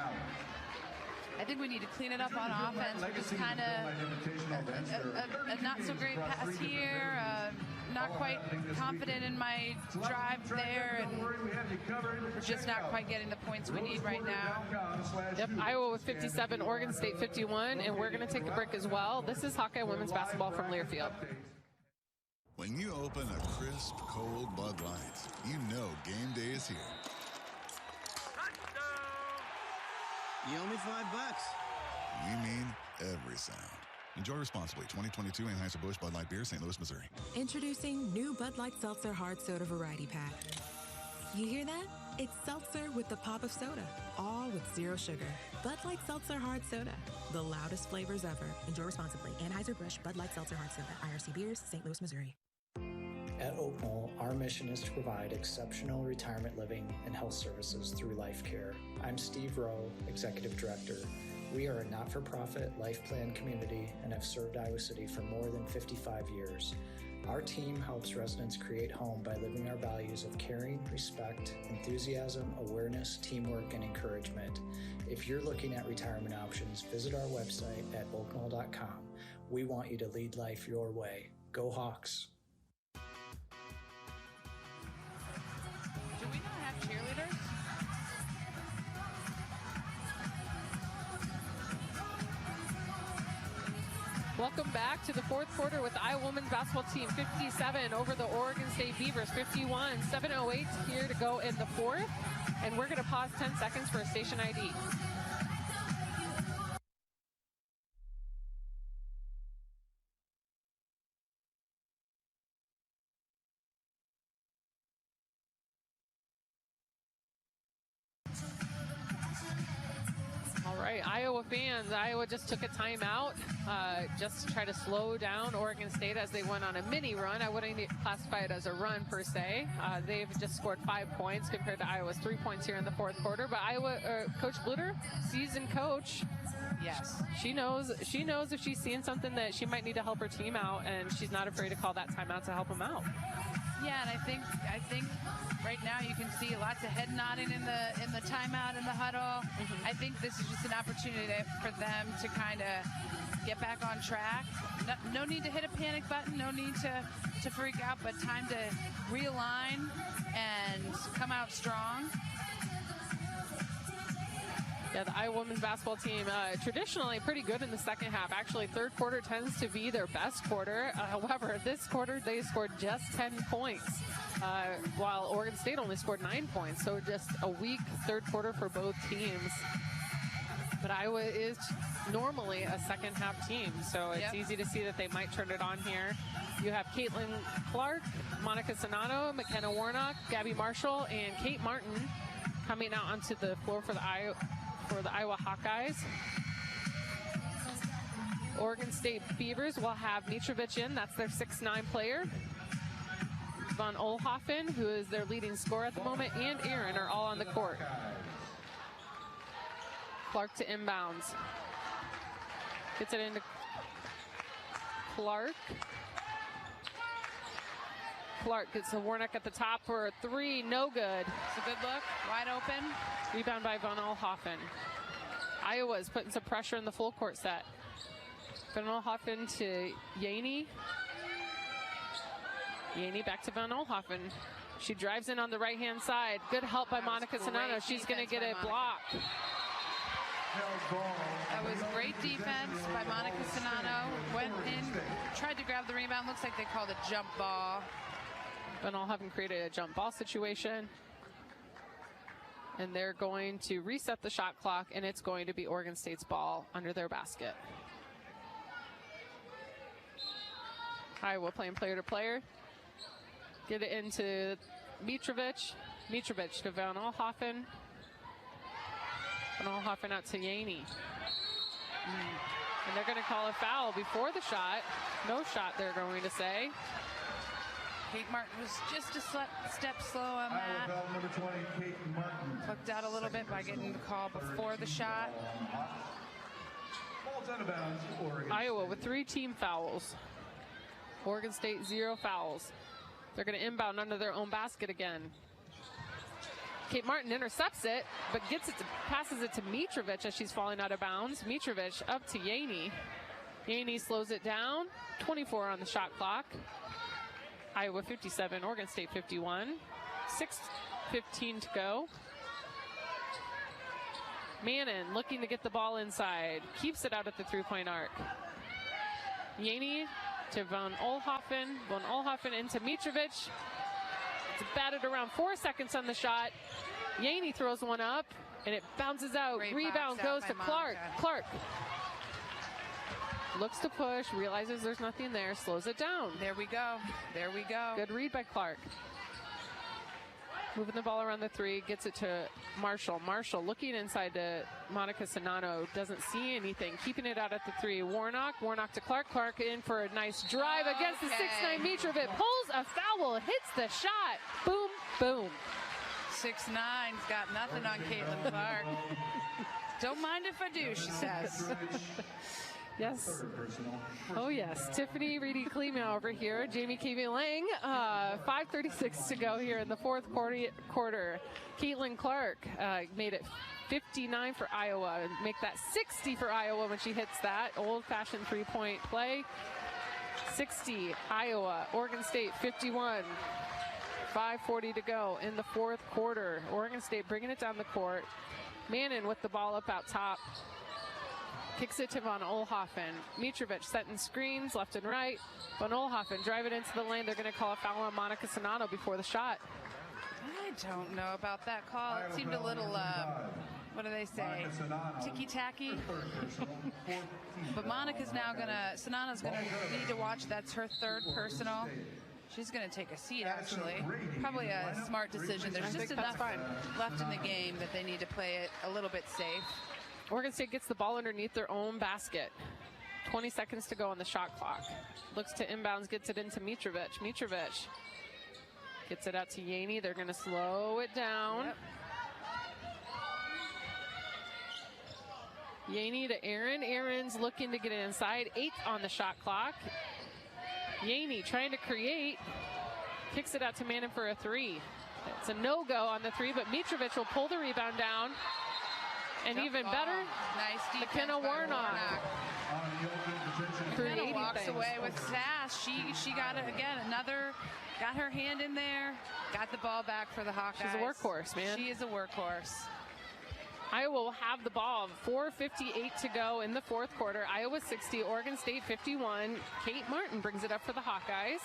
I think we need to clean it up on offense. We're just kind of a not so great pass here. Not quite confident in my drive there, and we're just not quite getting the points we need right now. Yep, Iowa with 57, Oregon State 51, and we're going to take a break as well. This is Hawkeye women's basketball from Learfield. When you open a crisp, cold Bud Light, you know game day is here. You owe me $5. We mean every sound. Enjoy responsibly. 2022 Anheuser-Busch Bud Light Beer, St. Louis, Missouri. Introducing new Bud Light Seltzer Hard Soda Variety Pack. You hear that? It's seltzer with the pop of soda, all with zero sugar. Bud Light Seltzer Hard Soda, the loudest flavors ever. Enjoy responsibly. Anheuser-Busch Bud Light Seltzer Hard Soda, IRC Beers, St. Louis, Missouri. At Oak Knoll, our mission is to provide exceptional retirement living and health services through life care. I'm Steve Rowe, Executive Director. We are a not-for-profit life plan community and have served Iowa City for more than 55 years. Our team helps residents create home by living our values of caring, respect, enthusiasm, awareness, teamwork, and encouragement. If you're looking at retirement options, visit our website at oakknoll.com. We want you to lead life your way. Go Hawks! Do we not have cheerleaders? Welcome back to the fourth quarter with the Iowa women's basketball team 57 over the Oregon State Beavers 51. 7:08 here to go in the fourth, and we're going to pause 10 seconds for a station ID. Iowa fans, Iowa just took a timeout just to try to slow down Oregon State as they went on a mini run. I wouldn't classify it as a run per se. They've just scored 5 points compared to Iowa's 3 points here in the fourth quarter. But Iowa, Coach Bluter, seasoned coach. Yes. She knows if she's seeing something that she might need to help her team out, and she's not afraid to call that timeout to help them out. Yeah, and I think right now you can see lots of head nodding in the timeout in the huddle. Mm-hmm. I think this is just an opportunity for them to kind of get back on track. No need to hit a panic button, no need to freak out, but time to realign and come out strong. Yeah, the Iowa women's basketball team traditionally pretty good in the second half. Actually, third quarter tends to be their best quarter. However, this quarter they scored just 10 points, while Oregon State only scored 9 points. So just a weak third quarter for both teams. But Iowa is normally a second half team, so it's easy to see that they might turn it on here. You have Caitlin Clark, Monica Sonato, McKenna Warnock, Gabby Marshall, and Kate Martin coming out onto the floor for the Iowa Hawkeyes. Oregon State Beavers will have Mitrovic in. That's their 6'9" player. Von Oelhoffen, who is their leading scorer at the moment, and Aaron are all on the court. Clark to inbounds. Gets it into Clark. Clark gets the Warnock at the top for a three. No good. It's a good look. Wide open. Rebound by Von Oelhoffen. Iowa's putting some pressure in the full court set. Von Oelhoffen to Yaney. Yaney back to Von Oelhoffen. She drives in on the right-hand side. Good help by Monica Sonato. She's going to get a block. That was great defense by Monica Sonato. Went in, tried to grab the rebound. Looks like they called a jump ball. Von Oelhoffen created a jump ball situation. And they're going to reset the shot clock, and it's going to be Oregon State's ball under their basket. Iowa playing player to player. Get it into Mitrovic. Mitrovic to Von Oelhoffen. Von Oelhoffen out to Yaney. And they're going to call a foul before the shot. No shot, they're going to say. Kate Martin was just a step slow on that. Number 20, Kate Martin. Hooked out a little bit by getting the call before the shot. Ball's out of bounds, Oregon. Iowa with 3 team fouls. Oregon State 0 fouls. They're going to inbound under their own basket again. Kate Martin intercepts it, but passes it to Mitrovic as she's falling out of bounds. Mitrovic up to Yaney. Yaney slows it down. 24 on the shot clock. Iowa 57, Oregon State 51. 6:15 to go. Mannon looking to get the ball inside. Keeps it out at the three-point arc. Yaney to Von Oelhoffen. Von Oelhoffen into Mitrovic. It's batted around 4 seconds on the shot. Yaney throws one up, and it bounces out. Great Rebound goes to Clark. Monica. Clark looks to push, realizes there's nothing there, slows it down. There we go. There we go. Good read by Clark. Moving the ball around the three, gets it to Marshall. Marshall looking inside to Monica Sonano, doesn't see anything, keeping it out at the three. Warnock to Clark. Clark in for a nice drive against the 6'9" Mitrovic. Pulls a foul, hits the shot. Boom, boom. 6'9's got nothing on Caitlin Clark. Don't mind if I do, she says. Yes. Oh, yes. Tiffany Reedy-Klima over here. Jamie Kavey-Lang. 5:36 to go here in the fourth quarter. Caitlin Clark made it 59 for Iowa. Make that 60 for Iowa when she hits that old-fashioned three-point play. 60, Iowa. Oregon State 51. 5:40 to go in the fourth quarter. Oregon State bringing it down the court. Mannon with the ball up out top. Kicks it to Von Oelhoffen. Mitrovic setting screens left and right. Von Oelhoffen drive it into the lane. They're going to call a foul on Monica Sonano before the shot. I don't know about that call. It seemed a little, what do they say, ticky-tacky. But Sonano's going to need to watch. That's her third personal. She's going to take a seat, actually. Probably a smart decision. There's just enough left in the game that they need to play it a little bit safe. Oregon State gets the ball underneath their own basket. 20 seconds to go on the shot clock. Looks to inbounds, gets it into Mitrovic. Mitrovic gets it out to Yaney. They're going to slow it down. Yep. Yaney to Aaron. Aaron's looking to get it inside. 8 on the shot clock. Yaney trying to create. Kicks it out to Mannon for a three. It's a no-go on the three, but Mitrovic will pull the rebound down. And even better, nice defense McKenna Warnock. McKenna walks away with sass. She got it again. Got her hand in there. Got the ball back for the Hawkeyes. She's a workhorse, man. She is a workhorse. Iowa will have the ball. 4:58 to go in the fourth quarter. Iowa 60, Oregon State 51. Kate Martin brings it up for the Hawkeyes.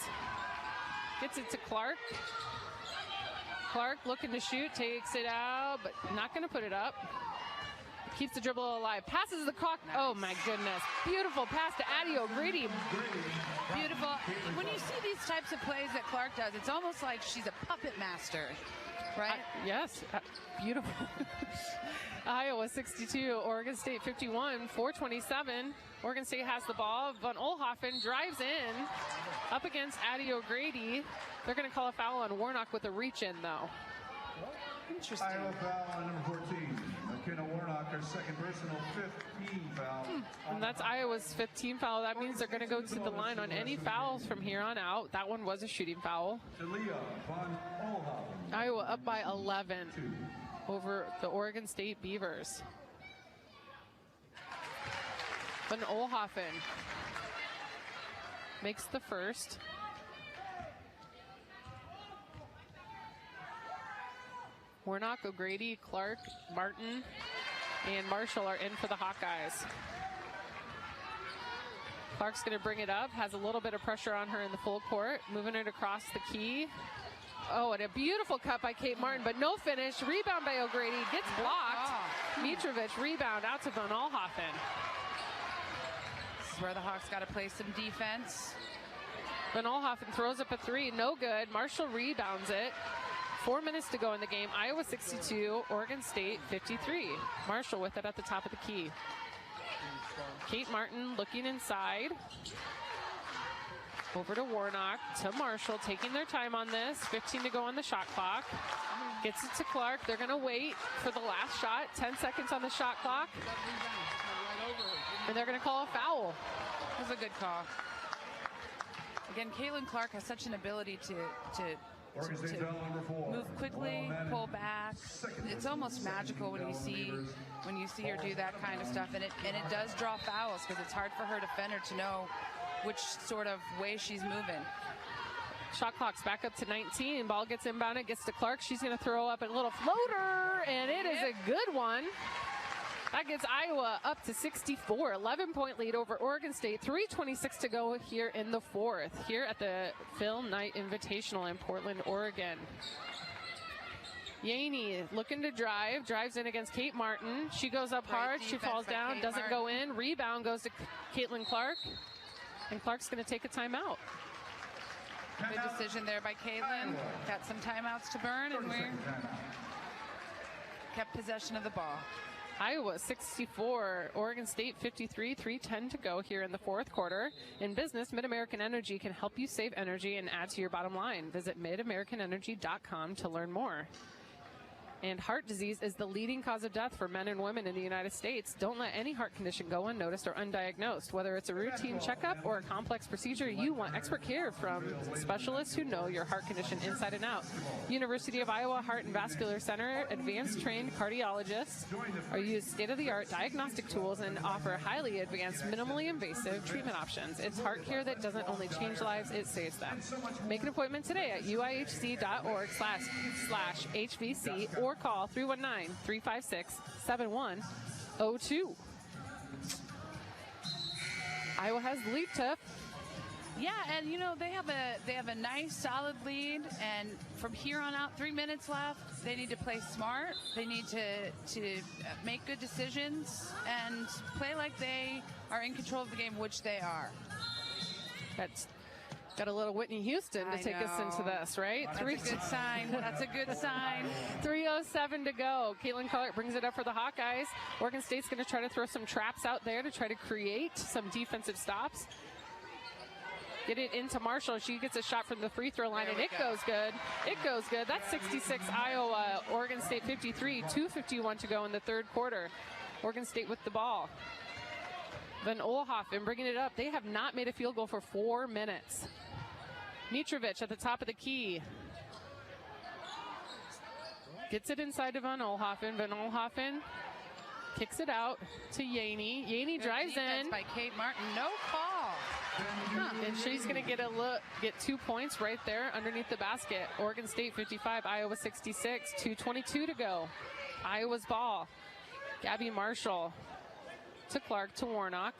Gets it to Clark. Clark looking to shoot, takes it out, but not going to put it up. Keeps the dribble alive. Passes the clock. Nice. Oh, my goodness. Beautiful pass to Addie O'Grady. Beautiful. When you see these types of plays that Clark does, it's almost like she's a puppet master, right? Yes. Beautiful. Iowa 62, Oregon State 51, 4:27. Oregon State has the ball. Von Oelhoffen drives in up against Addie O'Grady. They're going to call a foul on Warnock with a reach-in, though. Interesting. Iowa foul on number 14. McKenna Warnock, her second personal 15 foul. And that's Iowa's 15 foul. That means they're going to go to the line on any fouls from here on out. That one was a shooting foul. Iowa up by 11 over the Oregon State Beavers. Von Oelhoffen makes the first. Warnock, O'Grady, Clark, Martin, and Marshall are in for the Hawkeyes. Clark's going to bring it up, has a little bit of pressure on her in the full court, moving it across the key. Oh, and a beautiful cut by Kate Martin, but no finish. Rebound by O'Grady, gets blocked. Mitrovic, rebound out to Von Oelhoffen. This is where the Hawks got to play some defense. Von Oelhoffen throws up a three, no good. Marshall rebounds it. 4 minutes to go in the game. Iowa 62, Oregon State 53. Marshall with it at the top of the key. Kate Martin looking inside. Over to Warnock, to Marshall, taking their time on this. 15 to go on the shot clock. Gets it to Clark. They're going to wait for the last shot. 10 seconds on the shot clock. And they're going to call a foul. That was a good call. Again, Caitlin Clark has such an ability to move quickly, pull back. It's almost magical when you see her do that kind of stuff, and it does draw fouls because it's hard for her defender to know which sort of way she's moving. Shot clock's back up to 19. Ball gets inbounded, gets to Clark. She's going to throw up a little floater, and it is a good one. That gets Iowa up to 64. 11-point lead over Oregon State. 3:26 to go here in the fourth, here at the Phil Knight Invitational in Portland, Oregon. Yaney looking to drives in against Kate Martin. She goes up hard, she falls down, doesn't go in. Rebound goes to Caitlin Clark, and Clark's going to take a timeout. Good decision there by Caitlin. Got some timeouts to burn, and we kept possession of the ball. Iowa 64, Oregon State 53, 3:10 to go here in the fourth quarter. In business, Mid-American Energy can help you save energy and add to your bottom line. Visit midamericanenergy.com to learn more. And heart disease is the leading cause of death for men and women in the United States. Don't let any heart condition go unnoticed or undiagnosed. Whether it's a routine checkup or a complex procedure, you want expert care from specialists who know your heart condition inside and out. University of Iowa Heart and Vascular Center advanced trained cardiologists are used state-of-the-art diagnostic tools and offer highly advanced, minimally invasive treatment options. It's heart care that doesn't only change lives, it saves them. Make an appointment today at uihc.org/HVC or call 319-356-7102. Iowa has the lead, Tiff. Yeah, and you know they have a nice solid lead, and from here on out, 3 minutes left. They need to play smart. They need to make good decisions and play like they are in control of the game, which they are. That's got a little Whitney Houston to take us into this, right? That's a good sign. That's a good sign. 3:07 to go. Caitlin Clark brings it up for the Hawkeyes. Oregon State's going to try to throw some traps out there to try to create some defensive stops. Get it into Marshall. She gets a shot from the free throw line, and it goes good. It goes good. That's 66 Iowa. Oregon State 53. 2:51 to go in the third quarter. Oregon State with the ball. Van Olhoffen bringing it up. They have not made a field goal for 4 minutes. Mitrovic at the top of the key. Gets it inside to Van Olhoffen. Van Olhoffen kicks it out to Yaney. Yaney drives in. By Kate Martin. No call. And she's going to get 2 points right there underneath the basket. Oregon State 55, Iowa 66. 2:22 to go. Iowa's ball. Gabby Marshall to Clark to Warnock.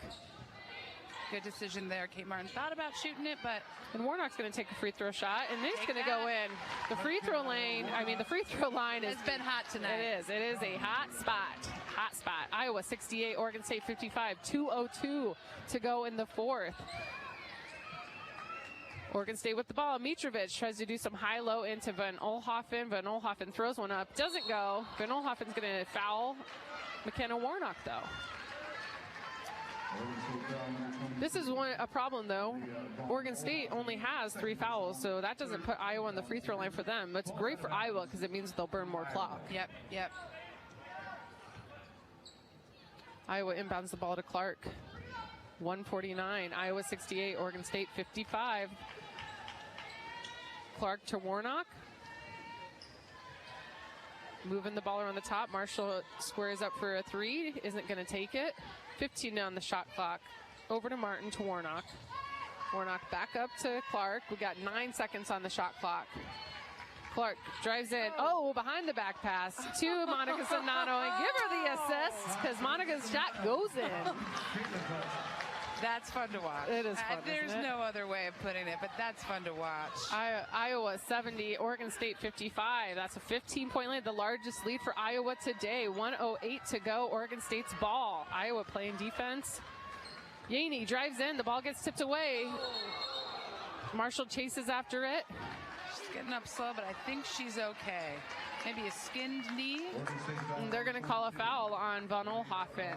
Good decision there. Kate Martin thought about shooting it, but... And Warnock's going to take a free throw shot, and it's going to go in. The free throw line has been hot tonight. It is a hot spot. Hot spot. Iowa 68, Oregon State 55. 2:02 to go in the fourth. Oregon State with the ball. Mitrovic tries to do some high-low into Van Olhoffen. Van Olhoffen throws one up. Doesn't go. Van Olhoffen's going to foul McKenna Warnock, though. This is a problem, though. Oregon State only has 3 fouls, so that doesn't put Iowa on the free throw line for them. It's great for Iowa because it means they'll burn more clock. Yep. Iowa inbounds the ball to Clark. 1:49. Iowa 68, Oregon State 55. Clark to Warnock. Moving the ball around the top. Marshall squares up for a 3. Isn't going to take it. 15 on the shot clock. Over to Martin to Warnock. Warnock back up to Clark. We got 9 seconds on the shot clock. Clark drives in. Oh, behind the back pass to Monica Sonano, and give her the assist because Monica's shot goes in. That's fun to watch. It is fun. There's no other way of putting it, but that's fun to watch. Iowa 70, Oregon State 55. That's a 15-point lead, the largest lead for Iowa today. 1:08 to go. Oregon State's ball. Iowa playing defense. Yaney drives in. The ball gets tipped away. Marshall chases after it. She's getting up slow, but I think she's okay. Maybe a skinned knee. And they're going to call a foul on Van Olhoffen.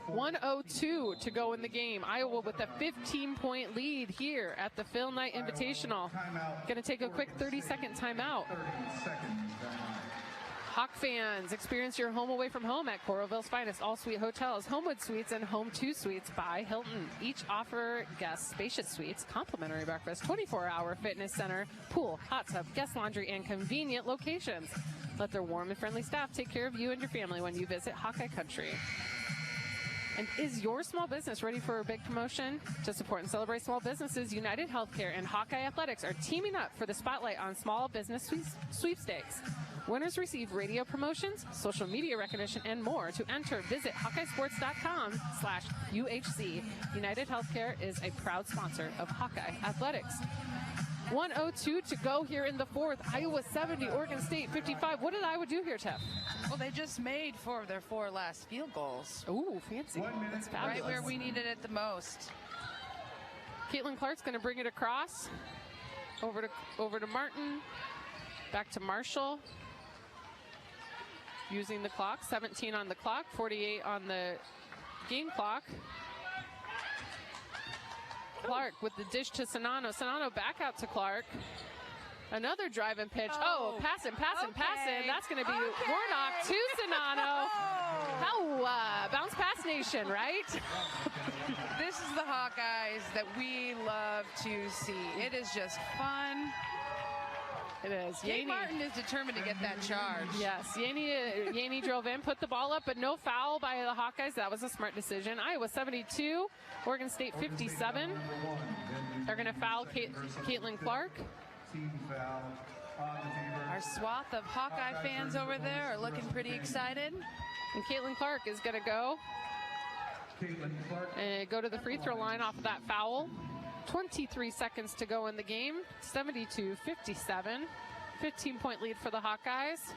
1:02 to go in the game. Iowa with a 15-point lead here at the Phil Knight Invitational. Going to take a quick 30-second timeout. Hawk fans, experience your home away from home at Coralville's finest all-suite hotels, Homewood Suites and Home 2 Suites by Hilton. Each offer guests spacious suites, complimentary breakfast, 24-hour fitness center, pool, hot tub, guest laundry, and convenient locations. Let their warm and friendly staff take care of you and your family when you visit Hawkeye Country. And is your small business ready for a big promotion? To support and celebrate small businesses, United Healthcare and Hawkeye Athletics are teaming up for the Spotlight on Small Business Sweepstakes. Winners receive radio promotions, social media recognition, and more. To enter, visit HawkeyeSports.com/UHC. United Healthcare is a proud sponsor of Hawkeye Athletics. 1:02 to go here in the fourth. Iowa 70, Oregon State 55. What did Iowa do here, Tiff? Well, they just made 4 of their 4 last field goals. Ooh, fancy. That's fabulous. Right where we needed it the most. Caitlin Clark's going to bring it across. Over to Martin. Back to Marshall. Using the clock. 17 on the clock. 48 on the game clock. Clark with the dish to Sonano. Sonano back out to Clark. Another drive and pitch. Oh, passing. That's going to be Warnock to Sonano. How bounce pass nation, right? This is the Hawkeyes that we love to see. It is just fun. It is. Kate Martin is determined to get that charge. Yes, Yaney drove in, put the ball up, but no foul by the Hawkeyes. That was a smart decision. Iowa 72, Oregon State 57. They're going to foul Caitlin Clark. Our swath of Hawkeye fans over there are looking pretty excited. And Caitlin Clark is going to go and go to the free throw line off of that foul. 23 seconds to go in the game. 72-57. 15-point lead for the Hawkeyes.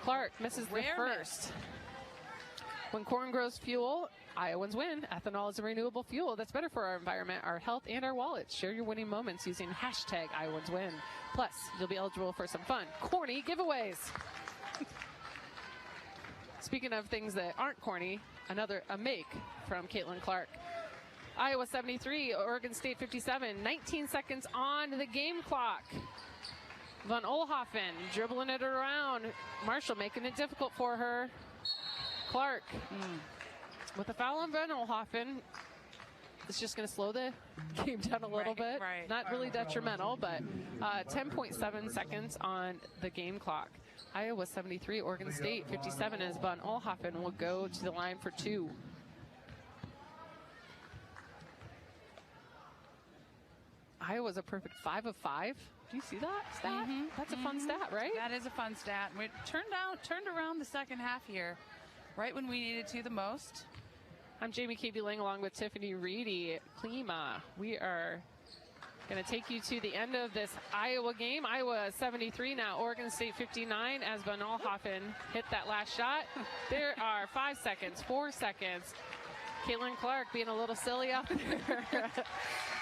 Clark misses the first. When corn grows fuel, Iowans win. Ethanol is a renewable fuel that's better for our environment, our health, and our wallets. Share your winning moments using hashtag #IowansWin. Plus, you'll be eligible for some fun, corny giveaways. Speaking of things that aren't corny, a make from Caitlin Clark. Iowa 73, Oregon State 57, 19 seconds on the game clock. Von Oelhoffen dribbling it around. Marshall making it difficult for her. Clark with a foul on Von Oelhoffen. It's just going to slow the game down a little bit. Right. Not really detrimental, but 10.7 seconds on the game clock. Iowa 73, Oregon State 57 as Von Oelhoffen will go to the line for 2. Iowa's a perfect 5 of 5. Do you see that stat? That's a fun stat, right? That is a fun stat. We turned around the second half here, right when we needed to the most. I'm Jamie K.B. Lang along with Tiffany Reedy. Klima. We are going to take you to the end of this Iowa game. Iowa 73 now, Oregon State 59 as Von Oelhoffen hit that last shot. There are 5 seconds, 4 seconds. Caitlin Clark being a little silly out there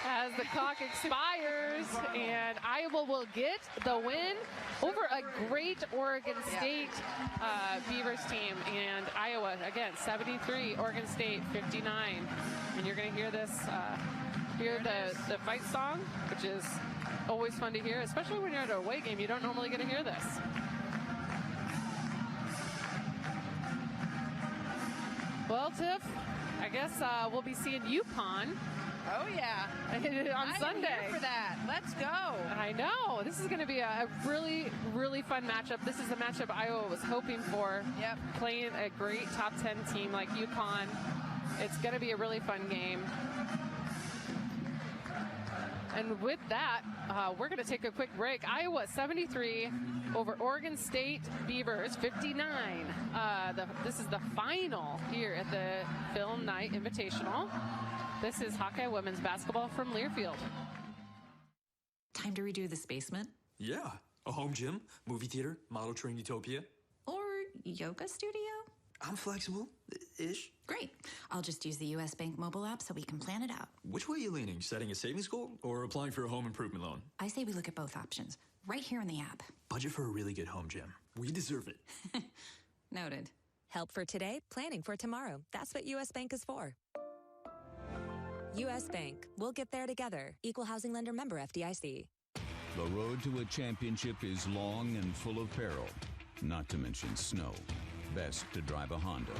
as the clock expires, and Iowa will get the win over a great Oregon State Beavers team. And Iowa, again, 73, Oregon State 59. And you're going to hear this, hear the fight song, which is always fun to hear, especially when you're at an away game. You don't normally get to hear this. Well, Tiff, I guess we'll be seeing UConn. Oh, yeah. on Sunday. I'm here for that. Let's go. I know. This is going to be a really, really fun matchup. This is the matchup Iowa was hoping for. Yep. Playing a great top 10 team like UConn. It's going to be a really fun game. And with that, we're going to take a quick break. Iowa 73 over Oregon State Beavers 59. This is the final here at the Film Night Invitational. This is Hawkeye women's basketball from Learfield. Time to redo this basement? Yeah. A home gym, movie theater, model train utopia. Or yoga studio? I'm flexible-ish. Great. I'll just use the U.S. Bank mobile app so we can plan it out. Which way are you leaning? Setting a savings goal or applying for a home improvement loan? I say we look at both options, right here in the app. Budget for a really good home gym. We deserve it. Noted. Help for today, planning for tomorrow. That's what U.S. Bank is for. U.S. Bank. We'll get there together. Equal housing lender member FDIC. The road to a championship is long and full of peril. not to mention snow. Best to drive a Honda.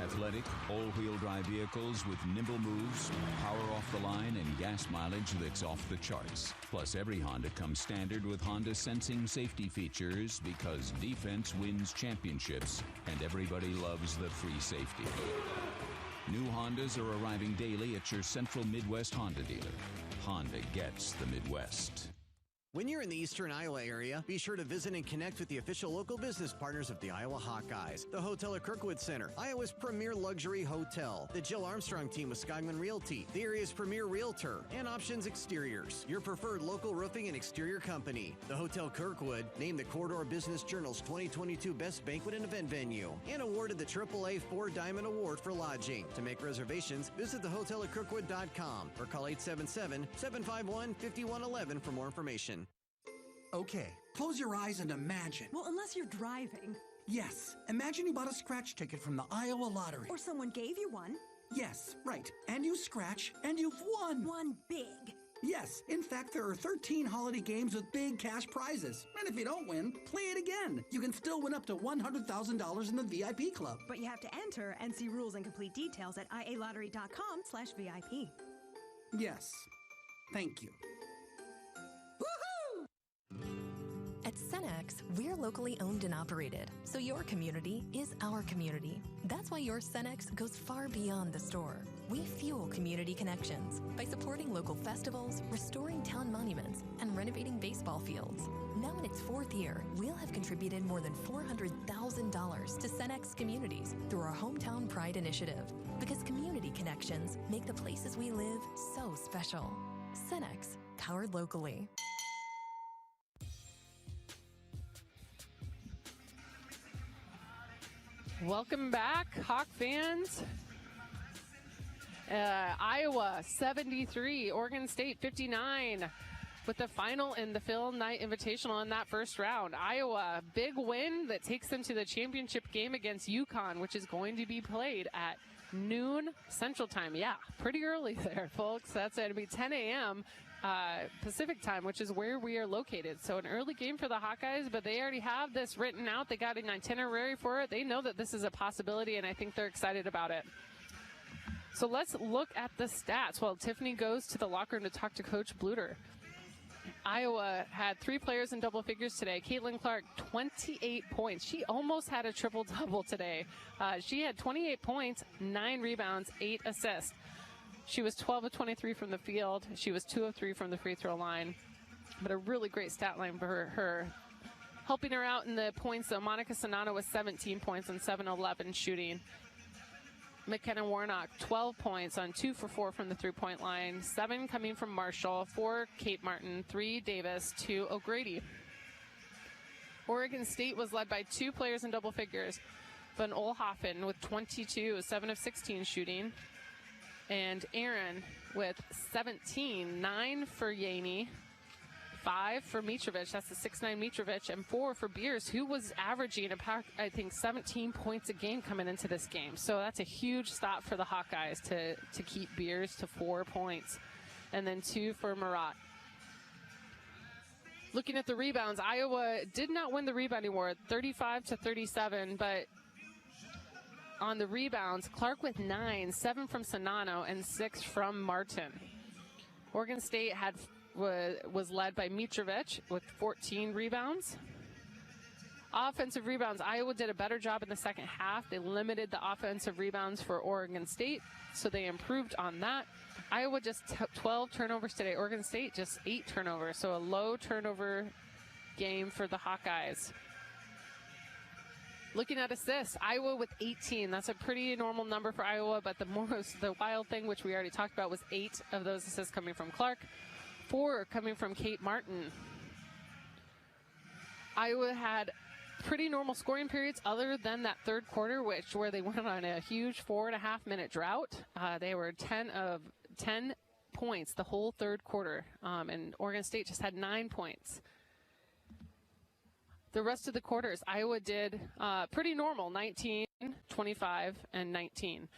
Athletic, all-wheel drive vehicles with nimble moves, power off the line, and gas mileage that's off the charts. Plus, every Honda comes standard with Honda sensing safety features because defense wins championships, and everybody loves the free safety. New Hondas are arriving daily at your Central Midwest Honda dealer. Honda gets the Midwest. When you're in the eastern Iowa area, be sure to visit and connect with the official local business partners of the Iowa Hawkeyes. The hotel at Kirkwood Center, Iowa's premier luxury hotel. The Jill Armstrong team with Skogman Realty, the area's premier realtor. And Options Exteriors, your preferred local roofing and exterior company. The Hotel Kirkwood, named the Corridor Business Journal's 2022 Best Banquet and Event Venue. And awarded the AAA 4-Diamond Award for lodging. To make reservations, visit thehotelatkirkwood.com or call 877-751-5111 for more information. Okay, close your eyes and imagine. Well, unless you're driving. Yes, imagine you bought a scratch ticket from the Iowa Lottery. Or someone gave you one. Yes, right. And you scratch, and you've won. Won big. Yes, in fact, there are 13 holiday games with big cash prizes. And if you don't win, play it again. You can still win up to $100,000 in the VIP club. But you have to enter and see rules and complete details at ialottery.com/VIP. Yes, thank you. At Cenex, we're locally owned and operated, so your community is our community. That's why your Cenex goes far beyond the store. We fuel community connections by supporting local festivals, restoring town monuments, and renovating baseball fields. Now in its 4th year, we'll have contributed more than $400,000 to Cenex communities through our Hometown Pride initiative, because community connections make the places we live so special. Cenex, powered locally. Welcome back, Hawk fans. Iowa 73, Oregon State 59, with the final in the Phil Knight Invitational in that first round. Iowa, big win that takes them to the championship game against UConn, which is going to be played at noon Central Time. Yeah, pretty early there, folks. That's going to be 10 a.m. Pacific Time, which is where we are located. So an early game for the Hawkeyes, but they already have this written out. They got an itinerary for it. They know that this is a possibility, and I think they're excited about it. So let's look at the stats while Tiffany goes to the locker room to talk to Coach Bluter. Iowa had 3 players in double figures today. Caitlin Clark, 28 points. She almost had a triple-double today. She had 28 points, 9 rebounds, 8 assists. She was 12 of 23 from the field. She was 2 of 3 from the free throw line. But a really great stat line for her. Helping her out in the points, though, Monica Sonano was 17 points and 7-11 shooting. McKenna Warnock, 12 points on 2 for 4 from the three-point line. 7 coming from Marshall, 4 Kate Martin, 3 Davis, 2 O'Grady. Oregon State was led by 2 players in double figures. Van Olhoffen with 22, 7 of 16 shooting. And Aaron with 17, 9 for Yaney, 5 for Mitrovic, that's the 6'9" Mitrovic, and 4 for Beers, who was averaging about, I think, 17 points a game coming into this game. So that's a huge stop for the Hawkeyes to keep Beers to 4 points. And then 2 for Marat. Looking at the rebounds, Iowa did not win the rebounding award, 35-37, but on the rebounds, Clark with 9, 7 from Sonano, and 6 from Martin. Oregon State was led by Mitrovic with 14 rebounds. Offensive rebounds, Iowa did a better job in the second half. They limited the offensive rebounds for Oregon State, so they improved on that. Iowa just 12 turnovers today. Oregon State just 8 turnovers, so a low turnover game for the Hawkeyes. Looking at assists, Iowa with 18. That's a pretty normal number for Iowa, but the wild thing, which we already talked about, was 8 of those assists coming from Clark, 4 coming from Kate Martin. Iowa had pretty normal scoring periods other than that third quarter, where they went on a huge 4.5-minute drought. They were 10 of 10 points the whole third quarter, and Oregon State just had 9 points. The rest of the quarters, Iowa did pretty normal, 19, 25, and 19.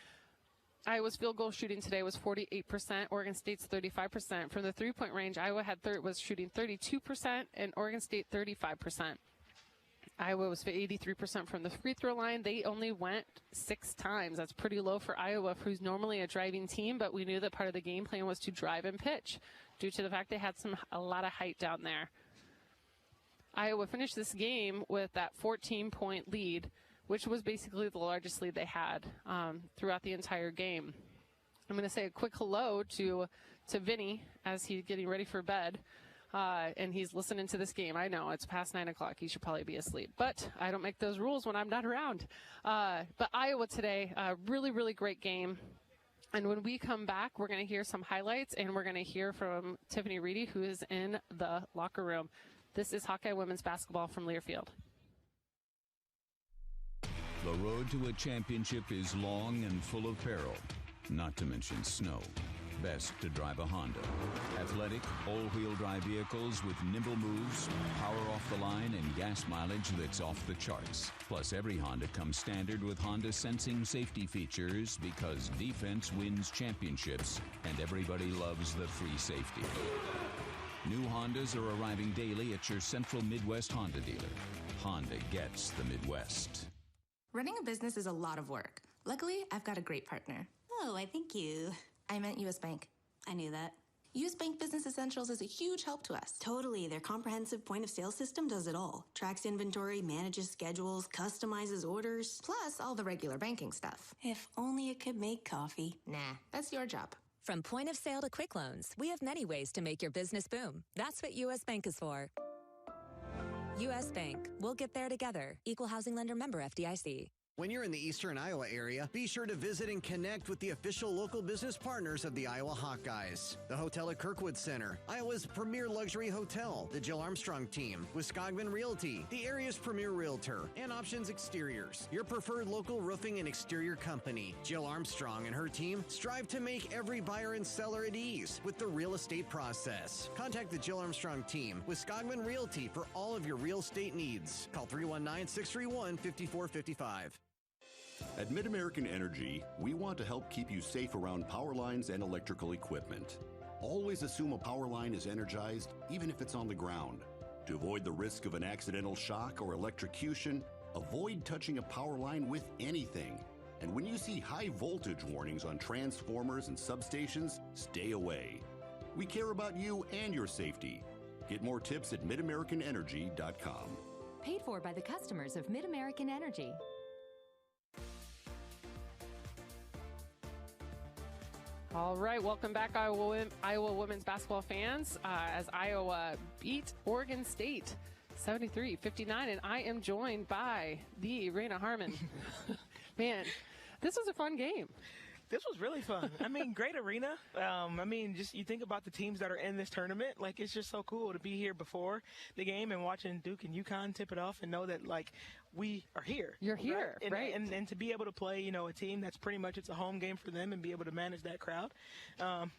Iowa's field goal shooting today was 48%. Oregon State's 35%. From the three-point range, Iowa was shooting 32%, and Oregon State 35%. Iowa was 83% from the free throw line. They only went 6 times. That's pretty low for Iowa, who's normally a driving team, but we knew that part of the game plan was to drive and pitch due to the fact they had a lot of height down there. Iowa finished this game with that 14-point lead, which was basically the largest lead they had throughout the entire game. I'm going to say a quick hello to Vinny as he's getting ready for bed. And he's listening to this game. I know it's past 9 o'clock. He should probably be asleep, but I don't make those rules when I'm not around. But Iowa today, really, really great game. And when we come back, we're going to hear some highlights, and we're going to hear from Tiffany Reedy, who is in the locker room. This is Hawkeye women's basketball from Learfield. The road to a championship is long and full of peril, not to mention snow. Best to drive a Honda. Athletic, all-wheel drive vehicles with nimble moves, power off the line, and gas mileage that's off the charts. Plus, every Honda comes standard with Honda sensing safety features because defense wins championships, and everybody loves the free safety. New Hondas are arriving daily at your Central Midwest Honda dealer. Honda gets the Midwest. Running a business is a lot of work. Luckily, I've got a great partner. Oh, I think you... I meant U.S. Bank. I knew that. U.S. Bank Business Essentials is a huge help to us. Totally. Their comprehensive point-of-sale system does it all. Tracks inventory, manages schedules, customizes orders. Plus all the regular banking stuff. If only it could make coffee. Nah, that's your job. From point of sale to quick loans, we have many ways to make your business boom. That's what U.S. Bank is for. U.S. Bank. We'll get there together. Equal housing lender member FDIC. When you're in the eastern Iowa area, be sure to visit and connect with the official local business partners of the Iowa Hawkeyes. The hotel at Kirkwood Center, Iowa's premier luxury hotel, the Jill Armstrong team, Wisconsin Realty, the area's premier realtor, and Options Exteriors, your preferred local roofing and exterior company. Jill Armstrong and her team strive to make every buyer and seller at ease with the real estate process. Contact the Jill Armstrong team, Wisconsin Realty, for all of your real estate needs. Call 319-631-5455. At Mid-American Energy, we want to help keep you safe around power lines and electrical equipment. Always assume a power line is energized, even if it's on the ground. To avoid the risk of an accidental shock or electrocution, avoid touching a power line with anything. And when you see high voltage warnings on transformers and substations, stay away. We care about you and your safety. Get more tips at midamericanenergy.com. Paid for by the customers of Mid-American Energy. All right, welcome back, Iowa women's basketball fans, as Iowa beat Oregon State 73-59, and I am joined by the Raina Harmon. Man, this was a fun game. This was really fun. I mean, great arena. I mean, just you think about the teams that are in this tournament. Like, it's just so cool to be here before the game and watching Duke and UConn tip it off and know that, like, we are here. You're here, right? And to be able to play, you know, a team that's pretty much it's a home game for them and be able to manage that crowd.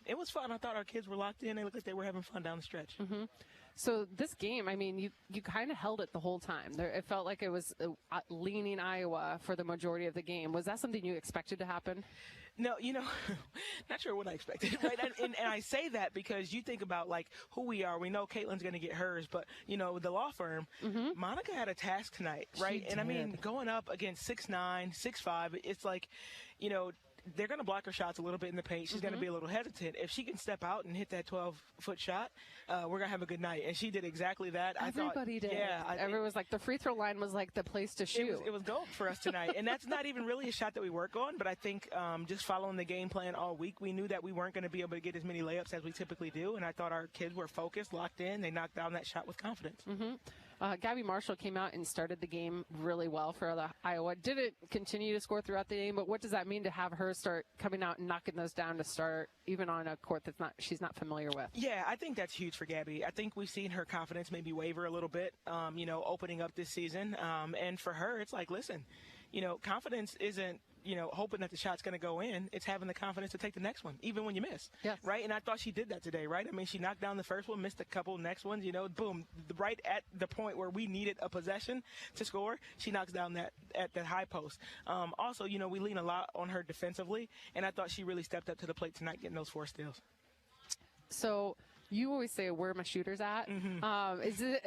It was fun. I thought our kids were locked in. They looked like they were having fun down the stretch. Mm-hmm. So this game, I mean, you kind of held it the whole time. It felt like it was leaning Iowa for the majority of the game. Was that something you expected to happen? No, you know, not sure what I expected, right? and I say that because you think about, like, who we are. We know Caitlin's going to get hers, but, you know, the law firm, Monica had a task tonight, right? And, I mean, going up against 6'9", 6'5", it's like, you know, they're going to block her shots a little bit in the paint. She's going to be a little hesitant. If she can step out and hit that 12-foot shot, we're going to have a good night. And she did exactly that. Everybody did. Yeah. Everyone was like, the free throw line was like the place to shoot. It was gold for us tonight. And that's not even really a shot that we work on. But I think just following the game plan all week, we knew that we weren't going to be able to get as many layups as we typically do. And I thought our kids were focused, locked in. They knocked down that shot with confidence. Gabby Marshall came out and started the game really well for the Iowa. Didn't continue to score throughout the game, but what does that mean to have her start coming out and knocking those down to start, even on a court she's not familiar with? Yeah, I think that's huge for Gabby. I think we've seen her confidence maybe waver a little bit, you know, opening up this season. And for her, it's like, listen, you know, confidence isn't, you know, hoping that the shot's going to go in. It's having the confidence to take the next one, even when you miss. Yes. Right? And I thought she did that today, right? I mean, she knocked down the first one, missed a couple next ones, you know, boom, right at the point where we needed a possession to score, she knocks down that at the high post. Also, you know, we lean a lot on her defensively, and I thought she really stepped up to the plate tonight getting those 4 steals. So you always say, where are my shooters at?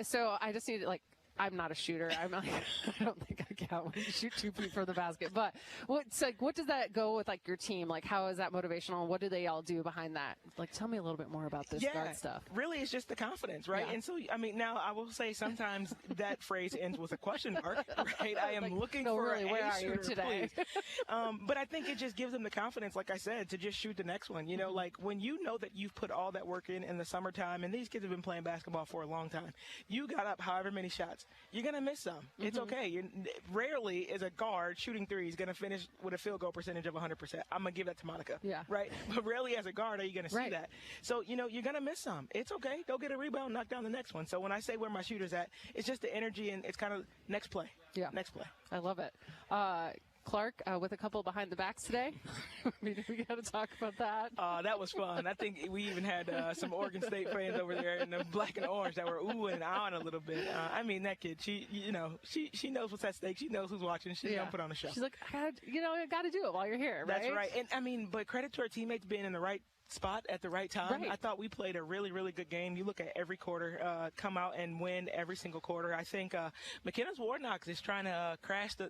So I just need, like, I'm not a shooter. I'm not, I don't think I can shoot 2 feet from the basket. But what does that go with, like, your team? Like, how is that motivational? What do they all do behind that? Like, tell me a little bit more about this guard stuff. Really, it's just the confidence, right? Yeah. And so, I mean, now I will say sometimes that phrase ends with a question mark, right? I am like, looking no, for really, where are shooter, you today? But I think it just gives them the confidence, like I said, to just shoot the next one. You know, like when you know that you've put all that work in the summertime, and these kids have been playing basketball for a long time, you got up however many shots. You're going to miss some. It's okay. Rarely is a guard shooting threes going to finish with a field goal percentage of 100%. I'm going to give that to Monica. Yeah. Right? But rarely as a guard are you going to see that. So, you know, you're going to miss some. It's okay. Go get a rebound, knock down the next one. So when I say where my shooter's at, it's just the energy, and it's kind of next play. Yeah. Next play. I love it. Clark, with a couple behind the backs today. We got to talk about that. That was fun. I think we even had some Oregon State fans over there in the black and orange that were oohing and ahhing a little bit. I mean, that kid, she knows what's at stake. She knows who's watching. She's going to put on a show. She's like, I got to do it while you're here, right? That's right. And, I mean, but credit to her teammates being in the right spot at the right time. Right. I thought we played a really, really good game. You look at every quarter, come out and win every single quarter. I think McKenna's Warnock is trying to crash the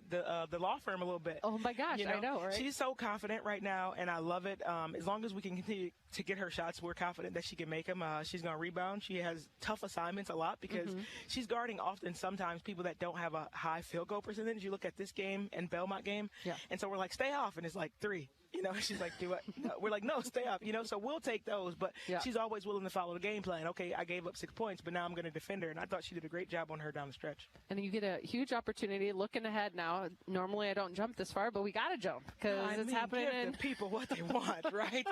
law firm a little bit. Oh my gosh, I know, right? She's so confident right now, and I love it. As long as we can continue to get her shots, we're confident that she can make them. She's going to rebound. She has tough assignments a lot because she's guarding often sometimes people that don't have a high field goal percentage. You look at this game and Belmont game, and so we're like, stay off, and it's like 3. You know, she's like, do what? No. We're like, no, stay up. You know, so we'll take those. But she's always willing to follow the game plan. Okay, I gave up 6 points, but now I'm going to defend her. And I thought she did a great job on her down the stretch. And you get a huge opportunity looking ahead now. Normally I don't jump this far, but we got to jump because it's happening. Give the people what they want, right?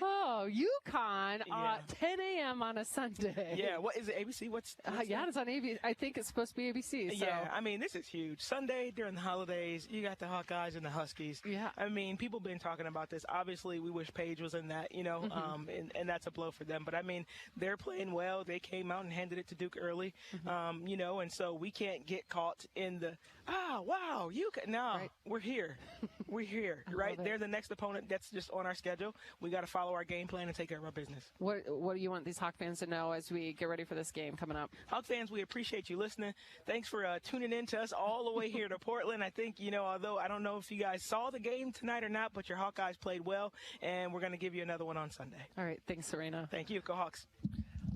Oh, UConn at 10 a.m. on a Sunday. Yeah, what is it, ABC? What's yeah, it's on ABC. I think it's supposed to be ABC. So. Yeah, I mean, this is huge. Sunday during the holidays, you got the Hawkeyes and the Huskies. Yeah. I mean, people been talking about this. Obviously, we wish Paige was in that, you know, and that's a blow for them. But, I mean, they're playing well. They came out and handed it to Duke early, you know, and so we can't get caught in the, wow, we're here. We're here, right? They're the next opponent that's just on our schedule. We got to follow our game plan and take care of our business. What do you want these Hawk fans to know as we get ready for this game coming up? Hawk fans, we appreciate you listening. Thanks for tuning in to us all the way here to Portland. I think, you know, although I don't know if you guys saw the game tonight or not, but your Hawkeyes played well, and we're going to give you another one on Sunday. All right. Thanks, Serena. Thank you. Go Hawks.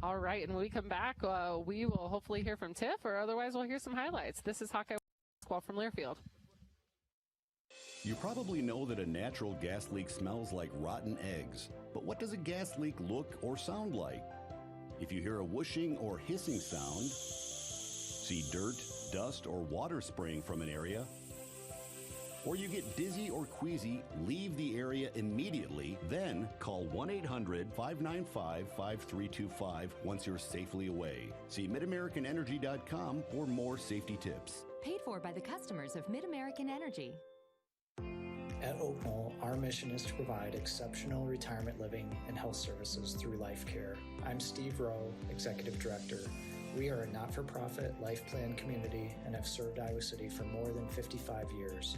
All right. And when we come back, we will hopefully hear from Tiff, or otherwise we'll hear some highlights. This is Hawkeye Basketball from Learfield. You probably know that a natural gas leak smells like rotten eggs. But what does a gas leak look or sound like? If you hear a whooshing or hissing sound, see dirt, dust, or water spraying from an area, or you get dizzy or queasy, leave the area immediately. Then call 1-800-595-5325 once you're safely away. See MidAmericanEnergy.com for more safety tips. Paid for by the customers of Mid-American Energy. At Oak Knoll, our mission is to provide exceptional retirement living and health services through life care. I'm Steve Rowe, Executive Director. We are a not-for-profit life plan community and have served Iowa City for more than 55 years.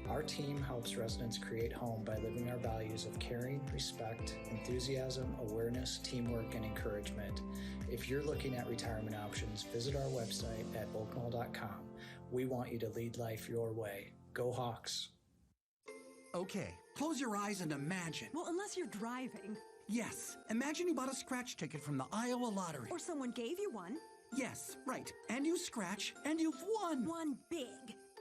Our team helps residents create home by living our values of caring, respect, enthusiasm, awareness, teamwork, and encouragement. If you're looking at retirement options, visit our website at oakknoll.com. We want you to lead life your way. Go Hawks! Okay, close your eyes and imagine. Well, unless you're driving. Yes, imagine you bought a scratch ticket from the Iowa Lottery. Or someone gave you one. Yes, right. And you scratch, and you've won. Won big.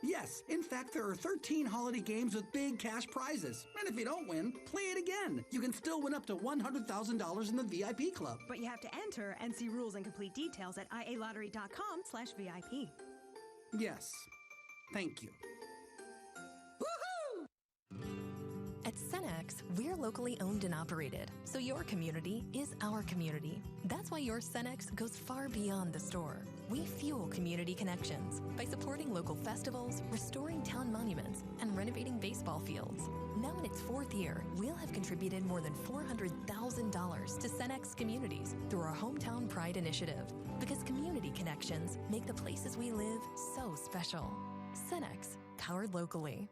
Yes, in fact, there are 13 holiday games with big cash prizes. And if you don't win, play it again. You can still win up to $100,000 in the VIP club. But you have to enter and see rules and complete details at ialottery.com/VIP. Yes, thank you. At Cenex, we're locally owned and operated, so your community is our community. That's why your Cenex goes far beyond the store. We fuel community connections by supporting local festivals, restoring town monuments, and renovating baseball fields. Now in its 4th year, we'll have contributed more than $400,000 to Cenex communities through our Hometown Pride initiative, because community connections make the places we live so special. Cenex, powered locally.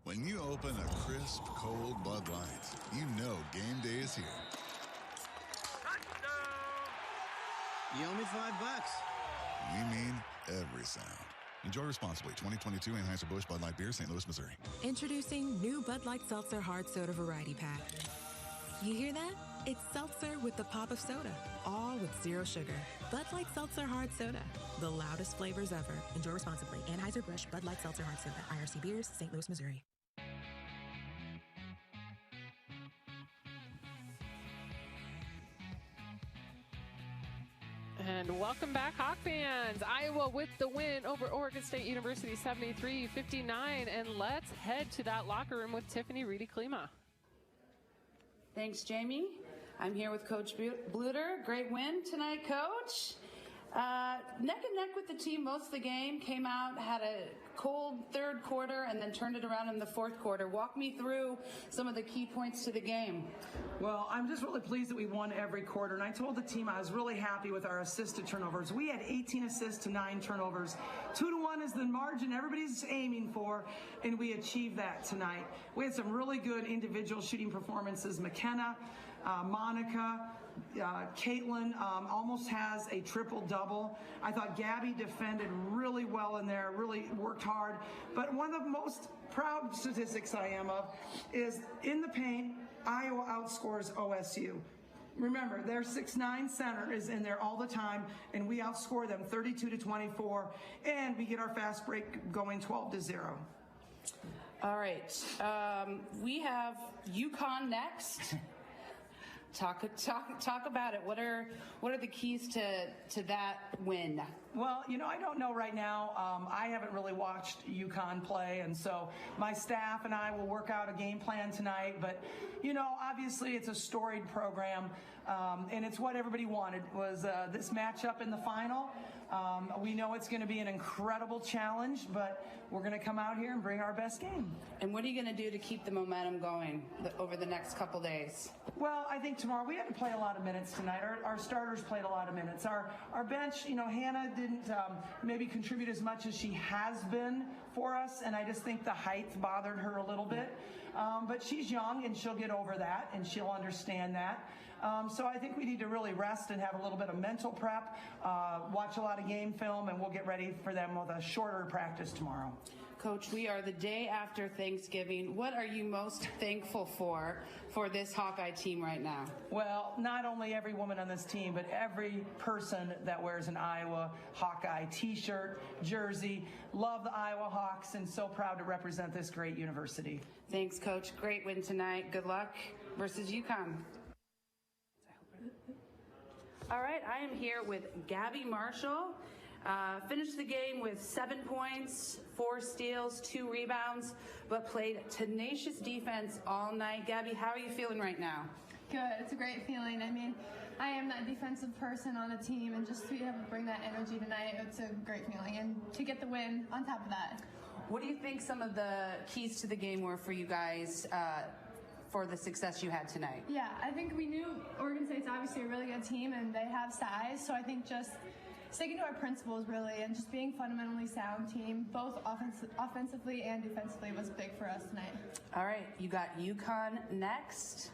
When you open a crisp, cold Bud Light, you know game day is here. You owe me $5. We mean every sound. Enjoy responsibly. 2022 Anheuser-Busch Bud Light Beer, St. Louis, Missouri. Introducing new Bud Light Seltzer Hard Soda Variety Pack. You hear that? It's seltzer with the pop of soda, all with zero sugar. Bud Light Seltzer Hard Soda, the loudest flavors ever. Enjoy responsibly. Anheuser-Busch Bud Light Seltzer Hard Soda, IRC Beers, St. Louis, Missouri. And welcome back, Hawk fans. Iowa with the win over Oregon State University 73-59. And let's head to that locker room with Tiffany Reedy-Klima. Thanks, Jamie. I'm here with Coach Bluter. Great win tonight, Coach. Neck and neck with the team most of the game. Came out, had a cold third quarter, and then turned it around in the fourth quarter. Walk me through some of the key points to the game. Well, I'm just really pleased that we won every quarter, and I told the team I was really happy with our assisted turnovers. We had 18 assists to 9 turnovers. 2-1 is the margin everybody's aiming for, and we achieved that tonight. We had some really good individual shooting performances. McKenna, Monica, Caitlin almost has a triple-double. I thought Gabby defended really well in there, really worked hard. But one of the most proud statistics I am of is in the paint, Iowa outscores OSU. Remember, their 6'9" center is in there all the time, and we outscore them 32-24, and we get our fast break going 12-0. All right. We have UConn next. Talk about it. What are the keys to that win? Well, I don't know right now. I haven't really watched UConn play, and so my staff and I will work out a game plan tonight. But, obviously it's a storied program, and it's what everybody wanted was this matchup in the final. We know it's going to be an incredible challenge, but we're going to come out here and bring our best game. And what are you going to do to keep the momentum going over the next couple days? Well, I think tomorrow we had to play a lot of minutes tonight. Our starters played a lot of minutes. Our bench, Hannah didn't maybe contribute as much as she has been for us, and I just think the height bothered her a little bit. But she's young, and she'll get over that, and she'll understand that. So I think we need to really rest and have a little bit of mental prep, watch a lot of game film, and we'll get ready for them with a shorter practice tomorrow. Coach, we are the day after Thanksgiving. What are you most thankful for this Hawkeye team right now? Well, not only every woman on this team, but every person that wears an Iowa Hawkeye t-shirt, jersey. Love the Iowa Hawks and so proud to represent this great university. Thanks, Coach. Great win tonight. Good luck versus UConn. All right, I am here with Gabby Marshall. Finished the game with 7 points, 4 steals, 2 rebounds, but played tenacious defense all night. Gabby, how are you feeling right now? Good. It's a great feeling. I mean, I am that defensive person on a team, and just to be able to bring that energy tonight, it's a great feeling. And to get the win on top of that. What do you think some of the keys to the game were for you guys for the success you had tonight? Yeah, I think we knew Oregon State's obviously a really good team, and they have size, so I think just sticking to our principles, really, and just being fundamentally sound team, both offensively and defensively, was big for us tonight. All right, you got UConn next.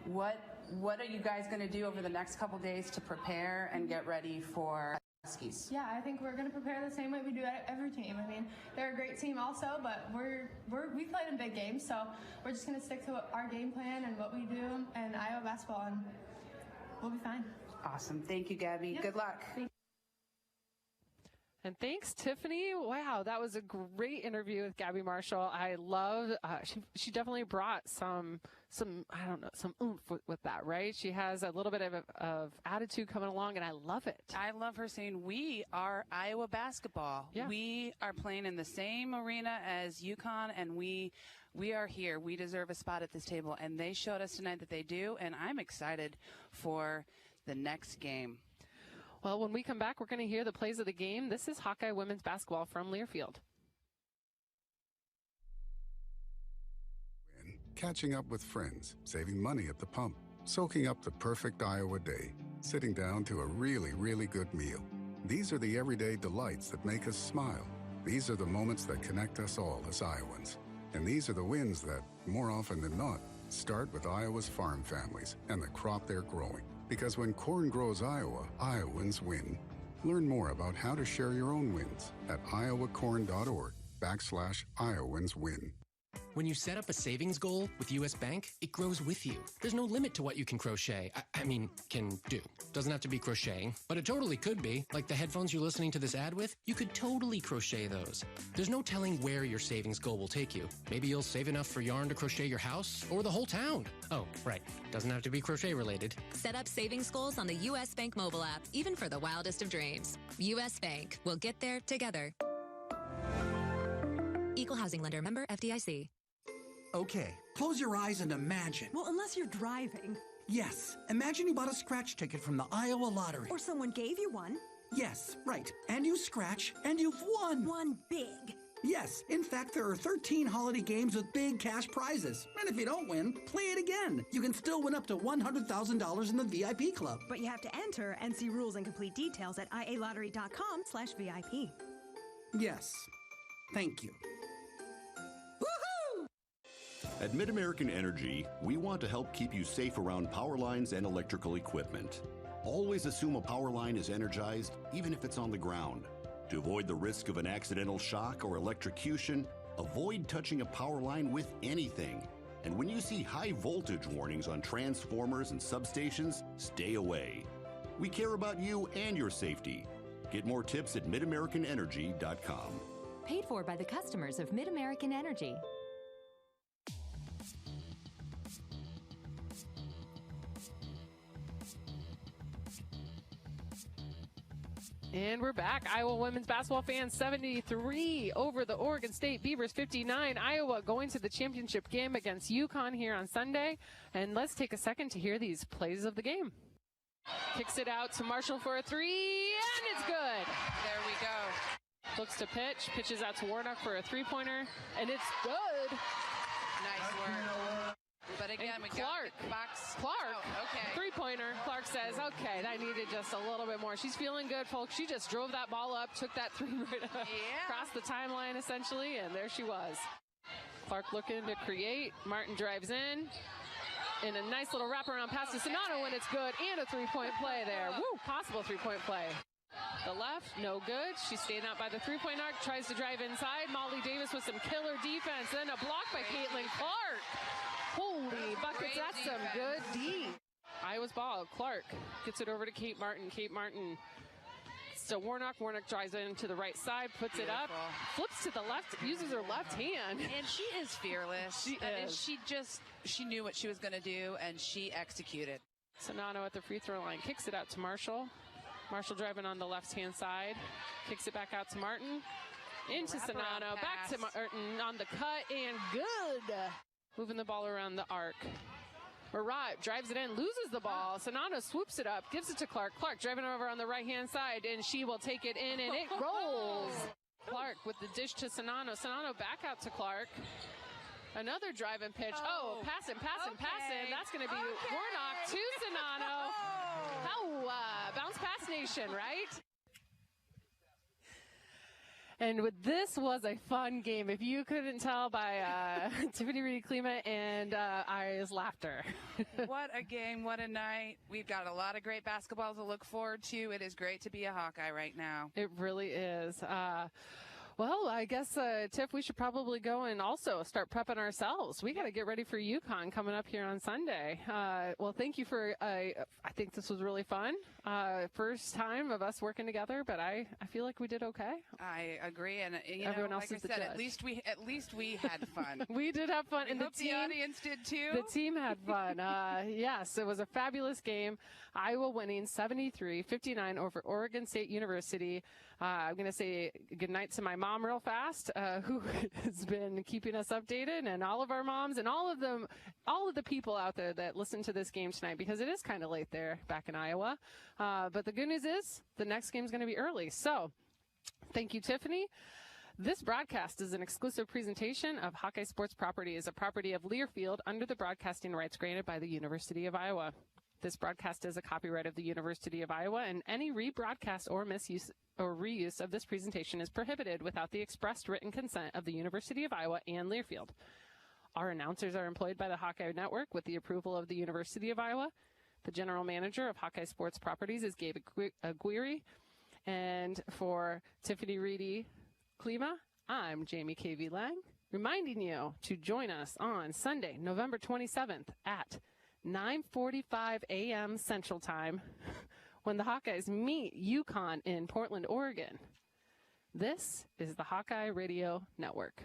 What are you guys going to do over the next couple days to prepare and get ready for Hawkeyes? Yeah, I think we're going to prepare the same way we do at every team. I mean, they're a great team also, but we played in big games, so we're just going to stick to our game plan and what we do in Iowa basketball, and we'll be fine. Awesome. Thank you, Gabby. Yep. Good luck. And thanks, Tiffany. Wow, that was a great interview with Gabby Marshall. I love, she definitely brought some I don't know, some oomph with that, right? She has a little bit of attitude coming along, and I love it. I love her saying, we are Iowa basketball. Yeah. We are playing in the same arena as UConn, and we are here. We deserve a spot at this table, and they showed us tonight that they do, and I'm excited for the next game. Well, when we come back, we're going to hear the plays of the game. This is Hawkeye women's basketball from Learfield. Catching up with friends, saving money at the pump, soaking up the perfect Iowa day, sitting down to a really, really good meal. These are the everyday delights that make us smile. These are the moments that connect us all as Iowans. And these are the wins that, more often than not, start with Iowa's farm families and the crop they're growing. Because when corn grows Iowa, Iowans win. Learn more about how to share your own wins at iowacorn.org/Iowans win. When you set up a savings goal with U.S. Bank, it grows with you. There's no limit to what you can crochet. Can do. Doesn't have to be crocheting, but it totally could be. Like the headphones you're listening to this ad with, you could totally crochet those. There's no telling where your savings goal will take you. Maybe you'll save enough for yarn to crochet your house or the whole town. Oh, right. Doesn't have to be crochet related. Set up savings goals on the U.S. Bank mobile app, even for the wildest of dreams. U.S. Bank. We'll get there together. Equal housing lender, member FDIC. Okay, close your eyes and imagine. Well, unless you're driving. Yes, imagine you bought a scratch ticket from the Iowa Lottery. Or someone gave you one. Yes, right. And you scratch, and you've won. Won big. Yes, in fact, there are 13 holiday games with big cash prizes. And if you don't win, play it again. You can still win up to $100,000 in the VIP club. But you have to enter and see rules and complete details at ialottery.com/VIP. Yes, thank you. At Mid-American Energy, we want to help keep you safe around power lines and electrical equipment. Always assume a power line is energized, even if it's on the ground. To avoid the risk of an accidental shock or electrocution, avoid touching a power line with anything. And when you see high voltage warnings on transformers and substations, stay away. We care about you and your safety. Get more tips at midamericanenergy.com. Paid for by the customers of Mid-American Energy. And we're back. Iowa women's basketball fans 73 over the Oregon State Beavers 59. Iowa going to the championship game against UConn here on Sunday. And let's take a second to hear these plays of the game. Kicks it out to Marshall for a three, and it's good. There we go. Looks to pitch, pitches out to Warnock for a three-pointer, and it's good. Nice work. But again, we got the box. Clark, okay. Three-pointer. Clark says, okay, that needed just a little bit more. She's feeling good, folks. She just drove that ball up, took that three right across the timeline, essentially, and there she was. Clark looking to create. Martin drives in a nice little wraparound pass to Sonata when it's good, and a three-point play there. Woo, possible three-point play. The left, no good. She's staying out by the three-point arc, tries to drive inside. Molly Davis with some killer defense, then a block by Caitlin Clark. Holy buckets, that's some good D. Iowa's ball. Clark gets it over to Kate Martin. Kate Martin to Warnock. Warnock drives in to the right side, puts it up, flips to the left, uses her left hand. And she is fearless. She knew what she was going to do, and she executed. Sonano at the free throw line kicks it out to Marshall. Marshall driving on the left-hand side, kicks it back out to Martin. Into Sonano, back to Martin on the cut, and good. Moving the ball around the arc. Marat drives it in, loses the ball. Sonano swoops it up, gives it to Clark. Clark driving over on the right-hand side, and she will take it in, and it rolls. Clark with the dish to Sonano. Sonano back out to Clark. Another drive and pitch. Oh, passing. That's going to be Warnock to Sonano. Bounce pass nation, right? And this was a fun game. If you couldn't tell by Tiffany Reedy-Klima and I's laughter. What a game, what a night. We've got a lot of great basketball to look forward to. It is great to be a Hawkeye right now. It really is. Well, I guess, Tiff, we should probably go and also start prepping ourselves. We got to get ready for UConn coming up here on Sunday. Well, thank you for, I think this was really fun. First time of us working together, but I feel like we did okay. I agree. And, everyone else like is the judge. judge. At least we had fun. We did have fun. And the audience did too. The team had fun. Yes, it was a fabulous game. Iowa winning 73-59 over Oregon State University. I'm going to say goodnight to my mom real fast, who has been keeping us updated, and all of our moms and all of the people out there that listen to this game tonight, because it is kind of late there back in Iowa. But the good news is the next game is going to be early. So thank you, Tiffany. This broadcast is an exclusive presentation of Hawkeye Sports Properties, a property of Learfield under the broadcasting rights granted by the University of Iowa. This broadcast is a copyright of the University of Iowa, and any rebroadcast or misuse or reuse of this presentation is prohibited without the expressed written consent of the University of Iowa and Learfield. Our announcers are employed by the Hawkeye Network with the approval of the University of Iowa. The general manager of Hawkeye Sports Properties is Gabe Aguirre. And for Tiffany Reedy Klima, I'm Jamie KV Lang, reminding you to join us on Sunday, November 27th at 9:45 a.m. Central Time when the Hawkeyes meet UConn in Portland, Oregon. This is the Hawkeye Radio Network.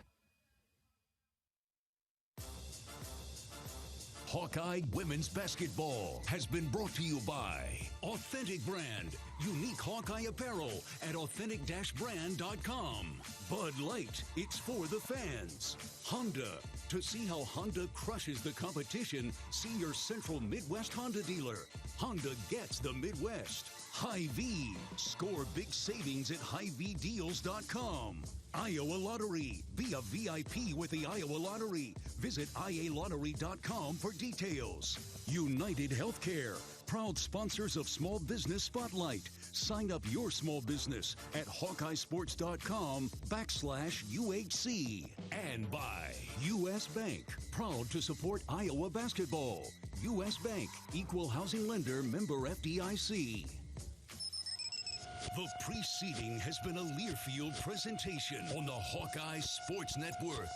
Hawkeye Women's Basketball has been brought to you by Authentic Brand, unique Hawkeye apparel at authentic-brand.com. Bud Light, it's for the fans. Honda, to see how Honda crushes the competition, see your Central Midwest Honda dealer. Honda gets the Midwest. Hy-Vee, score big savings at HyVeeDeals.com. Iowa Lottery, be a VIP with the Iowa Lottery. Visit IALottery.com for details. United Healthcare, proud sponsors of Small Business Spotlight. Sign up your small business at HawkeyeSports.com/UHC. And by U.S. Bank, proud to support Iowa basketball. U.S. Bank, equal housing lender, member FDIC. The preceding has been a Learfield presentation on the Hawkeye Sports Network.